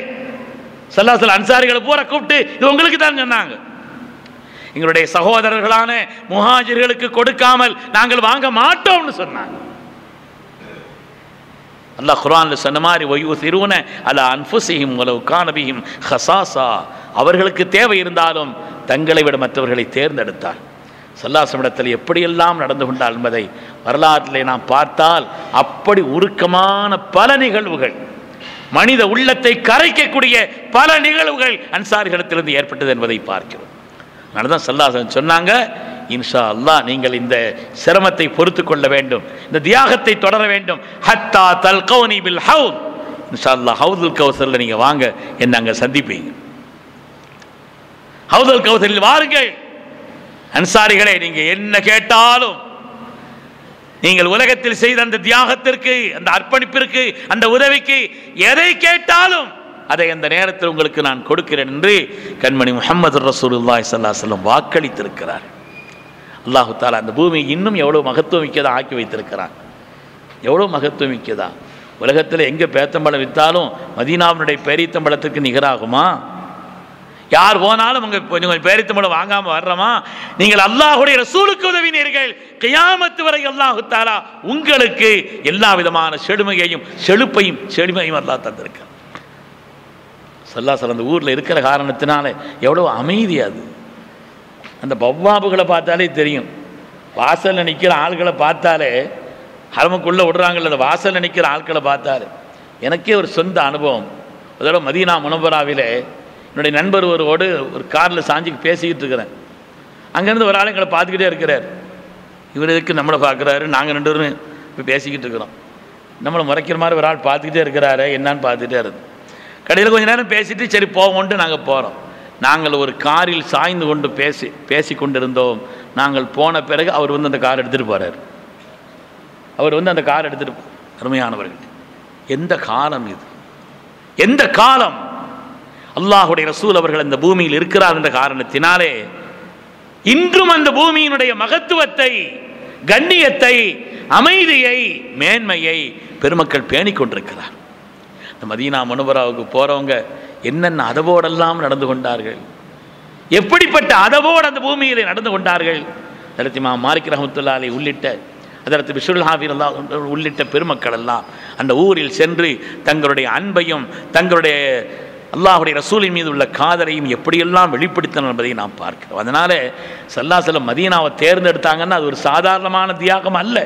ஸல்லல்லாஹு அலைஹி வஸல்லம் அன்சாரிகளை பூரா கூப்பிட்டு இது உங்களுக்கு தான் சொன்னாங்க. எங்களுடைய சகோதரர்களான முஹாஜிர்களுக்கு கொடுக்காமல் நாங்கள் வாங்க மாட்டோம்னு சொன்னாங்க. அல்லாஹ் குர்ஆன்ல சொன்ன மாதிரி வயுசிரூன அலா அன்ஃபுஸிஹிம் வலவ் கான பிஹிம் ஹஸாஸா, அவர்களுக்கு தேவை இருந்தாலும் தங்களை விட மற்றவர்களை தேர்ந்தெடுத்தார். ஸல்லல்லாஹு அலைஹி வஸல்லம் எப்படியெல்லாம் நடந்து கொண்டார் என்பதை வரலாற்றிலே நாம் பார்த்தால் அப்படி உருக்கமான பல நிகழ்வுகள், மனித உள்ளத்தை கரைக்கக்கூடிய பல நிகழ்வுகள் அன்சாரிகளிடத்திலிருந்து ஏற்பட்டது என்பதை பார்க்கிறோம். அதனால தான் ஸல்லல்லாஹு அலைஹி வஸல்லம் சொன்னாங்க, இன்ஷா அல்லாஹ் நீங்கள் இந்த சிரமத்தை பொறுத்து கொள்ள வேண்டும், இந்த தியாகத்தை தொடர வேண்டும். ஹத்தா தல்கௌனி பில் ஹவுத், இன்ஷா அல்லாஹ் ஹவுதுல் கௌசரில் நீங்கள் வாங்க, என்ன அங்கே சந்திப்பீங்க. ஹவுதுல் கௌசரில் வாருங்கள். அன்சாரிகளே, நீங்கள் என்ன கேட்டாலும், நீங்கள் உலகத்தில் செய்த அந்த தியாகத்திற்கு, அந்த அர்ப்பணிப்பிற்கு, அந்த உதவிக்கு எதை கேட்டாலும் அதை அந்த நேரத்தில் உங்களுக்கு நான் கொடுக்கிறேன் என்று கண்மணி முஹம்மது ரசூலுல்லாஹி ஸல்லல்லாஹு அலைஹி வஸல்லம் வாக்களித்திருக்கிறார். அல்லாஹு தஆலா அந்த பூமி இன்னும் எவ்வளோ மகத்துவம் மிக்கதா ஆக்கி வைத்திருக்கிறான். எவ்வளோ மகத்துவம் மிக்கதா! உலகத்தில் எங்கே பேத்தம்பழம் விற்றாலும் மதீனாவினுடைய பேரீத்தம்பழத்துக்கு நிகராகுமா? யார் போனாலும் உங்கள் கொஞ்சம் பேரீத்தம்பழம் வாங்காமல் வர்றோமா? நீங்கள் அல்லாஹுடைய ரசூலுக்கு உதவினீர்கள், கியாமத்து வரை அல்லாஹு தஆலா உங்களுக்கு எல்லா விதமான செழுமையையும் செழுமையும் அல்லாஹ் தந்திருக்கிறார். ஸல்லல்லாஹு அலைஹி வஸல்லம் அந்த ஊரில் இருக்கிற காரணத்தினால எவ்வளோ அமைதி. அது அந்த பவ்வாபுகளை பார்த்தாலே தெரியும். வாசலில் நிற்கிற ஆள்களை பார்த்தாலே, ஹரமுக்குள்ளே விடுறாங்கல்ல, அந்த வாசலில் நிற்கிற ஆட்களை பார்த்தாலே எனக்கே ஒரு சொந்த அனுபவம். அதோட மதீனா முனவ்வராவிலே என்னுடைய நண்பர் ஒருவோடு ஒரு காரில் சாஞ்சிக்கு பேசிக்கிட்டு இருக்கிறேன். அங்கேருந்து ஒரு ஆள் எங்களை பார்த்துக்கிட்டே இருக்கிறார். இவர் எதுக்கு நம்மளை பார்க்குறாரு, நாங்கள் ரெண்டு பேரும் இப்போ பேசிக்கிட்டு இருக்கிறோம். நம்மளை முறைக்கிற மாதிரி ஒரு ஆள் பார்த்துக்கிட்டே இருக்கிறாரு, என்னான்னு பார்த்துக்கிட்டே இருக்கு. கடையில் கொஞ்சம் நேரம் பேசிட்டு சரி போவோன்ட்டு நாங்கள் போகிறோம். நாங்கள் ஒரு காரில் சாய்ந்து கொண்டு பேசி கொண்டிருந்தோம். நாங்கள் போன பிறகு அவர் வந்து அந்த கார் எடுத்துகிட்டு போகிறார். அவர் வந்து அந்த கார் எடுத்துகிட்டு அருமையானவர்கள், எந்த காலம் இது, எந்த காலம்! அல்லாஹுடைய ரசூல் அவர்கள் அந்த பூமியில் இருக்கிறார் என்ற காரணத்தினாலே இன்றும் அந்த பூமியினுடைய மகத்துவத்தை, கண்ணியத்தை, அமைதியை, மேன்மையை பெருமக்கள் பேணிக் கொண்டிருக்கிறார். இந்த மதீனா முனவராவுக்கு போகிறவங்க என்னென்ன அதவோடெல்லாம் நடந்து கொண்டார்கள், எப்படிப்பட்ட அதவோடு அந்த பூமியில் நடந்து கொண்டார்கள். அதற்கு இமாம் மாலிக் ரஹ்மத்துல்லாஹி அலைஹி உள்ளிட்ட அதற்கு பிஷ்ருல் ஹாஃபி உள்ளிட்ட பெருமக்கள் எல்லாம் அந்த ஊரில் சென்று தங்களுடைய அன்பையும் தங்களுடைய அல்லாஹுடைய ரசூலின் மீது உள்ள காதலையும் எப்படியெல்லாம் வெளிப்படுத்தணும் என்பதை நாம் பார்க்கிறோம். அதனால் ஸல்லல்லாஹு அலைஹி வஸல்லம் மதீனாவை தேர்ந்தெடுத்தாங்கன்னா அது ஒரு சாதாரணமான தியாகம் அல்ல.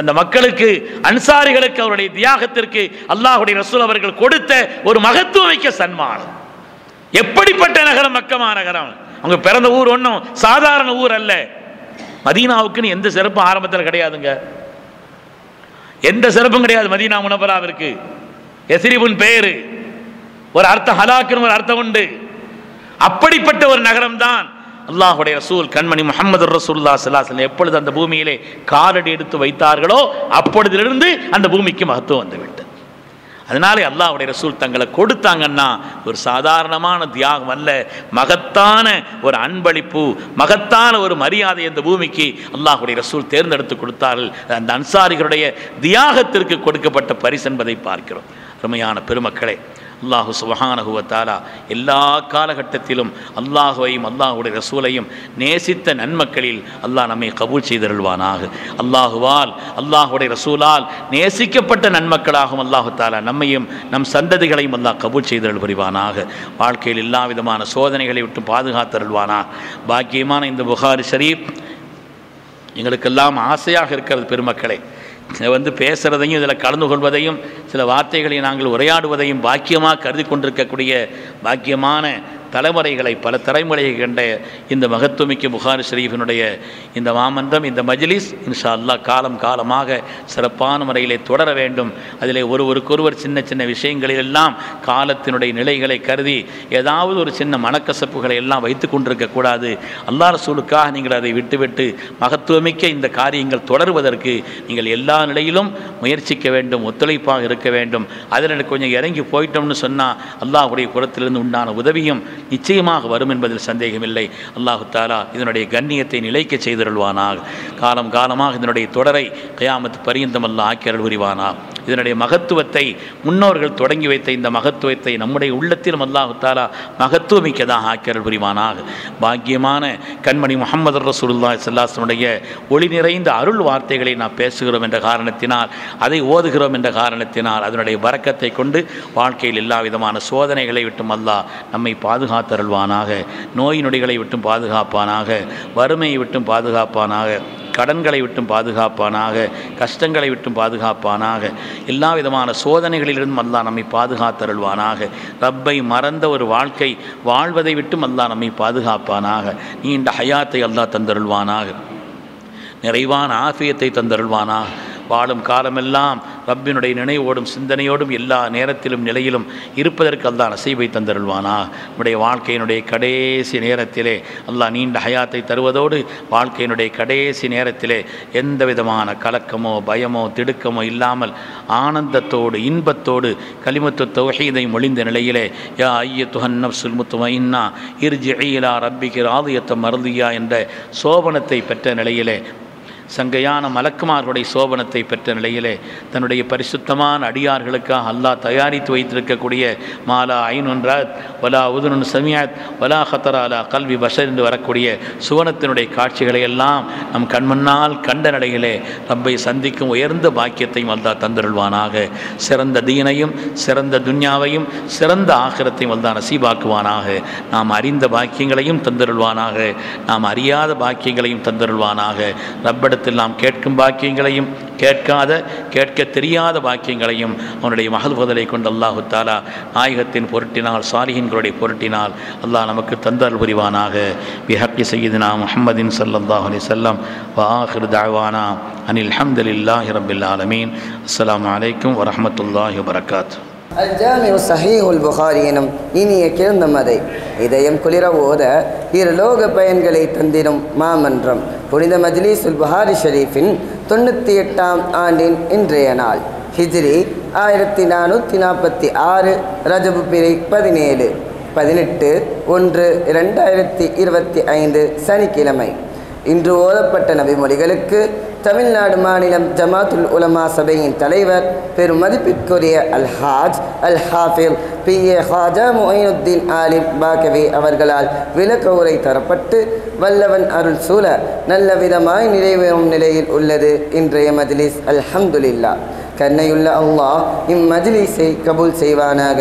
அந்த மக்களுக்கு, அன்சாரிகளுக்கு, அவருடைய தியாகத்திற்கு அல்லாஹுடைய ரசூல் அவர்கள் கொடுத்த ஒரு மகத்துவமிக்க சன்மானம். எப்படிப்பட்ட நகரம் மக்கமா நகரம்! அவங்க பிறந்த ஊர் ஒன்றும் சாதாரண ஊர் அல்ல. மதீனாவுக்குன்னு எந்த சிறப்பும் ஆரம்பத்தில் கிடையாதுங்க, எந்த சிறப்பும் கிடையாது. மதீனா முனவராவிற்கு யஸ்ரிபுன் பேரு, ஒரு அர்த்தம் ஹலாக்குன்னு ஒரு அர்த்தம் உண்டு. அப்படிப்பட்ட ஒரு நகரம் தான் அல்லாஹுடைய ரசூல் கண்மணி முஹம்மது ரசூலுல்லாஹி ஸல்லல்லாஹு அலைஹி வஸல்லம் எப்பொழுது அந்த பூமியிலே காலடி எடுத்து வைத்தார்களோ அப்பொழுதிலிருந்து அந்த பூமிக்கு மகத்துவம் வந்துவிட்டது. அதனாலே அல்லாஹுடைய ரசூல் தங்களை கொடுத்தாங்கன்னா ஒரு சாதாரணமான தியாகம் அல்ல, மகத்தான ஒரு அன்பளிப்பு, மகத்தான ஒரு மரியாதை அந்த பூமிக்கு அல்லாஹுடைய ரசூல் தேர்ந்தெடுத்து கொடுத்தார்கள். அந்த அன்சாரிகளுடைய தியாகத்திற்கு கொடுக்கப்பட்ட பரிசு என்பதை பார்க்கிறோம். அருமையான பெருமக்களே, அல்லாஹு சுப்ஹானஹு வ தஆலா எல்லா காலகட்டத்திலும் அல்லாஹுவையும் அல்லாஹுடைய ரசூலையும் நேசித்த நன்மக்களில் அல்லாஹ் நம்மை கபூல் செய்தருள்வானாக. அல்லாஹுவால் அல்லாஹுடைய ரசூலால் நேசிக்கப்பட்ட நன்மக்களாகவும் அல்லாஹு தஆலா நம்மையும் நம் சந்ததிகளையும் அல்லாஹ் கபூல் செய்தருள் புரிவானாக. வாழ்க்கையில் எல்லா விதமான சோதனைகளை விட்டு பாதுகாத்தருள்வானாக. பாக்கியமான இந்த புகாரி ஷரீப் எங்களுக்கெல்லாம் ஆசையாக இருக்கிறது பெருமக்களே. வந்து பேசுகிறதையும் இதில் கலந்து கொள்வதையும் சில வார்த்தைகளை நாங்கள் உரையாடுவதையும் பாக்கியமாக கருதி கொண்டிருக்கக்கூடிய பாக்கியமான தலைமுறைகளை, பல தலைமுறையை கண்ட இந்த மகத்துவமிக்க புகாரி ஷரீஃபினுடைய இந்த மாமன்றம், இந்த மஜ்லிஸ் இன்ஷா அல்லாஹ் காலம் காலமாக சிறப்பான முறையிலே தொடர வேண்டும். அதிலே ஒருவருக்கொருவர் சின்ன சின்ன விஷயங்களிலெல்லாம் காலத்தினுடைய நிலைகளை கருதி ஏதாவது ஒரு சின்ன மனக்கசப்புகளை எல்லாம் வைத்து கொண்டிருக்கக்கூடாது. அல்லாஹ் ரசூலுக்காக நீங்கள் அதை விட்டுவிட்டு மகத்துவமிக்க இந்த காரியங்கள் தொடருவதற்கு நீங்கள் எல்லா நிலையிலும் முயற்சிக்க வேண்டும், ஒத்துழைப்பாக இருக்க வேண்டும். அதில் கொஞ்சம் இறங்கி போயிட்டோம்னு சொன்னால் அல்லாஹுடைய புறத்திலிருந்து உண்டான உதவியும் நிச்சயமாக வரும் என்பதில் சந்தேகமில்லை. அல்லாஹு தஆலா இதனுடைய கண்ணியத்தை நிலைக்க செய்தருள்வானாக. காலம் காலமாக இதனுடைய தொடரை கியாமத் பரியந்தம் அல்லாஹ் ஆக்கியருள் புரிவானாக. இதனுடைய மகத்துவத்தை, முன்னோர்கள் தொடங்கி வைத்த இந்த மகத்துவத்தை நம்முடைய உள்ளத்திலும் அல்லாஹு தஆலா மகத்துவமிக்கதாக ஆக்கியருள் புரிவானாக. பாக்கியமான கண்மணி முஹம்மது ரசூலுல்லாஹி ஸல்லல்லாஹு அலைஹி வஸல்லம் ஒளி நிறைந்த அருள் வார்த்தைகளை நாம் பேசுகிறோம் என்ற காரணத்தினால், அதை ஓதுகிறோம் என்ற காரணத்தினால் அதனுடைய பரக்கத்தை கொண்டு வாழ்க்கையில் எல்லா விதமான சோதனைகளை விட்டும் அல்லாஹ் நம்மை பாதுகாத்தருள்வானாக. நோய் நொடிகளை விட்டும் பாதுகாப்பானாக, வறுமையை விட்டும் பாதுகாப்பானாக, கடன்களை விட்டும் பாதுகாப்பானாக, கஷ்டங்களை விட்டும் பாதுகாப்பானாக, எல்லா விதமான சோதனைகளிலிருந்தும் அல்லாஹ் நம்மை பாதுகாத்தருள்வானாக. ரப்பை மறந்த ஒரு வாழ்க்கை வாழ்வதை விட்டும் அல்லாஹ் நம்மை பாதுகாப்பானாக. நீண்ட ஹயாத்தை அல்லாஹ் தந்தருள்வானாக. நிறைவான ஆஃபியத்தை தந்தருள்வானாக. வாழும் காலமெல்லாம் ரப்பினுடைய நினைவோடும் சிந்தனையோடும் எல்லா நேரத்திலும் நிலையிலும் இருப்பதற்கு அல்லாஹ் நசீபை தந்தருள்வானா. நம்முடைய வாழ்க்கையினுடைய கடைசி நேரத்திலே அல்லாஹ் நீண்ட ஹயாத்தை தருவதோடு வாழ்க்கையினுடைய கடைசி நேரத்திலே எந்த விதமான கலக்கமோ பயமோ திடுக்கமோ இல்லாமல் ஆனந்தத்தோடு இன்பத்தோடு கலிமத்து தௌஹீதை மொழிந்த நிலையிலே யா அய்யத்துஹன் நஃப்ஸுல் முத்மஇன்னா இர்ஜிஇ இலா ரப்பிகி ராதியத்தம் மர்தியா என்ற சோபனத்தை பெற்ற நிலையிலே, சங்கையான மலக்குமார்களுடைய சோபனத்தை பெற்ற நிலையிலே தன்னுடைய பரிசுத்தமான அடியார்களுக்காக அல்லாஹ் தயாரித்து வைத்திருக்கக்கூடிய மாலா ஐனுன்றாத் வலா உதுனுன் சமியாத் வலா ஹத்தரா அலா கல்வி பஷர் என்று வரக்கூடிய சுவனத்தினுடைய காட்சிகளை எல்லாம் நம் கண்மண்ணால் கண்ட நிலையிலே ரப்பை சந்திக்கும் உயர்ந்த பாக்கியத்தையும் அல்லாஹ் தந்தருள்வானாக. சிறந்த தீனையும் சிறந்த துன்யாவையும் சிறந்த ஆகிரத்தையும் அல்லாஹ் நசீபாக்குவானாக. நாம் அறிந்த பாக்கியங்களையும் தந்தருள்வானாக, நாம் அறியாத பாக்கியங்களையும் தந்தருள்வானாக. ரப்பட நாம் கேட்கும் பாக்கியங்களையும் கேட்க தெரியாத பாக்கியங்களையும் அவனுடைய மஹ்பூதலை கொண்டு அல்லாஹு தஆலா நாயகத்தின் பொருட்டினால் சாலிஹீன்களுடைய பொருட்டினால் அல்லாஹ் நமக்கு தந்தருள் புரிவானாக. பிஹக்கி சய்யிதினா முஹம்மதின் ஸல்லல்லாஹு அலைஹி வஸல்லம் வ ஆகிரு தஅவானா அனில் ஹம்துலில்லாஹி ரப்பில் ஆலமீன். அஸ்ஸலாமு அலைக்கும் வ ரஹ்மத்துல்லாஹி வ பரக்காத்துஹு. அல்-ஜாமிஉ ஸஹீஹுல் புகாரி எனும் இனிய கிரந்தமதை இதயம் குளிர ஓத இருலோக பயன்களை தந்திடும் மாமன்றம் புனித மஜ்லிஸுல் புகாரி ஷரீஃபின் 98ஆம் ஆண்டின் இன்றைய நாள் ஹிஜ்ரி 1446 ரஜபு பிறை 17/1/2025 சனிக்கிழமை. இன்று ஓதப்பட்ட நபிமொழிகளுக்கு தமிழ்நாடு மாநிலம் ஜமாத்துல் உலமா சபையின் தலைவர் பெரும் மதிப்பிற்குரிய அல்-ஹாஜ் அல்-ஹாஃபில் P.A. ஹாஜா முஹைனுத்தீன் ஆலிம் பாகவி அவர்களால் விளக்க உரை தரப்பட்டு வல்லவன் அருள் சூழ நல்ல விதமாய் நிறைவேறும் நிலையில் உள்ளது இன்றைய மஜ்லிஸ். அல்ஹம்துலில்லாஹ். கருணையுள்ள அல்லாஹ் இம்மஜ்லிஸை கபூல் செய்வானாக.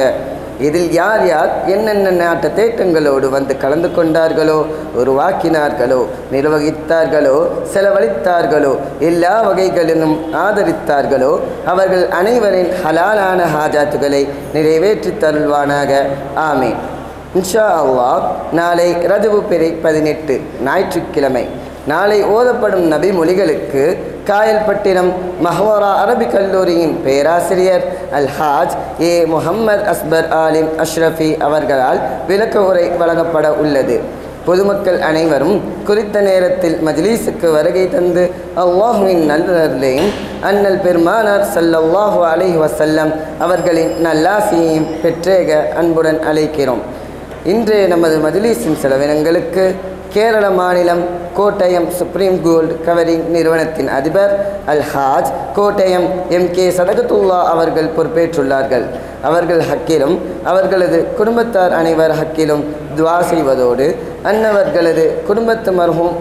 இதில் யார் யார் என்னென்ன நாட்டு தேட்டங்களோடு வந்து கலந்து கொண்டார்களோ, உருவாக்கினார்களோ, நிர்வகித்தார்களோ, செலவழித்தார்களோ, எல்லா வகைகளிலும் ஆதரித்தார்களோ அவர்கள் அனைவரின் ஹலாலான ஹாஜாத்துகளை நிறைவேற்றி தருள்வானாக. ஆமீன். இன்ஷா அல்லாஹ் நாளை ரஜபு பிறை 18 ஞாயிற்றுக்கிழமை நாளை ஓதப்படும் நபி மொழிகளுக்கு காயல்பட்டினம் மஹ்வரா அரபிக் கல்லூரியின் பேராசிரியர் அல்-ஹாஜ் ஏ முஹம்மது அஸ்பர் ஆலிம் அஷ்ரஃபி அவர்களால் விளக்க உரை வழங்கப்பட உள்ளது. பொதுமக்கள் அனைவரும் குறித்த நேரத்தில் மஜ்லிஸுக்கு வருகை தந்து அல்லாஹுவின் நல்லருளையும் அன்னல் பெருமானார் ஸல்லல்லாஹு அலைஹி வஸல்லம் அவர்களின் நல்லாசியையும் பெற்றேக அன்புடன் அழைக்கிறோம். இன்றைய நமது மஜ்லிஸின் செலவினங்களுக்கு கேரள மாநிலம் கோட்டயம் சுப்ரீம் கோல்டு கவரிங் நிறுவனத்தின் அதிபர் அல்-ஹாஜ் கோட்டயம் M.K. சதகத்துல்லா அவர்கள் பொறுப்பேற்றுள்ளார்கள். அவர்கள் ஹக்கிலும் அவர்களது குடும்பத்தார் அனைவர் ஹக்கிலும் துவா செய்வதோடு அன்னவர்களது குடும்பத்து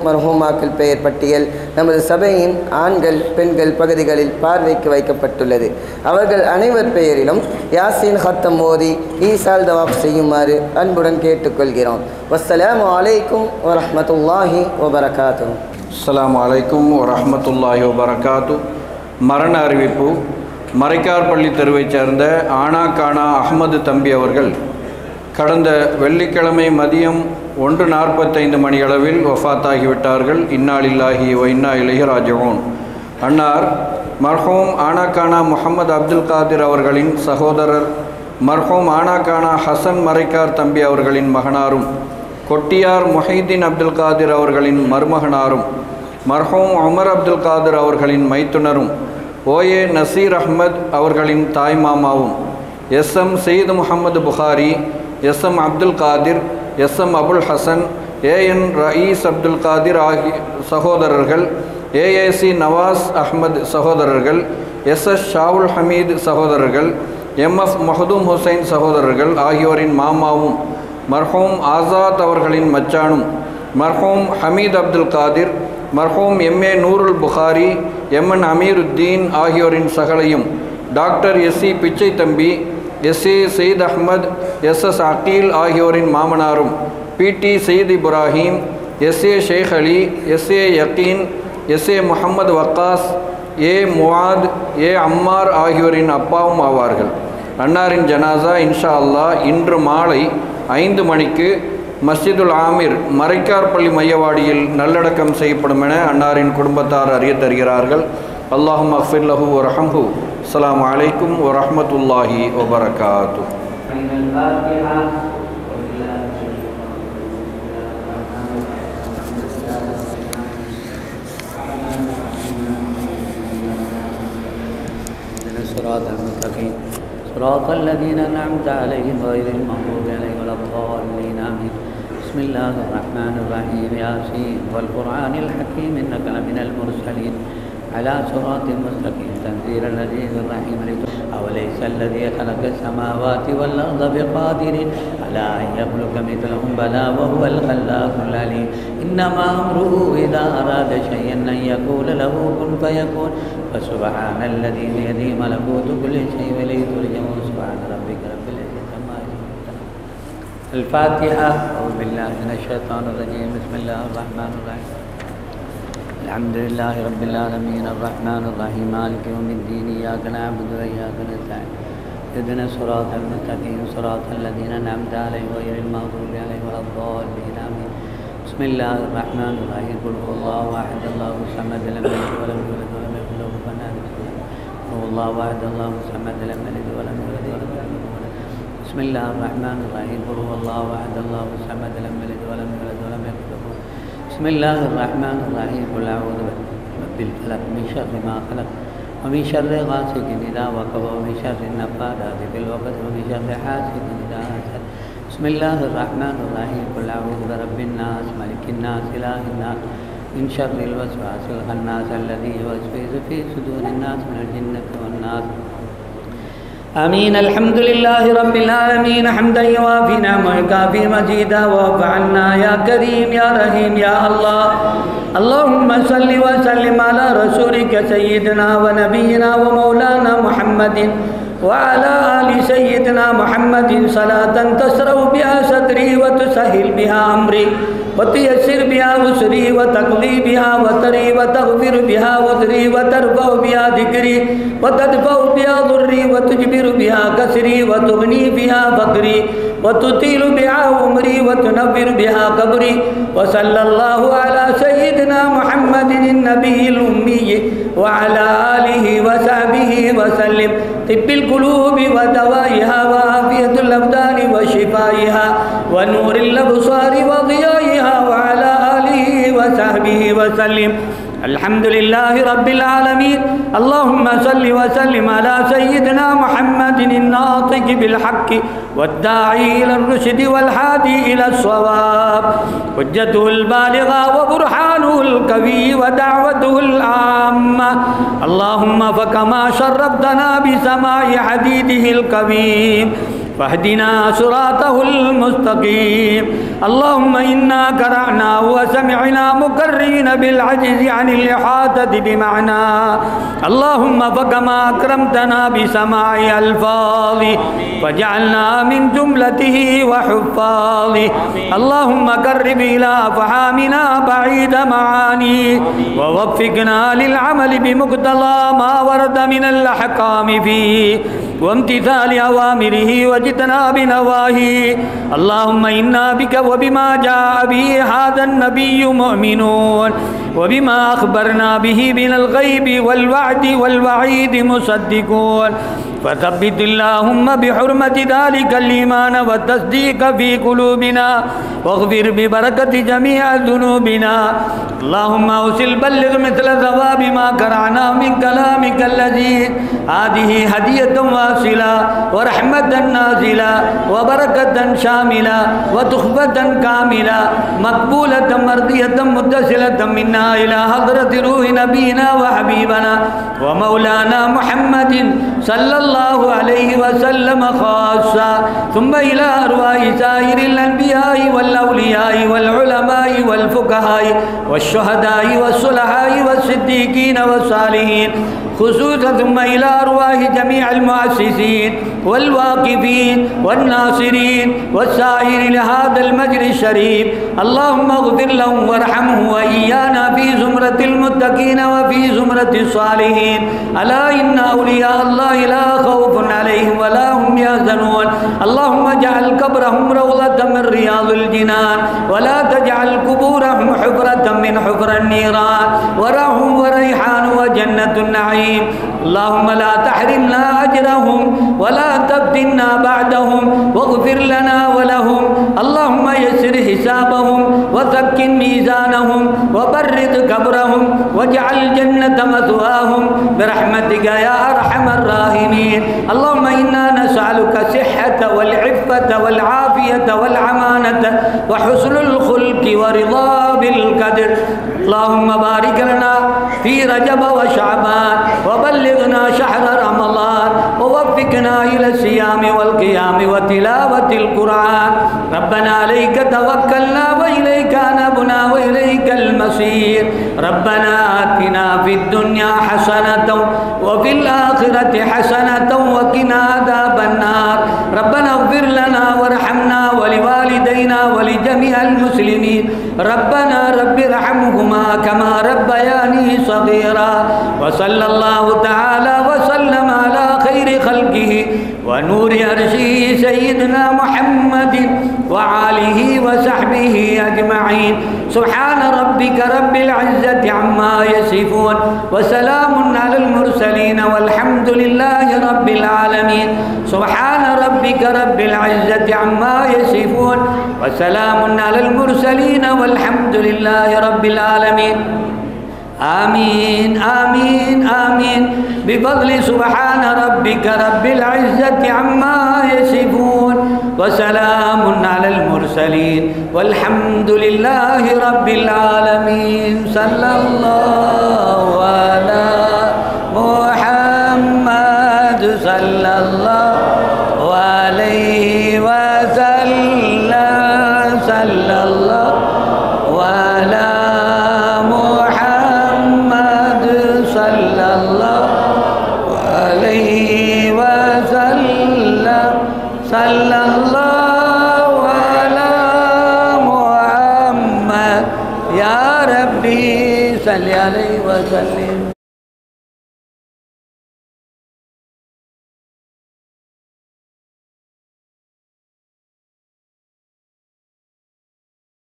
மர்ஹூமாக்கள் பெயர் பட்டியல் நமது சபையின் ஆண்கள் பெண்கள் பகுதிகளில் பார்வைக்கு வைக்கப்பட்டுள்ளது. அவர்கள் அனைவர் பெயரிலும் யாசீன் ஹத்தம் மோதி ஈசால் தவாப் செய்யுமாறு அன்புடன் கேட்டுக்கொள்கிறோம். வஸ்ஸலாமு அலைக்கும் வரஹ்மத்துல்லாஹி வபரகாத்துஹு. அஸ்ஸலாமு அலைக்கும் வரஹ்மத்துல்லாஹி வபரகாத்து. மரண அறிவிப்பு. மரைக்கார்பள்ளி தெருவைச் சேர்ந்த ஆனா கானா அஹ்மது தம்பி அவர்கள் கடந்த வெள்ளிக்கிழமை மதியம் 1:45 மணியளவில் வஃபாத்தாகிவிட்டார்கள். இன்னா லில்லாஹி வ இன்னா இலைஹி ராஜிஊன். அன்னார் மர்ஹூம் ஆனா கானா முஹம்மது அப்துல் காதிர் அவர்களின் சகோதரர், மர்ஹூம் ஆனா கானா ஹசன் மரைக்கார் தம்பி அவர்களின் மகனாரும், கொட்டியார் முஹைதீன் அப்துல் காதிர் அவர்களின் மருமகனாரும், மர்ஹூம் உமர் அப்துல் காதிர் அவர்களின் மைத்துனரும், O.A. நசீர் அஹ்மத் அவர்களின் தாய்மாமாவும், S.M. Sayeed Muhammad Bukhari, S.M. Abdul Kadir, S.M. Abul Hasan, A.N. Rayees Abdul Kadir ஆகிய சகோதரர்கள், A.A.C. நவாஸ் அஹ்மத் சகோதரர்கள், S.S. ஷாவுல் ஹமீத் சகோதரர்கள், M.F. மஹதூம் ஹுசைன் சகோதரர்கள் ஆகியோரின் மாமாவும், மர்ஹூம் ஆசாத் அவர்களின் மச்சானும், மர்ஹூம் ஹமீத் அப்துல் காதிர், மர்ஹூம் M.A. நூருல் புகாரி, M.N. அமீருத்தீன் ஆகியோரின் சகலையும், டாக்டர் S.E. பிச்சை தம்பி, S.A. Zayed Ahmad, S.S. Aqeel ஆகியோரின் மாமனாரும், P.T. Sayeed Ibrahim, S.A. Sheikh Ali, S.A. Yakeen, S.A. Muhammad Waqqas, A. Muaz, A. Ammar ஆகியோரின் அப்பாவும் ஆவார்கள். அன்னாரின் ஜனாசா இன்ஷா அல்லாஹ் இன்று மாலை 5 மணிக்கு மஸ்ஜிதுல் ஆமிர் மரைக்கார்பள்ளி மையவாடியில் நல்லடக்கம் செய்யப்படும் என அன்னாரின் குடும்பத்தார் அறிய தருகிறார்கள். அல்லாஹும்ம அஃபிர் லஹு வரஹம்ஹு. அஸ்ஸலாமு அலைக்கும் வரஹ்மத்துல்லாஹி வபரகாத்துஹு. صراط الذين أنعمت عليهم غير المغضوب عليهم ولا الضالين آمين. بسم الله الرحمن الرحيم. ياسين والقرآن الحكيم إنك لمن المرسلين على صراط مستقيم تنزيل العزيز الرحيم. أوليس الذي خلق السماوات والأرض بقادر على أن يخلق مثلهم بلى وهو الخلاق العليم. إنما أمره إذا أراد شيئا أن يقول له كن فيكون. فسبحان الذي بيده ملكوت كل شيء وإليه ترجعون. سبحان ربك رب العزة عما يصفون. الفاتحة. أعوذ بالله من الشيطان الرجيم. بسم الله الرحمن الرحيم. الحمد لله رب العالمين الرحمن الرحيم مالك يوم الدين إياك نعبد وإياك نستعين اهدنا الصراط المستقيم صراط الذين أنعمت عليهم غير المغضوب عليهم ولا الضالين آمين. بسم الله الرحمن الرحيم. قل هو الله أحد الله الصمد لم يلد ولم يولد ولم يكن له كفوا أحد. قل هو الله أحد الله الصمد لم يلد ولم يولد ولم يكن له بسم الله الرحمن الرحيم قل هو الله أحد الله الصمد لم يلد ولم يولد ولم يكن له. بسم الله الرحمن الرحيم قل أعوذ برب الفلق من شر ما خلق ومن شر غاسق إذا وقب ومن شر النفاثات في العقد ومن شر حاسد إذا حسد. بسم الله الرحمن الرحيم قل أعوذ برب الناس ملك الناس إله الناس من شر الوسواس الخناس الذي يوسوس في صدور الناس من الجنة والناس. آمين. الحمد لله رب العالمين حمدا يوافي نعمه ويكافي مزيدا واعف عنا يا كريم يا رحيم يا الله. اللهم صل وسلم على رسولك سيدنا ونبينا ومولانا محمد وعلى آل سيدنا محمد صلاة تسرع بها صدري وتسهل بها أمري وتيسر بها أسري وتقضي بها وتري وتغفر بها وذري وترفع بها ذكري وتدفع بها ضري وتجبر بها كسري وتغني بها فقري وتطيل بها عمري وتنور بها قبري. وصلى الله على سيدنا محمد النبي الأمي وعلى آله وصحبه وسلم. طب القلوب ودوائها وعافية الأبدان وشفائها ونور الأبصار وضيائها وعلى آله وصحبه وسلم. الحمد لله رب العالمين. اللهم صل وسلم على سيدنا محمد الناطق بالحق والداعي إلى الرشد والهادي إلى الصواب حجته البالغة وبرهانه القوي ودعوته العامة. اللهم فكما شرفتنا بسماع حديده القويم فاهدنا صراطه المستقيم. اللهم إنا قرأنا وسمعنا مقرين بالعجز عن الإحاطة بمعنى. اللهم فكما أكرمتنا بسماع ألفاظه فجعلنا من جملته وحفاظه. اللهم قرب إلى أفهامنا بعيد معانيه ووفقنا للعمل بمقتضى ما ورد من الأحكام فيه وامتثال أوامره واجتناب نواهيه. اللهم إنا بك وبما جاء به هذا النبي مؤمنون وبما أخبرنا به من الغيب والوعد والوعيد مصدقون. فثبت اللهم بحرمة ذلك الإيمان والتصديق في قلوبنا واغفر ببركة جميع ذنوبنا. اللهم أوصل بلغ مثل ثواب ما قرأنا من كلامك الذي هذه هدية واصلة ورحمة نازلة وبركة شاملة وتخفة كاملة مقبولة مرضية متصلة منا إلى حضرة روح نبينا وحبيبنا ومولانا محمد صلى الله عليه وسلم خاصة ثم إلى أرواح سائر الأنبياء والأولياء والعلماء والفقهاء والشهداء والصلحاء والصديقين والصالحين خصوصا ثم إلى أرواح جميع المؤسسين والواقفين والناصرين والسائرين لهذا المجلس الشريف. اللهم اغفر لهم وارحمهم وإيانا في زمرة المتقين وفي زمرة الصالحين. ألا إن أولياء الله لا خوف عليهم ولا هم يحزنون. اللهم اجعل قبرهم روضة من رياض الجنان ولا تجعل قبورهم حفرة من حفر النيران ورهم وريحان وجنة النعيم. اللهم لا تحرمنا أجرهم ولا تفتنا بعدهم واغفر لنا ولهم. اللهم يسر حسابهم وثقل ميزانهم وبرد قبرهم واجعل الجنة مثواهم برحمتك يا أرحم الراحمين. اللهم إنا نسألك الصحة والعفة والعافية والعمانة وحسن الخلق ورضا بالقدر. اللهم بارك لنا في رجب وشعبان وبلغنا شهر رمضان ووفقنا إلى الصيام والقيام وتلاوة القرآن. ربنا عليك توكلنا وإليك أنبنا وإليك المصير. ربنا آتنا في الدنيا حسنة وفي الآخرة حسنة وقنا عذاب النار. ربنا اغفر لنا وارحمنا ولوالدينا ولجميع المسلمين. ربنا رب ارحمهما كما ربياني صغيرا. وصلى الله تعالى وسلم على خير خلقه ونور عرشه سيدنا محمد وآله وصحبه أجمعين. سبحان ربك رب العزة عما يصفون وسلام على المرسلين والحمد لله رب العالمين. سبحان ربك ربك رب العزة عما يصفون وسلام على المرسلين والحمد لله رب العالمين. آمين آمين آمين بفضل سبحان ربك رب العزة عما يصفون وسلام على المرسلين والحمد لله رب العالمين. صلى الله على محمد صلى الله عليه وسلم صلى الله على محمد صلى الله عليه وسلم صلى الله على محمد يا ربي صل عليه وسلم.